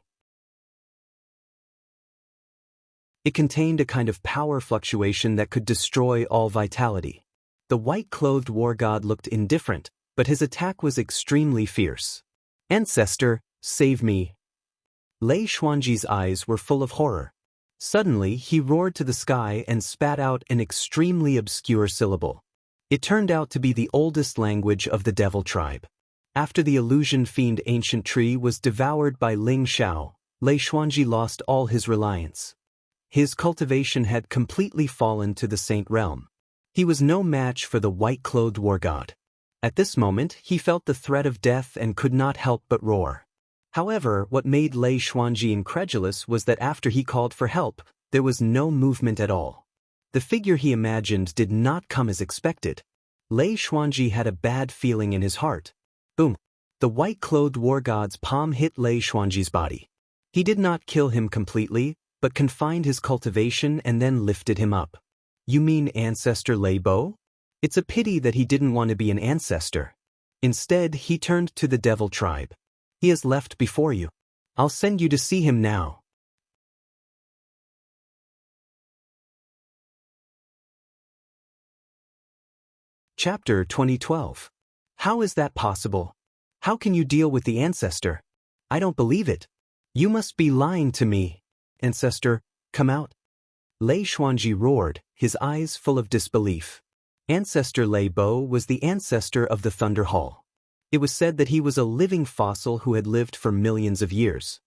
A: It contained a kind of power fluctuation that could destroy all vitality. The white-clothed war god looked indifferent, but his attack was extremely fierce. Ancestor, save me! Lei Xuanji's eyes were full of horror. Suddenly, he roared to the sky and spat out an extremely obscure syllable. It turned out to be the oldest language of the Devil tribe. After the illusion fiend ancient tree was devoured by Ling Xiao, Lei Xuanji lost all his reliance. His cultivation had completely fallen to the saint realm. He was no match for the white-clothed war god. At this moment, he felt the threat of death and could not help but roar. However, what made Lei Xuanji incredulous was that after he called for help, there was no movement at all. The figure he imagined did not come as expected. Lei Xuanji had a bad feeling in his heart. Boom! The white-clothed war god's palm hit Lei Xuanji's body. He did not kill him completely, but confined his cultivation and then lifted him up. You mean Ancestor Lei Bo? It's a pity that he didn't want to be an ancestor. Instead, he turned to the Devil tribe. He has left before you. I'll send you to see him now. Chapter 2012. How is that possible? How can you deal with the ancestor? I don't believe it. You must be lying to me. Ancestor, come out. Lei Xuanji roared, his eyes full of disbelief. Ancestor Lei Bo was the ancestor of the Thunder Hall. It was said that he was a living fossil who had lived for millions of years.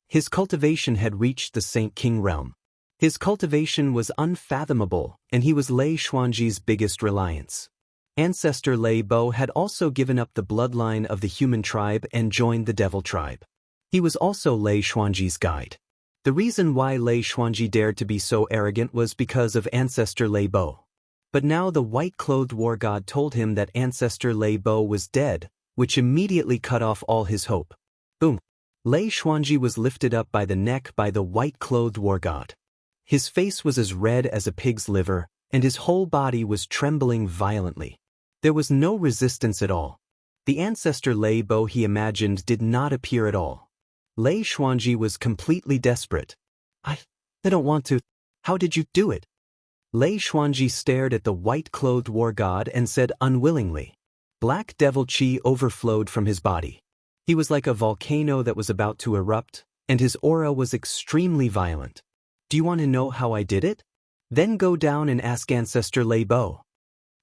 A: His cultivation had reached the Saint King realm. His cultivation was unfathomable, and he was Lei Xuanji's biggest reliance. Ancestor Lei Bo had also given up the bloodline of the human tribe and joined the devil tribe. He was also Lei Xuanji's guide. The reason why Lei Xuanji dared to be so arrogant was because of Ancestor Lei Bo. But now the white-clothed war god told him that Ancestor Lei Bo was dead, which immediately cut off all his hope. Boom! Lei Xuanji was lifted up by the neck by the white-clothed war god. His face was as red as a pig's liver, and his whole body was trembling violently. There was no resistance at all. The ancestor Lei Bo he imagined did not appear at all. Lei Xuanji was completely desperate. I don't want to. How did you do it? Lei Xuanji stared at the white-clothed war god and said unwillingly. Black devil chi overflowed from his body. He was like a volcano that was about to erupt, and his aura was extremely violent. Do you want to know how I did it? Then go down and ask Ancestor Lei Bo.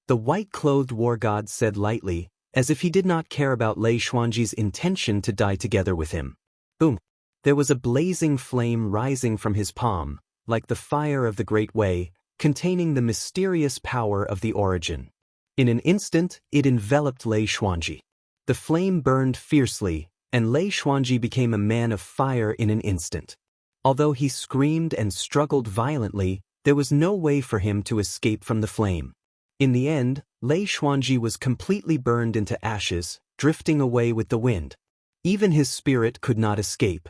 A: The white-clothed war god said lightly, as if he did not care about Lei Xuanji's intention to die together with him. Boom! There was a blazing flame rising from his palm, like the fire of the Great Way, containing the mysterious power of the origin. In an instant, it enveloped Lei Xuanji. The flame burned fiercely, and Lei Xuanji became a man of fire in an instant. Although he screamed and struggled violently, there was no way for him to escape from the flame. In the end, Lei Xuanji was completely burned into ashes, drifting away with the wind. Even his spirit could not escape.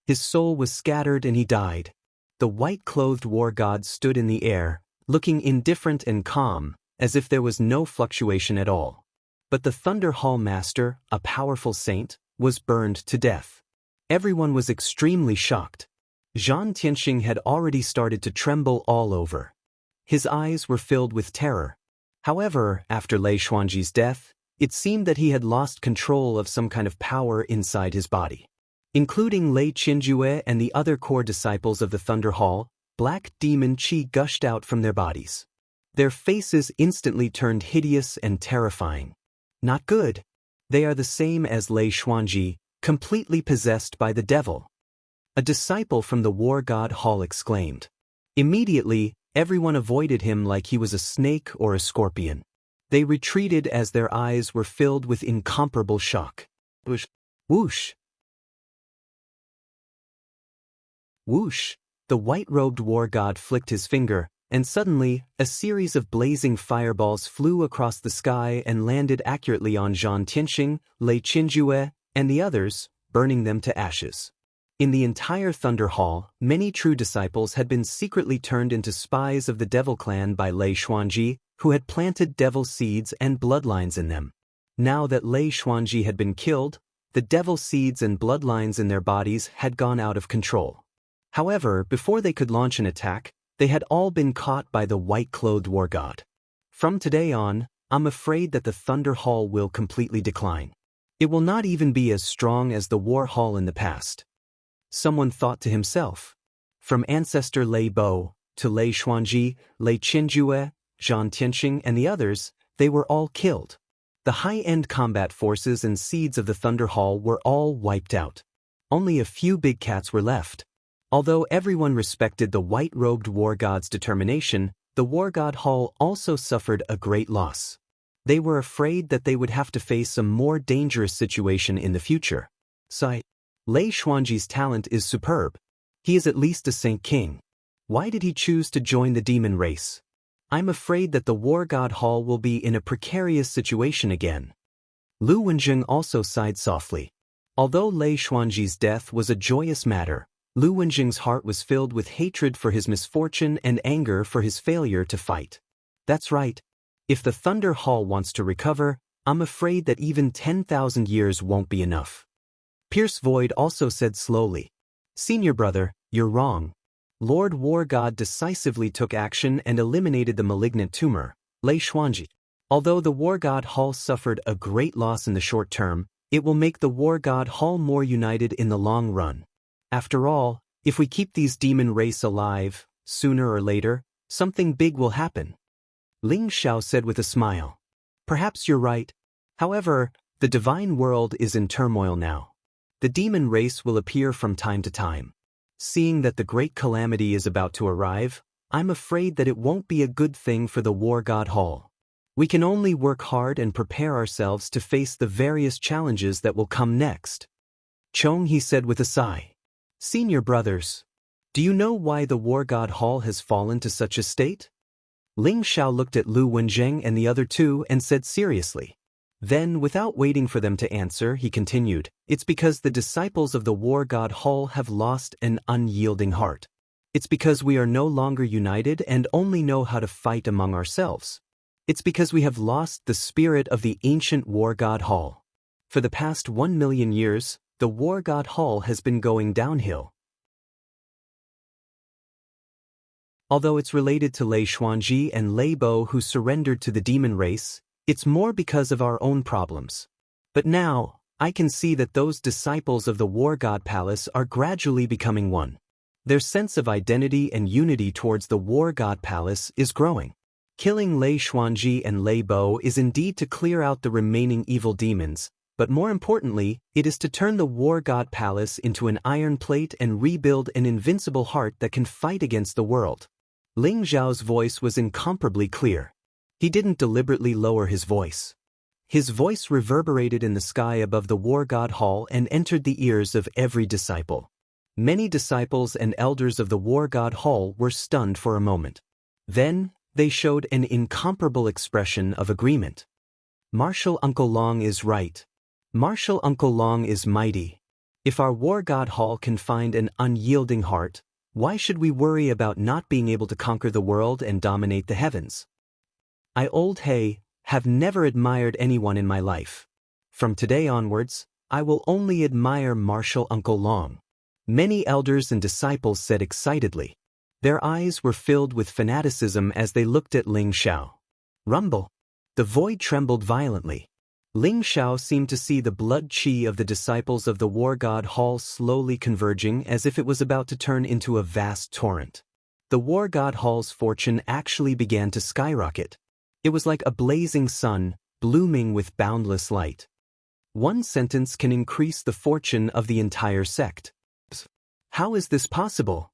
A: His soul was scattered and he died. The white-clothed war god stood in the air, looking indifferent and calm, as if there was no fluctuation at all. But the Thunder Hall Master, a powerful saint, was burned to death. Everyone was extremely shocked. Zhan Tianxing had already started to tremble all over. His eyes were filled with terror. However, after Lei Xuanji's death, it seemed that he had lost control of some kind of power inside his body. Including Lei Qinjue and the other core disciples of the Thunder Hall, black demon qi gushed out from their bodies. Their faces instantly turned hideous and terrifying. Not good. They are the same as Lei Xuanji, completely possessed by the devil. A disciple from the war god hall exclaimed. Immediately, everyone avoided him like he was a snake or a scorpion. They retreated as their eyes were filled with incomparable shock. Whoosh! Whoosh! Whoosh! The white-robed war god flicked his finger, and suddenly, a series of blazing fireballs flew across the sky and landed accurately on Zhan Tianxing, Lei Qinjue, and the others, burning them to ashes. In the entire Thunder Hall, many true disciples had been secretly turned into spies of the Devil Clan by Lei Xuanji, who had planted devil seeds and bloodlines in them. Now that Lei Xuanji had been killed, the devil seeds and bloodlines in their bodies had gone out of control. However, before they could launch an attack, they had all been caught by the white-clothed war god. From today on, I'm afraid that the Thunder Hall will completely decline. It will not even be as strong as the War Hall in the past. Someone thought to himself. From ancestor Lei Bo, to Lei Xuanji, Lei Qinjue, Zhan Tianxing and the others, they were all killed. The high-end combat forces and seeds of the Thunder Hall were all wiped out. Only a few big cats were left. Although everyone respected the white-robed war god's determination, the war god hall also suffered a great loss. They were afraid that they would have to face a more dangerous situation in the future. Lei Xuanji's talent is superb. He is at least a Saint King. Why did he choose to join the demon race? I'm afraid that the War God Hall will be in a precarious situation again. Lu Wenjing also sighed softly. Although Lei Xuanji's death was a joyous matter, Lu Wenjing's heart was filled with hatred for his misfortune and anger for his failure to fight. That's right. If the Thunder Hall wants to recover, I'm afraid that even 10,000 years won't be enough. Pierce Void also said slowly, Senior brother, you're wrong. Lord War God decisively took action and eliminated the malignant tumor, Lei Xuanji. Although the War God Hall suffered a great loss in the short term, It will make the war god Hall more united in the long run. After all, if we keep these demon race alive, sooner or later, something big will happen. Ling Xiao said with a smile. Perhaps you're right. However, the divine world is in turmoil now. The demon race will appear from time to time. Seeing that the great calamity is about to arrive, I'm afraid that it won't be a good thing for the war god Hall. We can only work hard and prepare ourselves to face the various challenges that will come next. Chong, he said with a sigh. Senior brothers, do you know why the war god Hall has fallen to such a state? Ling Xiao looked at Lu Wenzheng and the other two and said seriously. Then, without waiting for them to answer, he continued, it's because the disciples of the war god Hall have lost an unyielding heart. It's because we are no longer united and only know how to fight among ourselves. It's because we have lost the spirit of the ancient war god Hall. For the past 1 million years, the war god Hall has been going downhill. Although it's related to Lei Xuanji and Lei Bo who surrendered to the demon race, it's more because of our own problems. But now, I can see that those disciples of the war god palace are gradually becoming one. Their sense of identity and unity towards the war god palace is growing. Killing Lei Xuanji and Lei Bo is indeed to clear out the remaining evil demons, but more importantly, it is to turn the war god palace into an iron plate and rebuild an invincible heart that can fight against the world. Ling Zhao's voice was incomparably clear. He didn't deliberately lower his voice. His voice reverberated in the sky above the war god Hall and entered the ears of every disciple. Many disciples and elders of the war god Hall were stunned for a moment. Then, they showed an incomparable expression of agreement. Martial Uncle Long is right. Martial Uncle Long is mighty. If our war god Hall can find an unyielding heart, why should we worry about not being able to conquer the world and dominate the heavens? I, Old Hay, have never admired anyone in my life. From today onwards, I will only admire Martial Uncle Long. Many elders and disciples said excitedly. Their eyes were filled with fanaticism as they looked at Ling Xiao. Rumble. The void trembled violently. Ling Xiao seemed to see the blood qi of the disciples of the war god Hall slowly converging as if it was about to turn into a vast torrent. The war god Hall's fortune actually began to skyrocket. It was like a blazing sun, blooming with boundless light. One sentence can increase the fortune of the entire sect. How is this possible?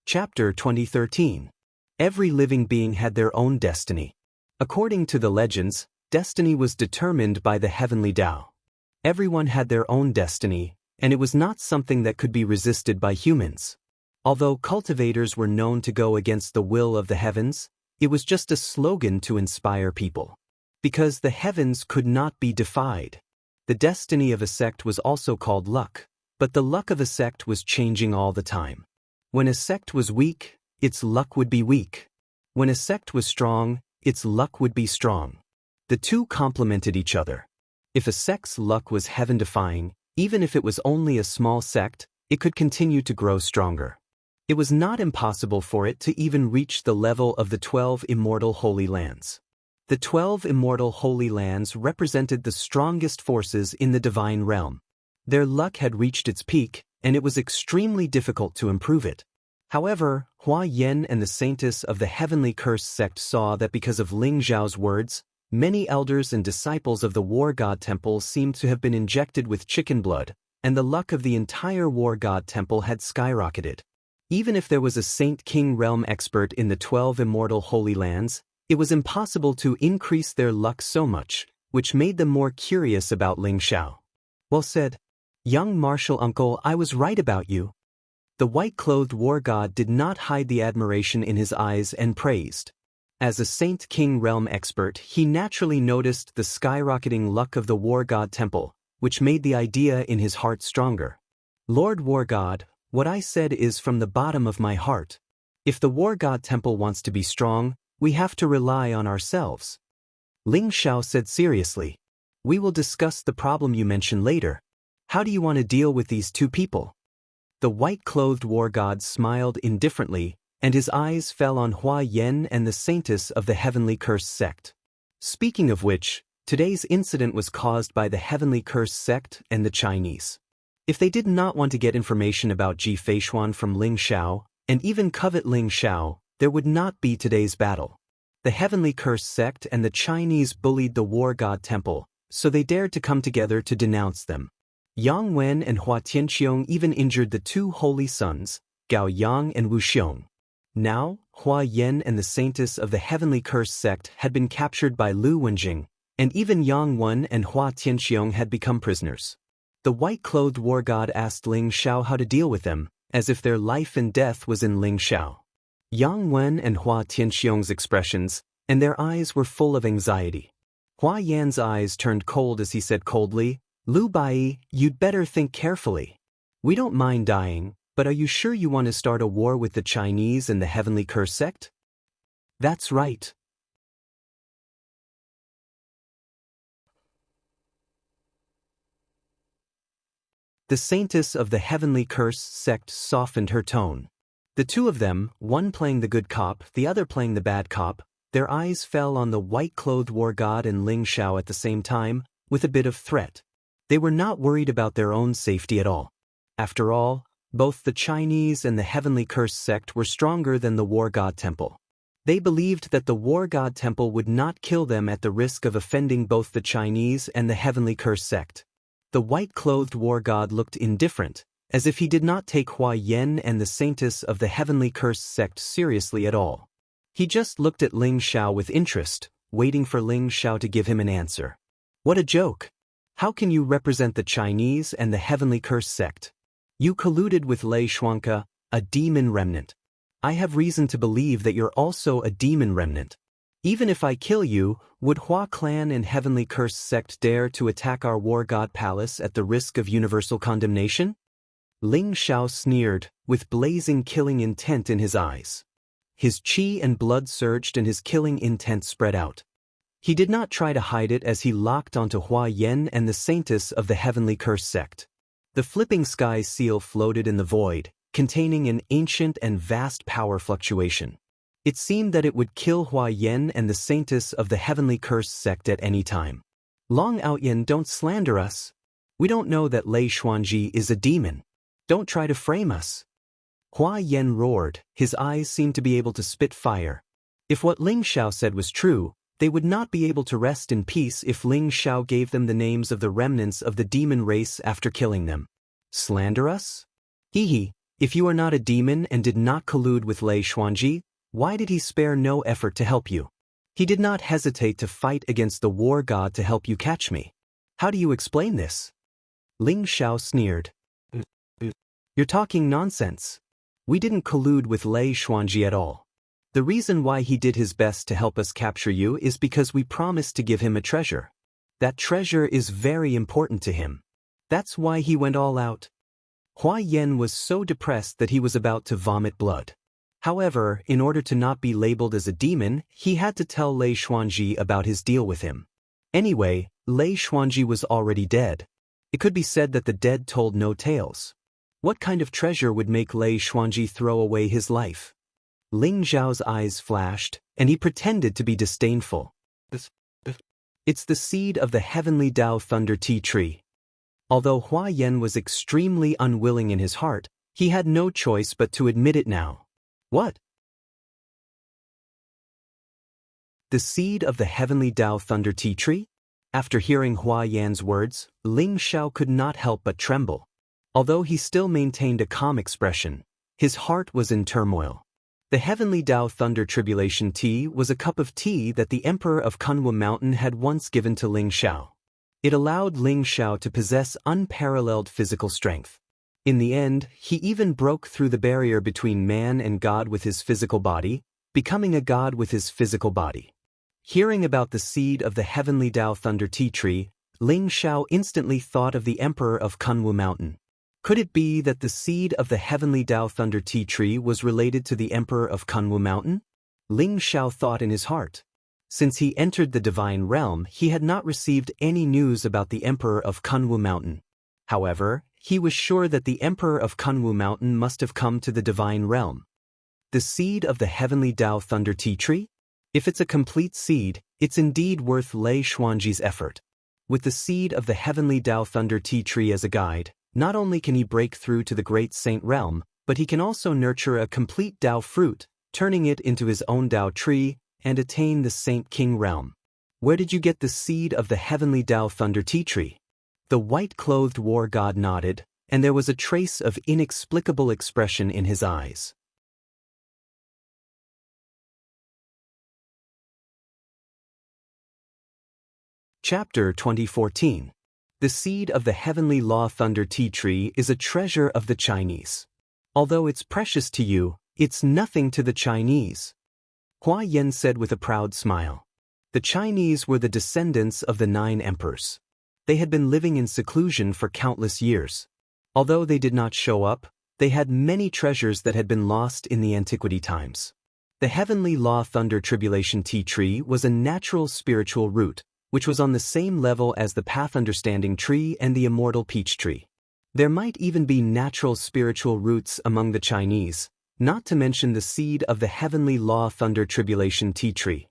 A: Chapter 2013. Every living being had their own destiny. According to the legends, destiny was determined by the heavenly Tao. Everyone had their own destiny, and it was not something that could be resisted by humans. Although cultivators were known to go against the will of the heavens, it was just a slogan to inspire people. Because the heavens could not be defied. The destiny of a sect was also called luck, but the luck of a sect was changing all the time. When a sect was weak, its luck would be weak. When a sect was strong, its luck would be strong. The two complemented each other. If a sect's luck was heaven-defying, even if it was only a small sect, it could continue to grow stronger. It was not impossible for it to even reach the level of the 12 immortal Holy Lands. The 12 immortal Holy Lands represented the strongest forces in the divine realm. Their luck had reached its peak, and it was extremely difficult to improve it. However, Hua Yen and the Saintess of the Heavenly Cursed sect saw that because of Ling Zhao's words, many elders and disciples of the War God Temple seemed to have been injected with chicken blood, and the luck of the entire War God Temple had skyrocketed. Even if there was a Saint King Realm expert in the 12 immortal Holy Lands, it was impossible to increase their luck so much, which made them more curious about Ling Xiao. Well said. Young martial uncle, I was right about you. The white-clothed war god did not hide the admiration in his eyes and praised. As a Saint King Realm expert, he naturally noticed the skyrocketing luck of the War God Temple, which made the idea in his heart stronger. Lord War God, what I said is from the bottom of my heart. If the War God Temple wants to be strong, we have to rely on ourselves. Ling Xiao said seriously. We will discuss the problem you mentioned later. How do you want to deal with these two people? The white-clothed war god smiled indifferently, and his eyes fell on Hua Yen and the saintess of the heavenly cursed sect. Speaking of which, today's incident was caused by the heavenly cursed sect and the Chinese. If they did not want to get information about Ji Feishuan from Ling Xiao, and even covet Ling Xiao, there would not be today's battle. The heavenly cursed sect and the Chinese bullied the war god temple, so they dared to come together to denounce them. Yang Wen and Hua Tianqiong even injured the two holy sons, Gao Yang and Wu Xiong. Now, Hua Yen and the saintess of the heavenly cursed sect had been captured by Lu Wenjing, and even Yang Wen and Hua Tianqiong had become prisoners. The white-clothed war god asked Ling Xiao how to deal with them, as if their life and death was in Ling Xiao. Yang Wen and Hua Tianqiong's expressions, and their eyes were full of anxiety. Hua Yan's eyes turned cold as he said coldly, "Lu Bai, you'd better think carefully. We don't mind dying, but are you sure you want to start a war with the Chinese and the heavenly curse sect?" "That's right." The saintess of the heavenly curse sect softened her tone. The two of them, one playing the good cop, the other playing the bad cop, their eyes fell on the white-clothed war god and Ling Xiao at the same time, with a bit of threat. They were not worried about their own safety at all. After all, both the Chinese and the heavenly curse sect were stronger than the war god temple. They believed that the war god temple would not kill them at the risk of offending both the Chinese and the heavenly curse sect. The white-clothed war god looked indifferent, as if he did not take Hua Yen and the saintess of the heavenly curse sect seriously at all. He just looked at Ling Xiao with interest, waiting for Ling Xiao to give him an answer. What a joke! How can you represent the Chinese and the heavenly curse sect? You colluded with Lei Xuanke, a demon remnant. I have reason to believe that you're also a demon remnant. Even if I kill you, would Hua clan and heavenly curse sect dare to attack our war god palace at the risk of universal condemnation? Ling Xiao sneered, with blazing killing intent in his eyes. His qi and blood surged and his killing intent spread out. He did not try to hide it as he locked onto Hua Yen and the saintess of the heavenly curse sect. The flipping sky seal floated in the void, containing an ancient and vast power fluctuation. It seemed that it would kill Hua Yen and the saintess of the heavenly curse sect at any time. Long Outyen, don't slander us. We don't know that Lei Xuanji is a demon. Don't try to frame us. Hua Yen roared, his eyes seemed to be able to spit fire. If what Ling Xiao said was true, they would not be able to rest in peace if Ling Xiao gave them the names of the remnants of the demon race after killing them. Slander us? Hee, if you are not a demon and did not collude with Lei Xuanji, why did he spare no effort to help you? He did not hesitate to fight against the war god to help you catch me. How do you explain this? Ling Xiao sneered. You're talking nonsense. We didn't collude with Lei Xuanji at all. The reason why he did his best to help us capture you is because we promised to give him a treasure. That treasure is very important to him. That's why he went all out. Hua Yen was so depressed that he was about to vomit blood. However, in order to not be labeled as a demon, he had to tell Lei Xuanji about his deal with him. Anyway, Lei Xuanji was already dead. It could be said that the dead told no tales. What kind of treasure would make Lei Xuanji throw away his life? Ling Zhao's eyes flashed, and he pretended to be disdainful. It's the seed of the heavenly Dao Thunder Tea Tree. Although Hua Yen was extremely unwilling in his heart, he had no choice but to admit it now. What? The seed of the heavenly Dao Thunder Tea Tree? After hearing Hua Yan's words, Ling Xiao could not help but tremble. Although he still maintained a calm expression, his heart was in turmoil. The heavenly Dao Thunder Tribulation Tea was a cup of tea that the Emperor of Kunwu Mountain had once given to Ling Xiao. It allowed Ling Xiao to possess unparalleled physical strength. In the end, he even broke through the barrier between man and God with his physical body, becoming a god with his physical body. Hearing about the seed of the heavenly Dao Thunder Tea Tree, Ling Xiao instantly thought of the Emperor of Kunwu Mountain. Could it be that the seed of the heavenly Dao Thunder Tea Tree was related to the Emperor of Kunwu Mountain? Ling Xiao thought in his heart. Since he entered the divine realm, he had not received any news about the Emperor of Kunwu Mountain. However, he was sure that the Emperor of Kunwu Mountain must have come to the divine realm. the seed of the heavenly Tao Thunder Tea Tree? If it's a complete seed, it's indeed worth Lei Xuanji's effort. With the seed of the heavenly Tao Thunder Tea Tree as a guide, not only can he break through to the great saint realm, but he can also nurture a complete Tao fruit, turning it into his own Tao tree, and attain the Saint King realm. Where did you get the seed of the heavenly Tao Thunder Tea Tree? The white-clothed war god nodded, and there was a trace of inexplicable expression in his eyes. Chapter 2014. The seed of the heavenly Law Thunder Tea Tree is a treasure of the Chinese. Although it's precious to you, it's nothing to the Chinese. Hua Yan said with a proud smile. The Chinese were the descendants of the 9 emperors. They had been living in seclusion for countless years. Although they did not show up, they had many treasures that had been lost in the antiquity times. The heavenly Law Thunder Tribulation Tea Tree was a natural spiritual root, which was on the same level as the Path Understanding Tree and the Immortal Peach Tree. There might even be natural spiritual roots among the Chinese, not to mention the seed of the heavenly Law Thunder Tribulation Tea Tree.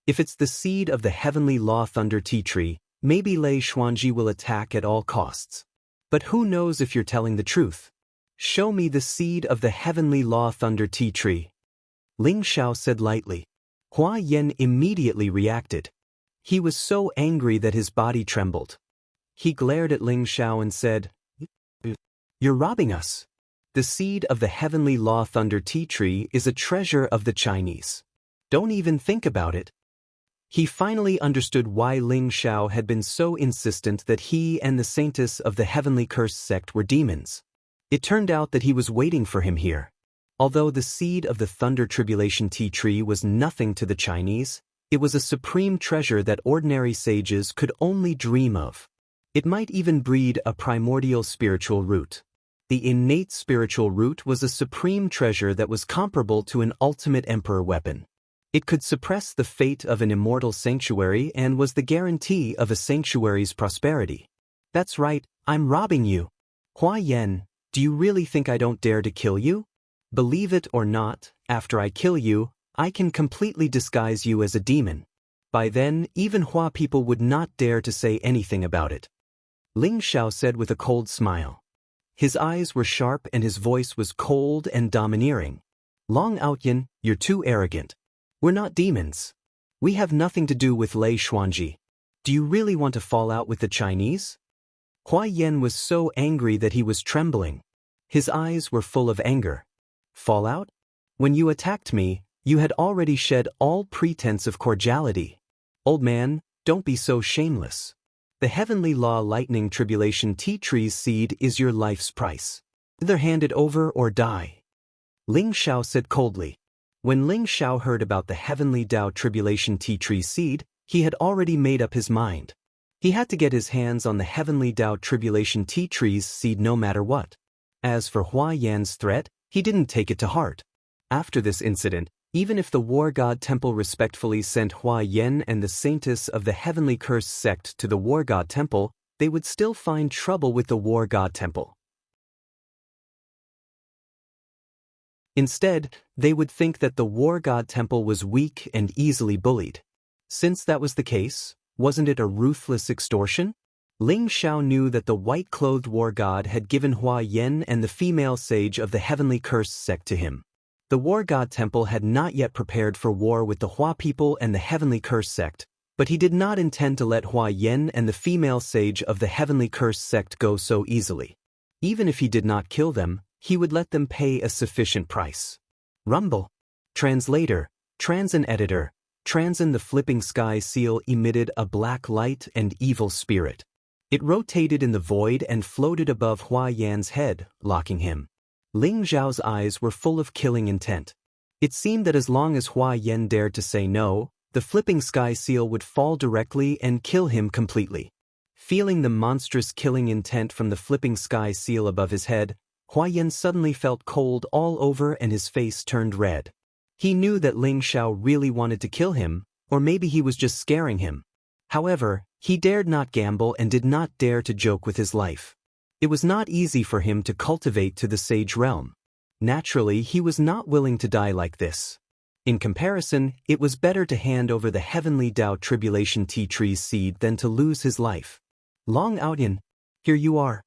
A: If it's the seed of the heavenly Law Thunder Tea Tree, maybe Lei Xuanji will attack at all costs. But who knows if you're telling the truth? Show me the seed of the heavenly Law Thunder Tea Tree. Ling Xiao said lightly. Hua Yan immediately reacted. He was so angry that his body trembled. He glared at Ling Xiao and said, "You're robbing us. The seed of the heavenly Law Thunder Tea Tree is a treasure of the Chinese. Don't even think about it." He finally understood why Ling Xiao had been so insistent that he and the saintess of the heavenly cursed sect were demons. It turned out that he was waiting for him here. Although the seed of the Thunder Tribulation Tea Tree was nothing to the Chinese, it was a supreme treasure that ordinary sages could only dream of. It might even breed a primordial spiritual root. The innate spiritual root was a supreme treasure that was comparable to an ultimate emperor weapon. It could suppress the fate of an immortal sanctuary and was the guarantee of a sanctuary's prosperity. That's right, I'm robbing you. Hua Yan, do you really think I don't dare to kill you? Believe it or not, after I kill you, I can completely disguise you as a demon. By then, even Hua people would not dare to say anything about it. Ling Xiao said with a cold smile. His eyes were sharp and his voice was cold and domineering. Long Outyan, you're too arrogant. We're not demons. We have nothing to do with Lei Xuanji. Do you really want to fall out with the Chinese? Hua Yan was so angry that he was trembling. His eyes were full of anger. Fall out? When you attacked me, you had already shed all pretense of cordiality. Old man, don't be so shameless. The heavenly Law Lightning Tribulation Tea Tree's seed is your life's price. Either hand it over or die. Ling Xiao said coldly. When Ling Xiao heard about the heavenly Tao Tribulation Tea Tree seed, he had already made up his mind. He had to get his hands on the heavenly Tao Tribulation Tea Tree's seed no matter what. As for Hua Yan's threat, he didn't take it to heart. After this incident, even if the War God Temple respectfully sent Hua Yan and the saintess of the heavenly cursed sect to the War God Temple, they would still find trouble with the War God Temple. Instead, they would think that the War God Temple was weak and easily bullied. Since that was the case, wasn't it a ruthless extortion? Ling Xiao knew that the white-clothed war god had given Hua Yan and the female sage of the heavenly cursed sect to him. The War God Temple had not yet prepared for war with the Hua people and the heavenly cursed sect, but he did not intend to let Hua Yan and the female sage of the heavenly cursed sect go so easily. Even if he did not kill them, he would let them pay a sufficient price. Rumble. Translator, Transin editor, Transin the flipping sky seal emitted a black light and evil spirit. It rotated in the void and floated above Hua Yan's head, locking him. Ling Zhao's eyes were full of killing intent. It seemed that as long as Hua Yan dared to say no, the flipping sky seal would fall directly and kill him completely. Feeling the monstrous killing intent from the flipping sky seal above his head, Hua Yan suddenly felt cold all over and his face turned red. He knew that Ling Xiao really wanted to kill him, or maybe he was just scaring him. However, he dared not gamble and did not dare to joke with his life. It was not easy for him to cultivate to the sage realm. Naturally, he was not willing to die like this. In comparison, it was better to hand over the heavenly Tao Tribulation Tea Tree's seed than to lose his life. Long Aoyan, here you are.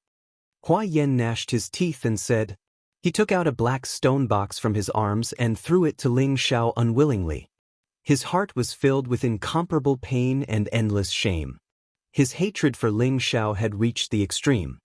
A: Hua Yen gnashed his teeth and said. He took out a black stone box from his arms and threw it to Ling Xiao unwillingly. His heart was filled with incomparable pain and endless shame. His hatred for Ling Xiao had reached the extreme.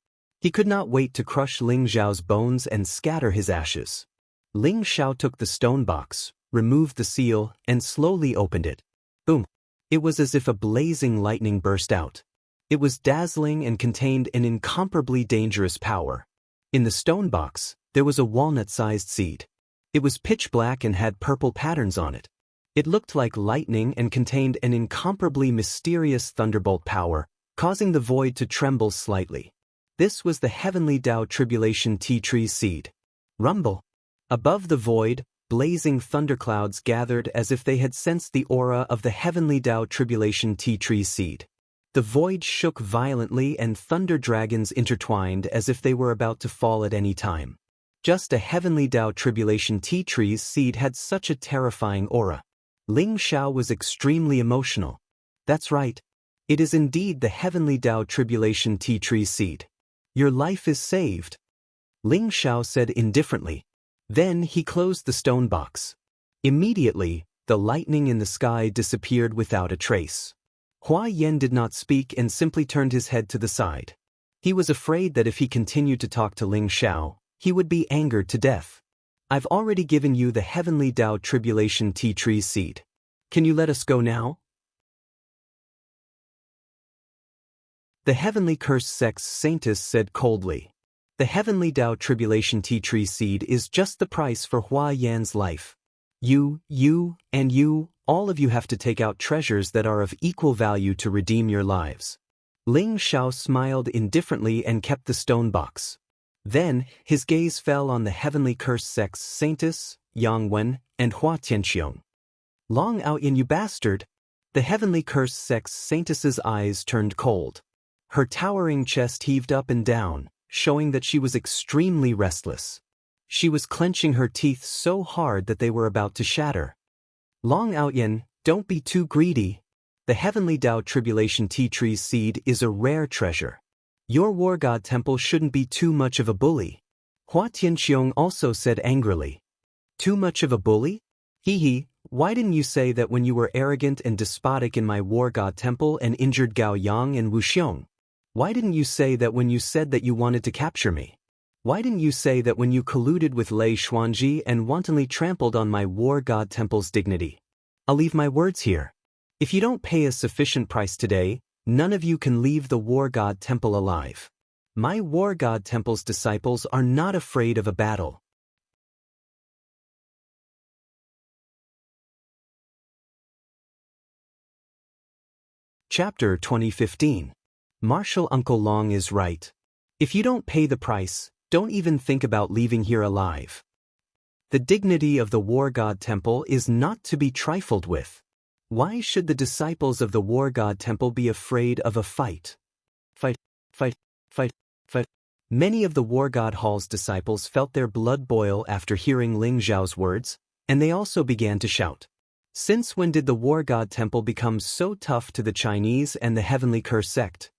A: He could not wait to crush Ling Xiao's bones and scatter his ashes. Ling Xiao took the stone box, removed the seal, and slowly opened it. Boom! It was as if a blazing lightning burst out. It was dazzling and contained an incomparably dangerous power. In the stone box, there was a walnut-sized seed. It was pitch black and had purple patterns on it. It looked like lightning and contained an incomparably mysterious thunderbolt power, causing the void to tremble slightly. This was the heavenly Tao Tribulation Tea Tree's seed. Rumble! Above the void, blazing thunderclouds gathered as if they had sensed the aura of the heavenly Tao Tribulation Tea Tree's seed. The void shook violently and thunder dragons intertwined as if they were about to fall at any time. Just a heavenly Tao Tribulation Tea Tree's seed had such a terrifying aura. Ling Xiao was extremely emotional. That's right. It is indeed the heavenly Tao Tribulation Tea Tree's seed. Your life is saved. Ling Xiao said indifferently. Then he closed the stone box. Immediately, the lightning in the sky disappeared without a trace. Hua Yen did not speak and simply turned his head to the side. He was afraid that if he continued to talk to Ling Xiao, he would be angered to death. I've already given you the heavenly Tao Tribulation Tea Tree's seed. Can you let us go now? The heavenly cursed sex saintess said coldly. The heavenly Tao Tribulation Tea Tree seed is just the price for Hua Yan's life. You, and you, all of you have to take out treasures that are of equal value to redeem your lives. Ling Xiao smiled indifferently and kept the stone box. Then, his gaze fell on the heavenly cursed sex saintess, Yang Wen, and Hua Tianxiong. Long Aoyan, you bastard! The heavenly cursed sex saintess's eyes turned cold. Her towering chest heaved up and down, showing that she was extremely restless. She was clenching her teeth so hard that they were about to shatter. Long Aoyan, don't be too greedy. The heavenly Tao Tribulation Tea Tree's seed is a rare treasure. Your war god temple shouldn't be too much of a bully. Hua Tianxiong also said angrily. Too much of a bully? Hee, why didn't you say that when you were arrogant and despotic in my war god temple and injured Gao Yang and Wu Xiong? Why didn't you say that when you said that you wanted to capture me? Why didn't you say that when you colluded with Lei Xuanji and wantonly trampled on my war god temple's dignity? I'll leave my words here. If you don't pay a sufficient price today, none of you can leave the war god temple alive. My war god temple's disciples are not afraid of a battle. Chapter 2015. Martial Uncle Long is right. If you don't pay the price, don't even think about leaving here alive. The dignity of the war god temple is not to be trifled with. Why should the disciples of the war god temple be afraid of a fight? Fight. Many of the war god hall's disciples felt their blood boil after hearing Ling Xiao's words, and they also began to shout. Since when did the war god temple become so tough to the Chinese and the heavenly curse sect?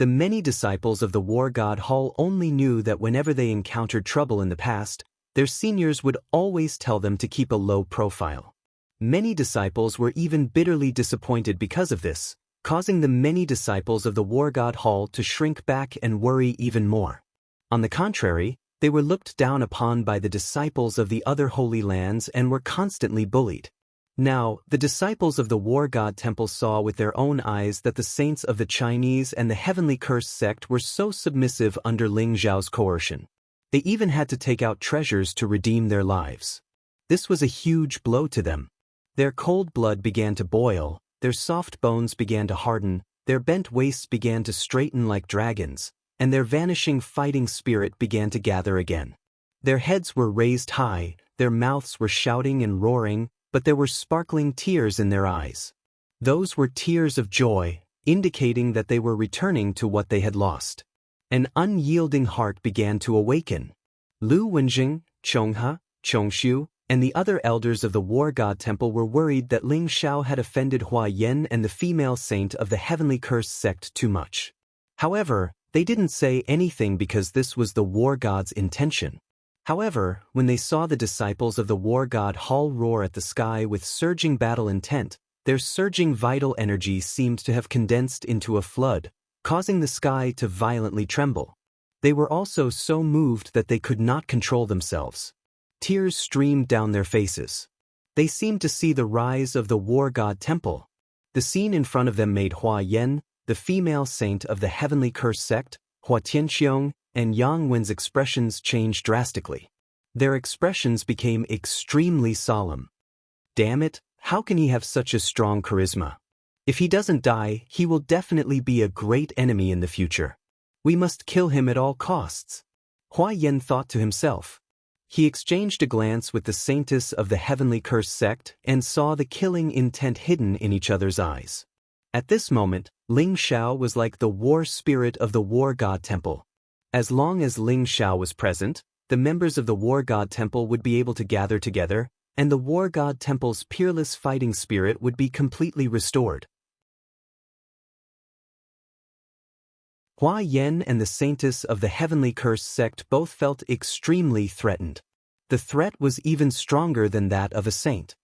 A: The many disciples of the war god hall only knew that whenever they encountered trouble in the past, their seniors would always tell them to keep a low profile. Many disciples were even bitterly disappointed because of this, causing the many disciples of the war god hall to shrink back and worry even more. On the contrary, they were looked down upon by the disciples of the other holy lands and were constantly bullied. Now, the disciples of the war god temple saw with their own eyes that the saints of the Chinese and the heavenly curse sect were so submissive under Ling Xiao's coercion. They even had to take out treasures to redeem their lives. This was a huge blow to them. Their cold blood began to boil, their soft bones began to harden, their bent waists began to straighten like dragons, and their vanishing fighting spirit began to gather again. Their heads were raised high, their mouths were shouting and roaring, but there were sparkling tears in their eyes. Those were tears of joy, indicating that they were returning to what they had lost. An unyielding heart began to awaken. Lu Wenjing, Chonghe, Chongshu, and the other elders of the War God Temple were worried that Ling Xiao had offended Hua Yan and the female saint of the Heavenly Curse sect too much. However, they didn't say anything because this was the War God's intention. However, when they saw the disciples of the War God Hall roar at the sky with surging battle intent, their surging vital energy seemed to have condensed into a flood, causing the sky to violently tremble. They were also so moved that they could not control themselves. Tears streamed down their faces. They seemed to see the rise of the War God Temple. The scene in front of them made Hua Yan, the female saint of the Heavenly Curse sect, Hua Tianxiong, and Yang Wen's expressions changed drastically. Their expressions became extremely solemn. Damn it, how can he have such a strong charisma? If he doesn't die, he will definitely be a great enemy in the future. We must kill him at all costs. Hua Yan thought to himself. He exchanged a glance with the saintess of the Heavenly Curse sect and saw the killing intent hidden in each other's eyes. At this moment, Ling Xiao was like the war spirit of the War God Temple. As long as Ling Xiao was present, the members of the War God Temple would be able to gather together, and the War God Temple's peerless fighting spirit would be completely restored. Hua Yan and the saintess of the Heavenly Curse sect both felt extremely threatened. The threat was even stronger than that of a saint.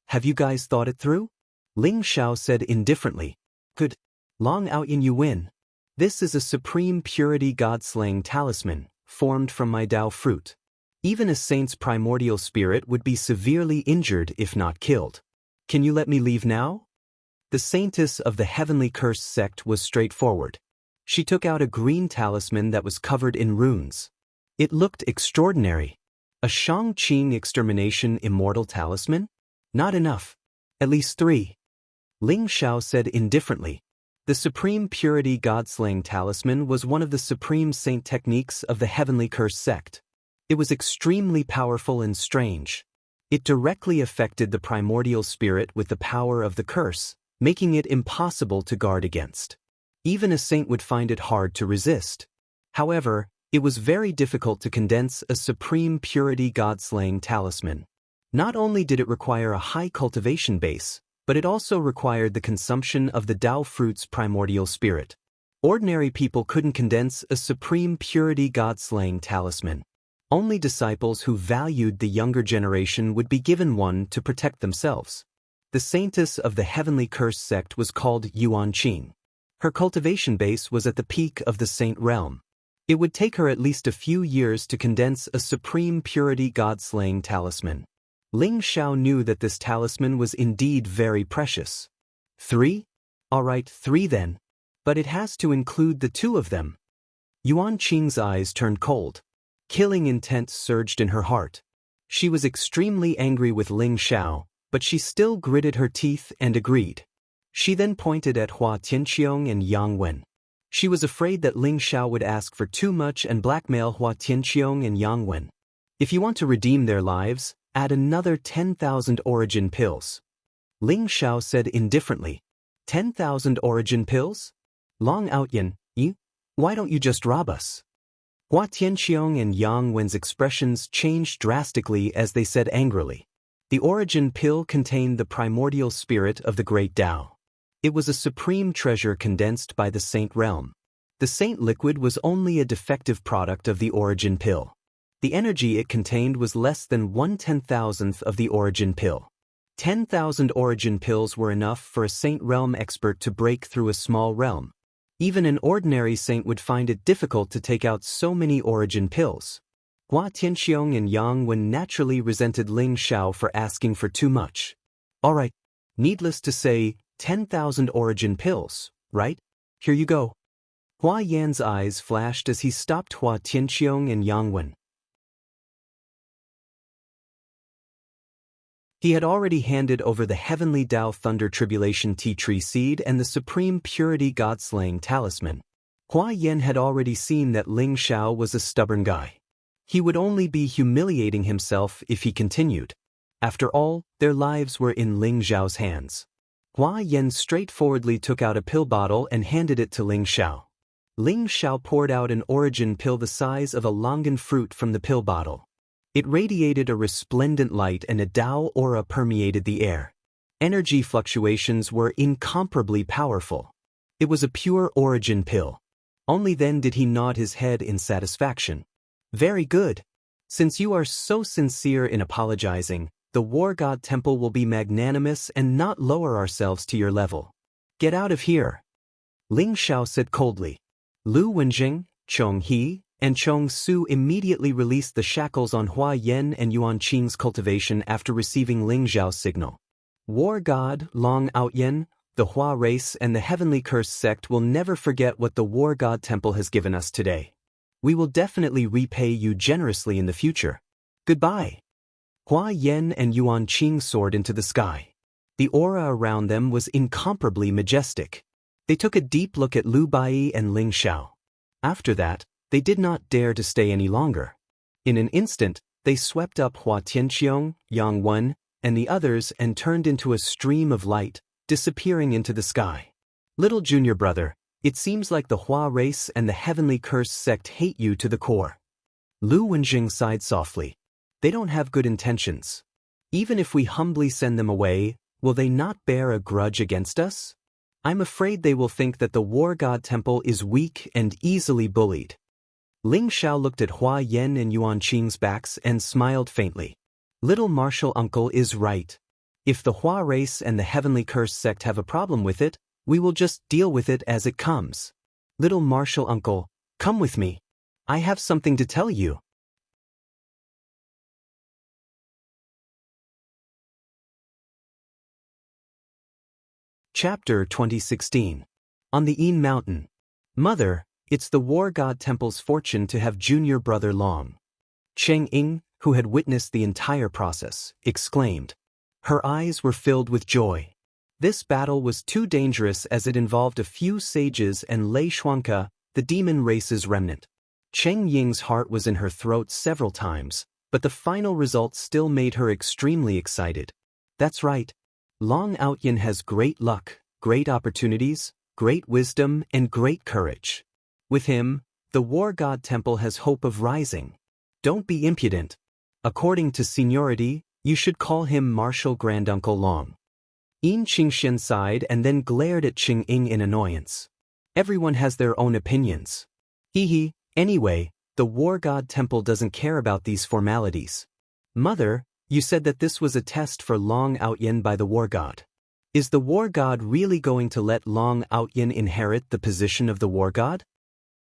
A: Have you guys thought it through? Ling Xiao said indifferently. Good. Long Outyin you win. This is a supreme purity god-slaying talisman, formed from my Tao fruit. Even a saint's primordial spirit would be severely injured if not killed. Can you let me leave now? The saintess of the Heavenly Curse sect was straightforward. She took out a green talisman that was covered in runes. It looked extraordinary. A Shang-Qing extermination immortal talisman? Not enough. At least 3. Ling Xiao said indifferently. The supreme purity god-slaying talisman was one of the supreme saint techniques of the Heavenly Curse sect. It was extremely powerful and strange. It directly affected the primordial spirit with the power of the curse, making it impossible to guard against. Even a saint would find it hard to resist. However, it was very difficult to condense a supreme purity god-slaying talisman. Not only did it require a high cultivation base, but it also required the consumption of the Tao fruit's primordial spirit. Ordinary people couldn't condense a supreme purity god-slaying talisman. Only disciples who valued the younger generation would be given one to protect themselves. The saintess of the Heavenly Curse sect was called Yuan Qing. Her cultivation base was at the peak of the saint realm. It would take her at least a few years to condense a supreme purity god-slaying talisman. Ling Xiao knew that this talisman was indeed very precious. 3? Alright, 3 then. But it has to include the 2 of them. Yuan Qing's eyes turned cold. Killing intent surged in her heart. She was extremely angry with Ling Xiao, but she still gritted her teeth and agreed. She then pointed at Hua Tianxiong and Yang Wen. She was afraid that Ling Xiao would ask for too much and blackmail Hua Tianxiong and Yang Wen. If you want to redeem their lives, add another 10,000 origin pills. Ling Xiao said indifferently. 10,000 origin pills? Long Outyin, why don't you just rob us? Hua Tianxiong and Yang Wen's expressions changed drastically as they said angrily. The origin pill contained the primordial spirit of the great Tao. It was a supreme treasure condensed by the saint realm. The saint liquid was only a defective product of the origin pill. The energy it contained was less than 1/10,000th of the origin pill. 10,000 origin pills were enough for a saint realm expert to break through a small realm. Even an ordinary saint would find it difficult to take out so many origin pills. Hua Tianxiong and Yang Wen naturally resented Ling Xiao for asking for too much. Alright, needless to say, 10,000 origin pills, right? Here you go. Hua Yan's eyes flashed as he stopped Hua Tianxiong and Yang Wen. He had already handed over the Heavenly Tao Thunder Tribulation Tea Tree Seed and the Supreme Purity God-Slaying Talisman. Hua Yan had already seen that Ling Xiao was a stubborn guy. He would only be humiliating himself if he continued. After all, their lives were in Ling Xiao's hands. Hua Yan straightforwardly took out a pill bottle and handed it to Ling Xiao. Ling Xiao poured out an origin pill the size of a longan fruit from the pill bottle. It radiated a resplendent light and a Tao aura permeated the air. Energy fluctuations were incomparably powerful. It was a pure origin pill. Only then did he nod his head in satisfaction. Very good. Since you are so sincere in apologizing, the War God Temple will be magnanimous and not lower ourselves to your level. Get out of here. Ling Xiao said coldly. Lu Wenjing, Chong He, and Chong Su immediately released the shackles on Hua Yen and Yuan Qing's cultivation after receiving Ling Xiao's signal. War God, Long Outyen, the Hua race and the Heavenly Curse sect will never forget what the War God Temple has given us today. We will definitely repay you generously in the future. Goodbye. Hua Yen and Yuan Qing soared into the sky. The aura around them was incomparably majestic. They took a deep look at Lu Bai and Ling Xiao. After that, they did not dare to stay any longer. In an instant, they swept up Hua Tianqiong, Yang Wen, and the others and turned into a stream of light, disappearing into the sky. Little junior brother, it seems like the Hua race and the Heavenly Curse sect hate you to the core. Lu Wenjing sighed softly. They don't have good intentions. Even if we humbly send them away, will they not bear a grudge against us? I'm afraid they will think that the War God Temple is weak and easily bullied. Ling Xiao looked at Hua Yen and Yuan Qing's backs and smiled faintly. Little martial uncle is right. If the Hua race and the Heavenly Curse sect have a problem with it, we will just deal with it as it comes. Little martial uncle, come with me. I have something to tell you. Chapter 2016. On the Yin Mountain. Mother, it's the War God Temple's fortune to have junior brother Long. Cheng Ying, who had witnessed the entire process, exclaimed. Her eyes were filled with joy. This battle was too dangerous as it involved a few sages and Lei Shuangke, the demon race's remnant. Cheng Ying's heart was in her throat several times, but the final result still made her extremely excited. That's right. Long Outyen has great luck, great opportunities, great wisdom, and great courage. With him, the War God Temple has hope of rising. Don't be impudent. According to seniority, you should call him Martial Granduncle Long. Yin Qingxian sighed and then glared at Cheng Ying in annoyance. Everyone has their own opinions. Hee. Anyway, the War God Temple doesn't care about these formalities. Mother, you said that this was a test for Long Outyen by the War God. Is the War God really going to let Long Outyen inherit the position of the War God?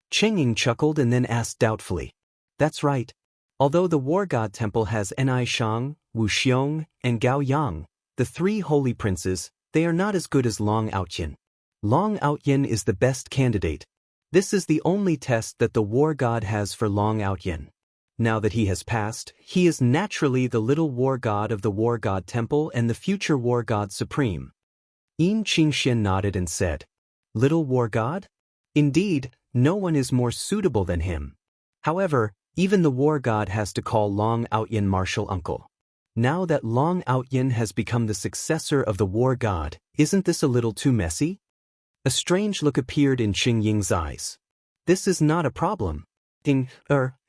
A: Cheng Ying chuckled and then asked doubtfully. That's right. Although the War God Temple has Nai Shang, Wu Xiong, and Gao Yang, the three holy princes, they are not as good as Long Outyen. Long Outyen is the best candidate. This is the only test that the War God has for Long Outyen. Now that he has passed, he is naturally the little War God of the War God Temple and the future War God Supreme. Yin Qingxian nodded and said, Little War God? Indeed, no one is more suitable than him. However, even the War God has to call Long Outyen martial uncle. Now that Long Outyen has become the successor of the War God, isn't this a little too messy? A strange look appeared in Cheng Ying's eyes. This is not a problem.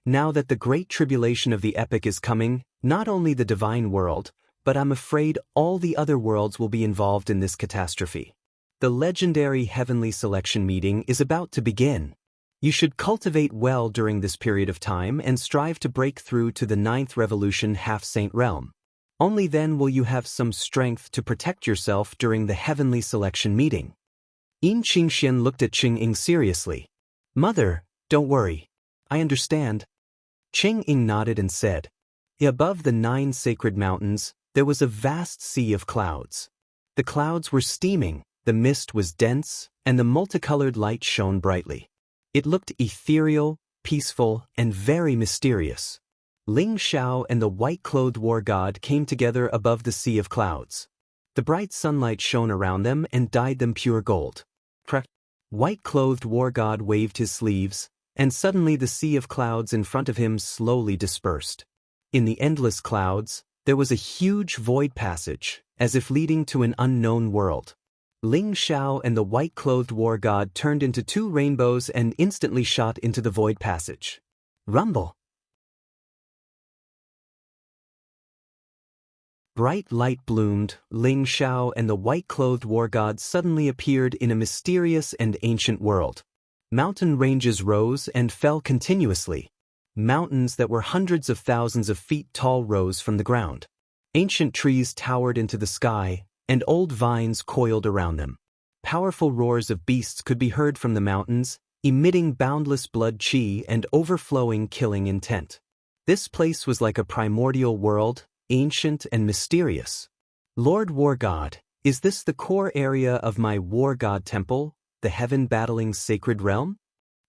A: Now that the great tribulation of the epic is coming, not only the divine world, but I'm afraid all the other worlds will be involved in this catastrophe. The legendary heavenly selection meeting is about to begin. You should cultivate well during this period of time and strive to break through to the 9th revolution half-saint realm. Only then will you have some strength to protect yourself during the heavenly selection meeting. Yin Qingxian looked at Cheng Ying seriously. Mother, don't worry. I understand. Cheng Ying nodded and said, Above the 9 sacred mountains, there was a vast sea of clouds. The clouds were steaming, the mist was dense, and the multicolored light shone brightly. It looked ethereal, peaceful, and very mysterious. Ling Xiao and the white-clothed War God came together above the sea of clouds. The bright sunlight shone around them and dyed them pure gold. White-clothed War God waved his sleeves, and suddenly the sea of clouds in front of him slowly dispersed. In the endless clouds, there was a huge void passage, as if leading to an unknown world. Ling Xiao and the white-clothed War God turned into 2 rainbows and instantly shot into the void passage. Rumble! Bright light bloomed, Ling Xiao and the white-clothed war god suddenly appeared in a mysterious and ancient world. Mountain ranges rose and fell continuously. Mountains that were hundreds of thousands of feet tall rose from the ground. Ancient trees towered into the sky, and old vines coiled around them. Powerful roars of beasts could be heard from the mountains, emitting boundless blood chi and overflowing killing intent. This place was like a primordial world, ancient and mysterious. Lord War God, is this the core area of my War God Temple, the heaven-battling sacred realm?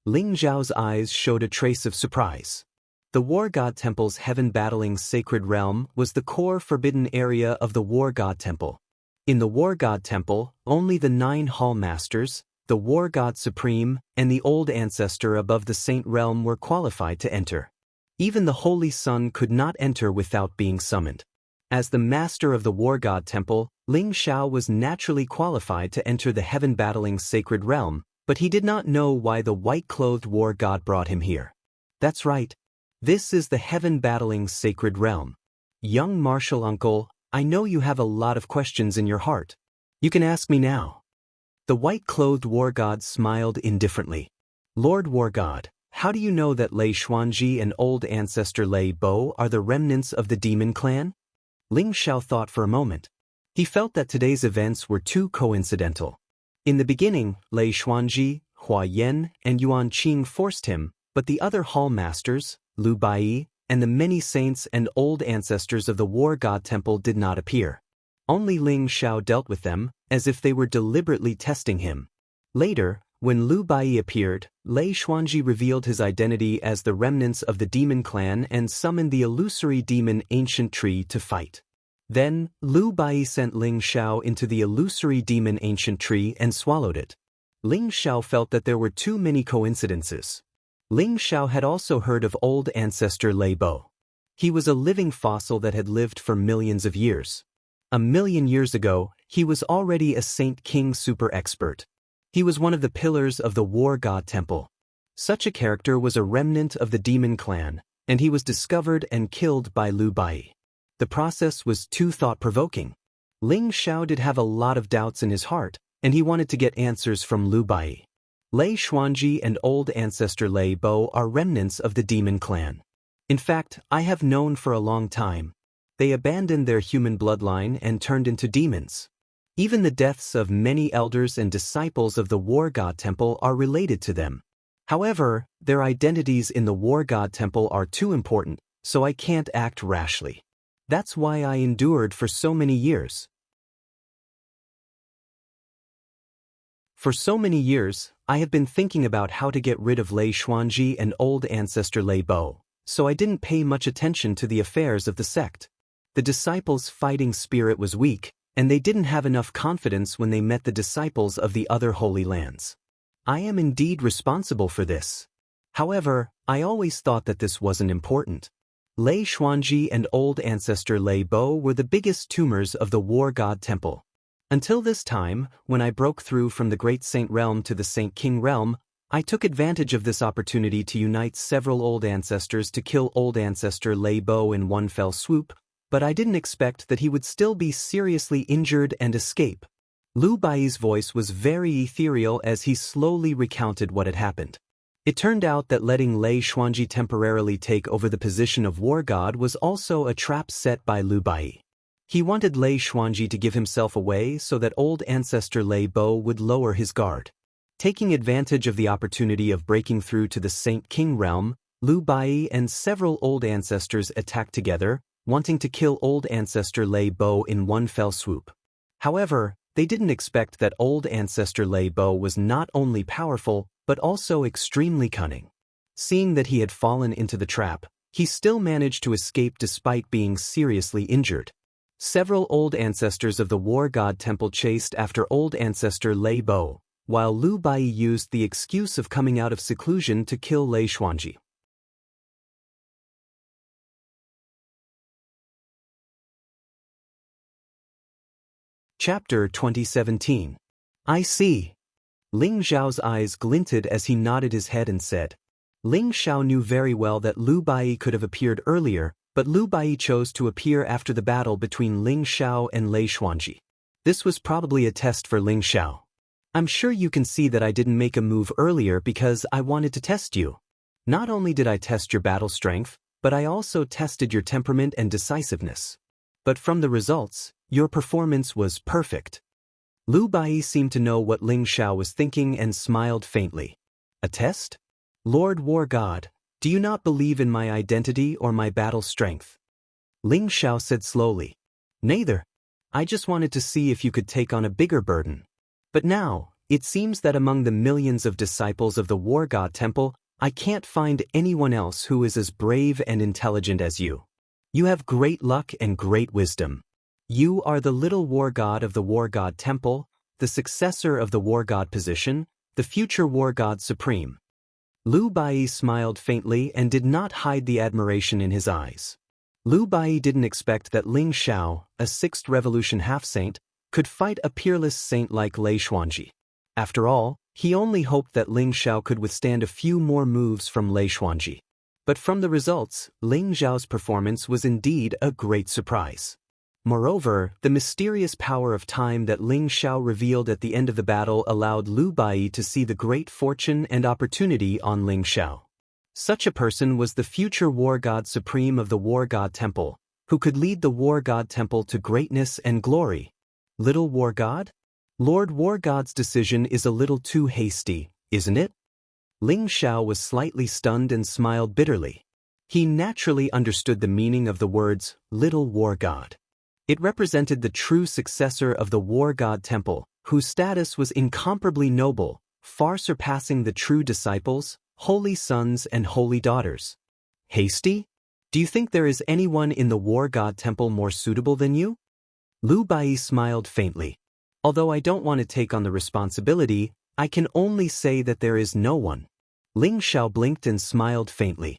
A: Ling Zhao's eyes showed a trace of surprise. The War God Temple's heaven-battling sacred realm was the core forbidden area of the War God Temple. In the War God Temple, only the 9 Hall Masters, the War God Supreme, and the Old Ancestor above the Saint Realm were qualified to enter. Even the Holy Sun could not enter without being summoned. As the master of the War God Temple, Ling Xiao was naturally qualified to enter the heaven-battling sacred realm, but he did not know why the white-clothed war god brought him here. That's right. This is the heaven-battling sacred realm. Young martial uncle, I know you have a lot of questions in your heart. You can ask me now. The white-clothed war god smiled indifferently. Lord War God, how do you know that Lei Xuanji and old ancestor Lei Bo are the remnants of the demon clan? Ling Xiao thought for a moment. He felt that today's events were too coincidental. In the beginning, Lei Xuanji, Hua Yan, and Yuan Qing forced him, but the other hall masters, Lu Bai, and the many saints and old ancestors of the War God Temple did not appear. Only Ling Xiao dealt with them, as if they were deliberately testing him. Later, when Lu Bai appeared, Lei Xuanji revealed his identity as the remnants of the demon clan and summoned the illusory demon Ancient Tree to fight. Then, Lu Bai sent Ling Xiao into the illusory demon Ancient Tree and swallowed it. Ling Xiao felt that there were too many coincidences. Ling Xiao had also heard of old ancestor Lei Bo. He was a living fossil that had lived for millions of years. 1,000,000 years ago, he was already a Saint King super expert. He was one of the pillars of the War God Temple. Such a character was a remnant of the demon clan, and he was discovered and killed by Lu Bai. The process was too thought-provoking. Ling Xiao did have a lot of doubts in his heart, and he wanted to get answers from Lu Bai. Lei Xuanji and old ancestor Lei Bo are remnants of the demon clan. In fact, I have known for a long time. They abandoned their human bloodline and turned into demons. Even the deaths of many elders and disciples of the War God Temple are related to them. However, their identities in the War God Temple are too important, so I can't act rashly. That's why I endured for so many years. For so many years, I have been thinking about how to get rid of Lei Xuanji and old ancestor Lei Bo, so I didn't pay much attention to the affairs of the sect. The disciples' fighting spirit was weak, and they didn't have enough confidence when they met the disciples of the other holy lands. I am indeed responsible for this. However, I always thought that this wasn't important. Lei Xuanji and old ancestor Lei Bo were the biggest tumors of the War God Temple. Until this time, when I broke through from the Great Saint Realm to the Saint King Realm, I took advantage of this opportunity to unite several old ancestors to kill old ancestor Lei Bo in one fell swoop, but I didn't expect that he would still be seriously injured and escape. Lu Bai's voice was very ethereal as he slowly recounted what had happened. It turned out that letting Lei Xuanji temporarily take over the position of war god was also a trap set by Lu Bai. He wanted Lei Xuanji to give himself away so that old ancestor Lei Bo would lower his guard. Taking advantage of the opportunity of breaking through to the Saint King realm, Lu Bai and several old ancestors attacked together, wanting to kill old ancestor Lei Bo in one fell swoop. However, they didn't expect that old ancestor Lei Bo was not only powerful, but also extremely cunning. Seeing that he had fallen into the trap, he still managed to escape despite being seriously injured. Several old ancestors of the War God Temple chased after old ancestor Lei Bo, while Lu Bai used the excuse of coming out of seclusion to kill Lei Xuanji. Chapter 2017. I see. Ling Zhao's eyes glinted as he nodded his head and said. Ling Xiao knew very well that Lu Bai could have appeared earlier, but Lu Bai chose to appear after the battle between Ling Xiao and Lei Xuanji. This was probably a test for Ling Xiao. I'm sure you can see that I didn't make a move earlier because I wanted to test you. Not only did I test your battle strength, but I also tested your temperament and decisiveness. But from the results, your performance was perfect. Lu Bai seemed to know what Ling Xiao was thinking and smiled faintly. A test? Lord War God, do you not believe in my identity or my battle strength? Ling Xiao said slowly. Neither. I just wanted to see if you could take on a bigger burden. But now, it seems that among the millions of disciples of the War God Temple, I can't find anyone else who is as brave and intelligent as you. You have great luck and great wisdom. You are the little war god of the War God Temple, the successor of the War God position, the future War God Supreme. Lu Bai smiled faintly and did not hide the admiration in his eyes. Lu Bai didn't expect that Ling Xiao, a sixth revolution half-saint, could fight a peerless saint like Lei Xuanji. After all, he only hoped that Ling Xiao could withstand a few more moves from Lei Xuanji. But from the results, Ling Xiao's performance was indeed a great surprise. Moreover, the mysterious power of time that Ling Xiao revealed at the end of the battle allowed Lu Bai to see the great fortune and opportunity on Ling Xiao. Such a person was the future War God Supreme of the War God Temple, who could lead the War God Temple to greatness and glory. Little War God? Lord War God's decision is a little too hasty, isn't it? Ling Xiao was slightly stunned and smiled bitterly. He naturally understood the meaning of the words, Little War God. It represented the true successor of the War God Temple, whose status was incomparably noble, far surpassing the true disciples, holy sons and holy daughters. Hasty? Do you think there is anyone in the War God Temple more suitable than you? Lu Bai smiled faintly. Although I don't want to take on the responsibility, I can only say that there is no one. Ling Xiao blinked and smiled faintly.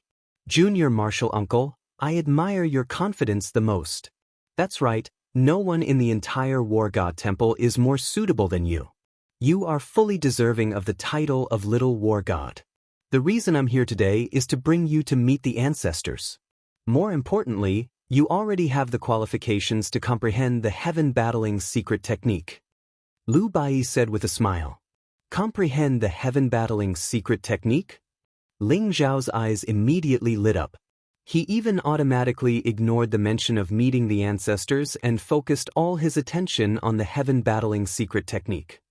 A: Junior Marshal Uncle, I admire your confidence the most. That's right, no one in the entire War God Temple is more suitable than you. You are fully deserving of the title of Little War God. The reason I'm here today is to bring you to meet the ancestors. More importantly, you already have the qualifications to comprehend the heaven battling secret technique. Lu Bai said with a smile. Comprehend the heaven battling secret technique? Ling Xiao's eyes immediately lit up. He even automatically ignored the mention of meeting the ancestors and focused all his attention on the heaven battling secret technique.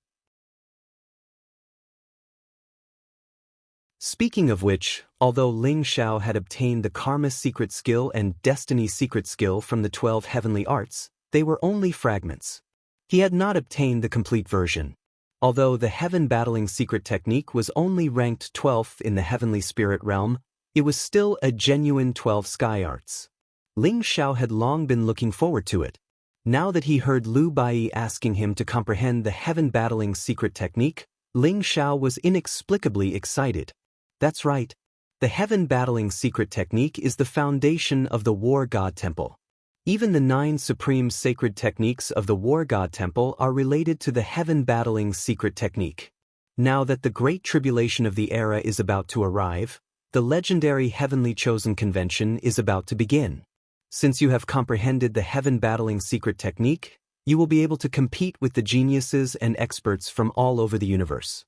A: Speaking of which, although Ling Xiao had obtained the Karma secret skill and Destiny secret skill from the 12 heavenly arts, they were only fragments. He had not obtained the complete version. Although the heaven battling secret technique was only ranked 12th in the heavenly spirit realm, it was still a genuine 12 sky arts. Ling Xiao had long been looking forward to it. Now that he heard Lu Bai asking him to comprehend the heaven battling secret technique, Ling Xiao was inexplicably excited. That's right. The heaven battling secret technique is the foundation of the War God Temple. Even the 9 supreme sacred techniques of the War God Temple are related to the heaven battling secret technique. Now that the Great Tribulation of the era is about to arrive, the legendary Heavenly Chosen Convention is about to begin. Since you have comprehended the heaven battling secret technique, you will be able to compete with the geniuses and experts from all over the universe.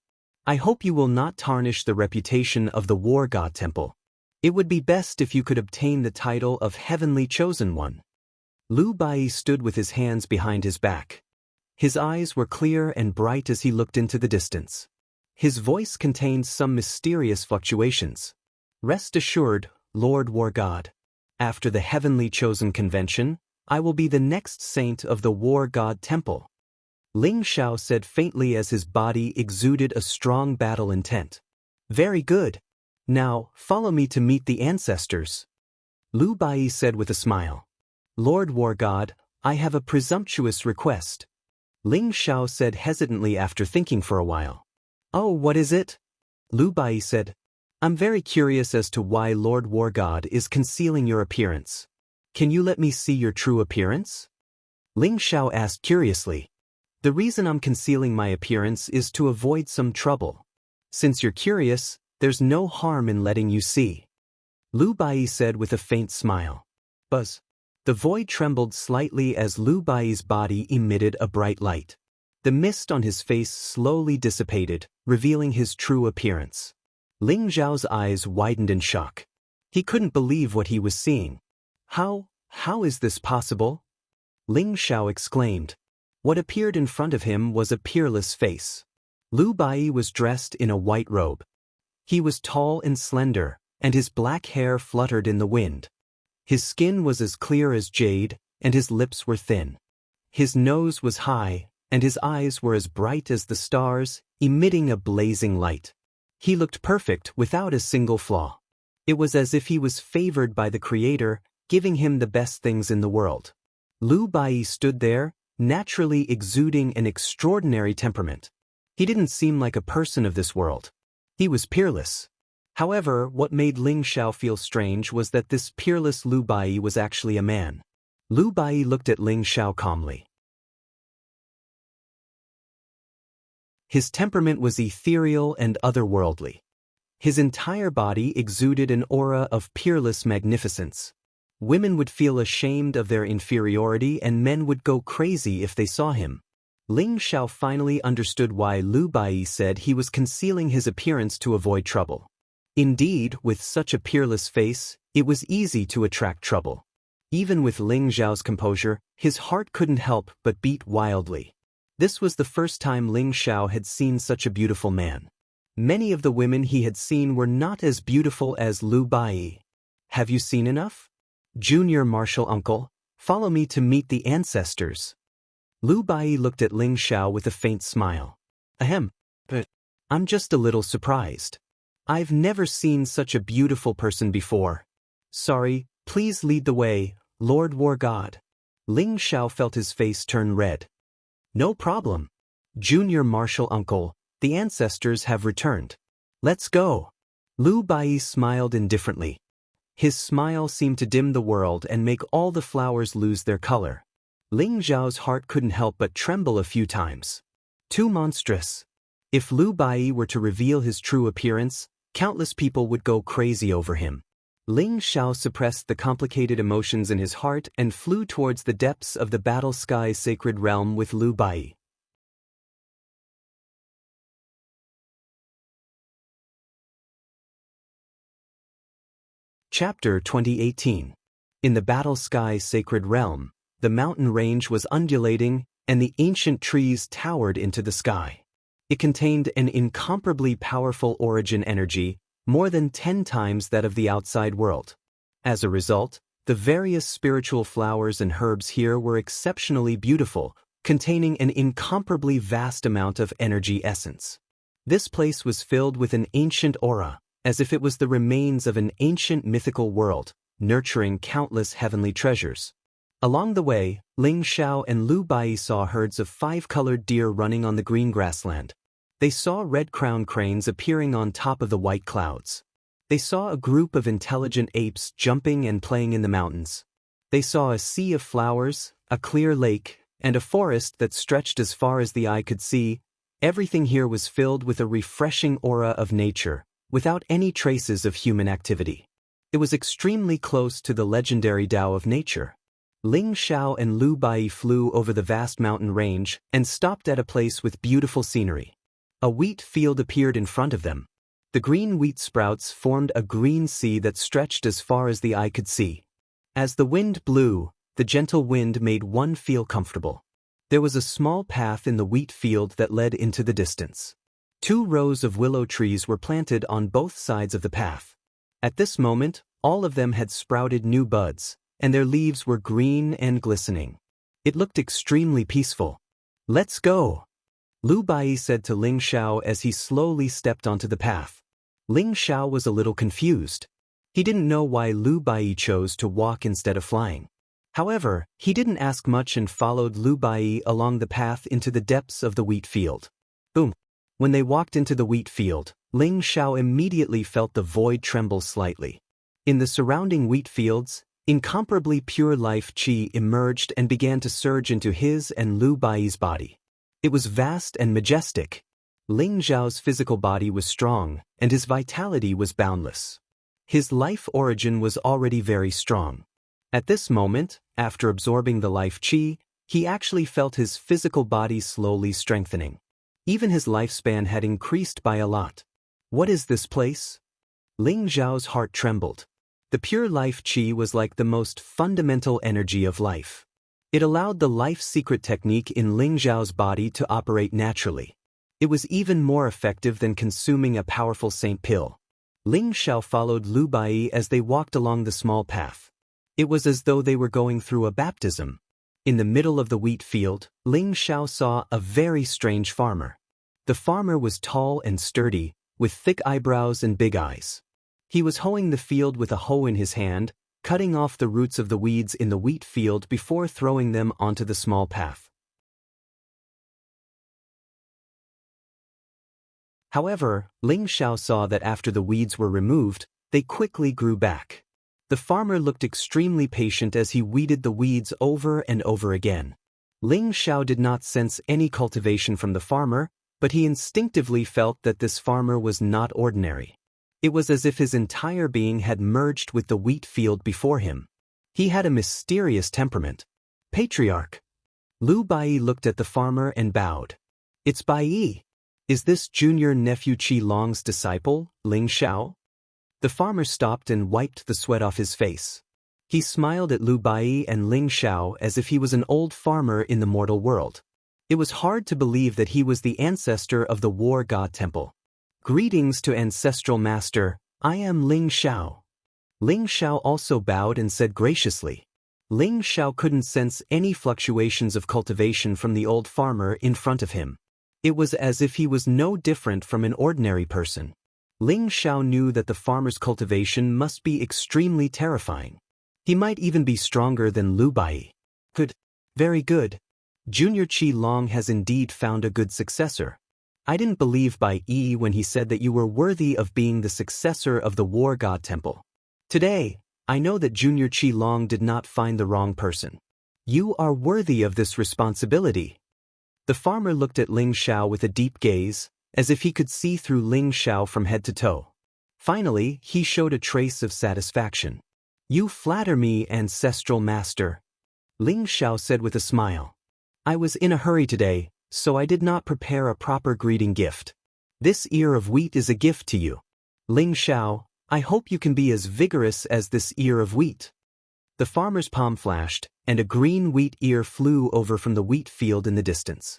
A: I hope you will not tarnish the reputation of the War God Temple. It would be best if you could obtain the title of Heavenly Chosen One. Lu Bai stood with his hands behind his back. His eyes were clear and bright as he looked into the distance. His voice contained some mysterious fluctuations. Rest assured, Lord War God. After the Heavenly Chosen Convention, I will be the next saint of the War God Temple. Ling Xiao said faintly as his body exuded a strong battle intent. Very good. Now, follow me to meet the ancestors. Lu Bai said with a smile. Lord War God, I have a presumptuous request. Ling Xiao said hesitantly after thinking for a while. Oh, what is it? Lu Bai said. I'm very curious as to why Lord War God is concealing your appearance. Can you let me see your true appearance? Ling Xiao asked curiously. The reason I'm concealing my appearance is to avoid some trouble. Since you're curious, there's no harm in letting you see. Lu Bai said with a faint smile. Buzz. The void trembled slightly as Lu Bai's body emitted a bright light. The mist on his face slowly dissipated, revealing his true appearance. Ling Zhao's eyes widened in shock. He couldn't believe what he was seeing. How is this possible? Ling Zhao exclaimed. What appeared in front of him was a peerless face. Lu Bai was dressed in a white robe. He was tall and slender, and his black hair fluttered in the wind. His skin was as clear as jade, and his lips were thin. His nose was high, and his eyes were as bright as the stars, emitting a blazing light. He looked perfect without a single flaw. It was as if he was favored by the Creator, giving him the best things in the world. Lu Bai stood there, naturally exuding an extraordinary temperament. He didn't seem like a person of this world. He was peerless. However, what made Ling Zhao feel strange was that this peerless Lu Bai was actually a man. Lu Bai looked at Ling Zhao calmly. His temperament was ethereal and otherworldly. His entire body exuded an aura of peerless magnificence. Women would feel ashamed of their inferiority and men would go crazy if they saw him. Ling Zhao finally understood why Lu Bai said he was concealing his appearance to avoid trouble. Indeed, with such a peerless face, it was easy to attract trouble. Even with Ling Zhao's composure, his heart couldn't help but beat wildly. This was the first time Ling Zhao had seen such a beautiful man. Many of the women he had seen were not as beautiful as Lu Bai. Have you seen enough? Junior Martial Uncle, follow me to meet the ancestors. Lu Bai looked at Ling Zhao with a faint smile. Ahem, but I'm just a little surprised. I've never seen such a beautiful person before. Sorry, please lead the way, Lord War God. Ling Zhao felt his face turn red. No problem. Junior Martial Uncle, the ancestors have returned. Let's go. Lu Bai smiled indifferently. His smile seemed to dim the world and make all the flowers lose their color. Ling Zhao's heart couldn't help but tremble a few times. Too monstrous. If Lu Bai were to reveal his true appearance, countless people would go crazy over him. Ling Zhao suppressed the complicated emotions in his heart and flew towards the depths of the Battle Sky Sacred Realm with Lu Bai. Chapter 2018. In the Battle Sky Sacred Realm, the mountain range was undulating and the ancient trees towered into the sky. It contained an incomparably powerful origin energy, more than 10 times that of the outside world. As a result, the various spiritual flowers and herbs here were exceptionally beautiful, containing an incomparably vast amount of energy essence. This place was filled with an ancient aura, as if it was the remains of an ancient mythical world, nurturing countless heavenly treasures. Along the way, Ling Zhao and Lu Bai saw herds of 5-colored deer running on the green grassland. They saw red-crowned cranes appearing on top of the white clouds. They saw a group of intelligent apes jumping and playing in the mountains. They saw a sea of flowers, a clear lake, and a forest that stretched as far as the eye could see. Everything here was filled with a refreshing aura of nature, without any traces of human activity. It was extremely close to the legendary Tao of nature. Ling Zhao and Lu Bai flew over the vast mountain range and stopped at a place with beautiful scenery. A wheat field appeared in front of them. The green wheat sprouts formed a green sea that stretched as far as the eye could see. As the wind blew, the gentle wind made one feel comfortable. There was a small path in the wheat field that led into the distance. 2 rows of willow trees were planted on both sides of the path. At this moment, all of them had sprouted new buds, and their leaves were green and glistening. It looked extremely peaceful. Let's go, Lu Bai said to Ling Zhao as he slowly stepped onto the path. Ling Zhao was a little confused. He didn't know why Lu Bai chose to walk instead of flying. However, he didn't ask much and followed Lu Bai along the path into the depths of the wheat field. Boom! When they walked into the wheat field, Ling Zhao immediately felt the void tremble slightly. In the surrounding wheat fields, incomparably pure life qi emerged and began to surge into his and Lu Bai's body. It was vast and majestic. Ling Zhao's physical body was strong, and his vitality was boundless. His life origin was already very strong. At this moment, after absorbing the life qi, he actually felt his physical body slowly strengthening. Even his lifespan had increased by a lot. What is this place? Ling Zhao's heart trembled. The pure life qi was like the most fundamental energy of life. It allowed the life secret technique in Ling Zhao's body to operate naturally. It was even more effective than consuming a powerful saint pill. Ling Xiao followed Lu Bai as they walked along the small path. It was as though they were going through a baptism. In the middle of the wheat field, Ling Xiao saw a very strange farmer. The farmer was tall and sturdy, with thick eyebrows and big eyes. He was hoeing the field with a hoe in his hand, cutting off the roots of the weeds in the wheat field before throwing them onto the small path. However, Ling Xiao saw that after the weeds were removed, they quickly grew back. The farmer looked extremely patient as he weeded the weeds over and over again. Ling Xiao did not sense any cultivation from the farmer, but he instinctively felt that this farmer was not ordinary. It was as if his entire being had merged with the wheat field before him. He had a mysterious temperament. Patriarch. Lu Bai looked at the farmer and bowed. It's Bai. Is this junior nephew Qi Long's disciple, Ling Xiao? The farmer stopped and wiped the sweat off his face. He smiled at Lu Bai and Ling Xiao as if he was an old farmer in the mortal world. It was hard to believe that he was the ancestor of the War God Temple. Greetings to Ancestral Master, I am Ling Xiao. Ling Xiao also bowed and said graciously. Ling Xiao couldn't sense any fluctuations of cultivation from the old farmer in front of him. It was as if he was no different from an ordinary person. Ling Xiao knew that the farmer's cultivation must be extremely terrifying. He might even be stronger than Lu Bai. Good. Very good. Junior Qi Long has indeed found a good successor. I didn't believe Bai Yi when he said that you were worthy of being the successor of the War God Temple. Today, I know that Junior Qi Long did not find the wrong person. You are worthy of this responsibility. The farmer looked at Ling Xiao with a deep gaze, as if he could see through Ling Xiao from head to toe. Finally, he showed a trace of satisfaction. You flatter me, Ancestral Master. Ling Xiao said with a smile. I was in a hurry today, so I did not prepare a proper greeting gift. This ear of wheat is a gift to you. Ling Xiao, I hope you can be as vigorous as this ear of wheat. The farmer's palm flashed, and a green wheat ear flew over from the wheat field in the distance.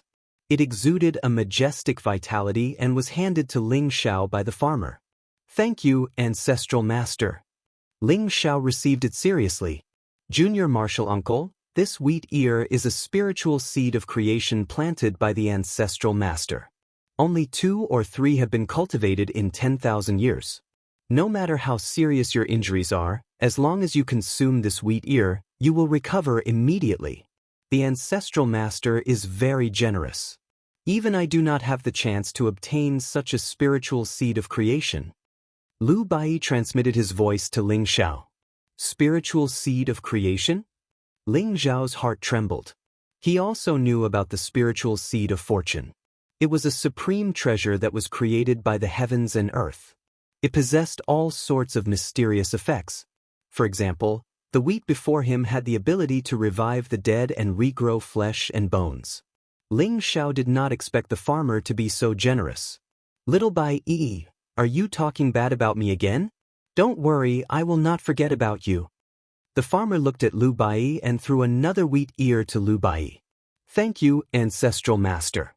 A: It exuded a majestic vitality and was handed to Ling Xiao by the farmer. Thank you, Ancestral Master. Ling Xiao received it seriously. Junior Martial Uncle, this wheat ear is a spiritual seed of creation planted by the Ancestral Master. Only 2 or 3 have been cultivated in 10,000 years. No matter how serious your injuries are, as long as you consume this wheat ear, you will recover immediately. The Ancestral Master is very generous. Even I do not have the chance to obtain such a spiritual seed of creation. Lu Bai transmitted his voice to Ling Xiao. Spiritual seed of creation? Ling Zhao's heart trembled. He also knew about the spiritual seed of fortune. It was a supreme treasure that was created by the heavens and earth. It possessed all sorts of mysterious effects. For example, the wheat before him had the ability to revive the dead and regrow flesh and bones. Ling Xiao did not expect the farmer to be so generous. Little Bai Yi, are you talking bad about me again? Don't worry, I will not forget about you. The farmer looked at Lu Bai and threw another wheat ear to Lu Bai. Thank you, Ancestral Master.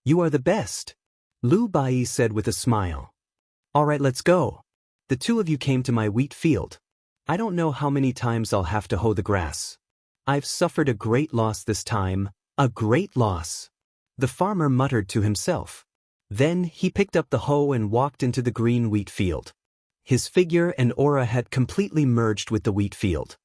A: You are the best, Lu Bai said with a smile. All right, let's go. The 2 of you came to my wheat field. I don't know how many times I'll have to hoe the grass. I've suffered a great loss this time, a great loss. The farmer muttered to himself. Then he picked up the hoe and walked into the green wheat field. His figure and aura had completely merged with the wheat field.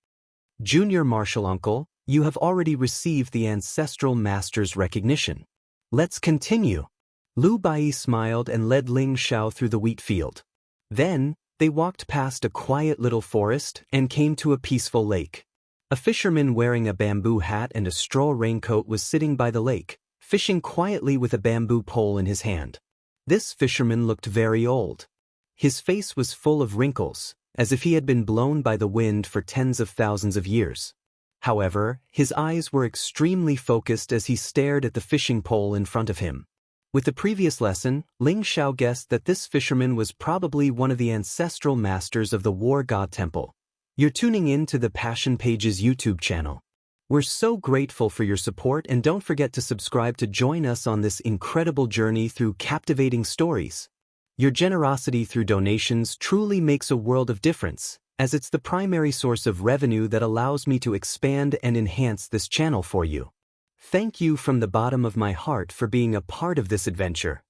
A: Junior Martial Uncle, you have already received the Ancestral Master's recognition. Let's continue. Lu Bai smiled and led Ling Xiao through the wheat field. Then, they walked past a quiet little forest and came to a peaceful lake. A fisherman wearing a bamboo hat and a straw raincoat was sitting by the lake, fishing quietly with a bamboo pole in his hand. This fisherman looked very old. His face was full of wrinkles, as if he had been blown by the wind for tens of thousands of years. However, his eyes were extremely focused as he stared at the fishing pole in front of him. With the previous lesson, Ling Xiao guessed that this fisherman was probably one of the ancestral masters of the War God Temple. You're tuning in to the Passion Pages YouTube channel. We're so grateful for your support, and don't forget to subscribe to join us on this incredible journey through captivating stories. Your generosity through donations truly makes a world of difference, as it's the primary source of revenue that allows me to expand and enhance this channel for you. Thank you from the bottom of my heart for being a part of this adventure.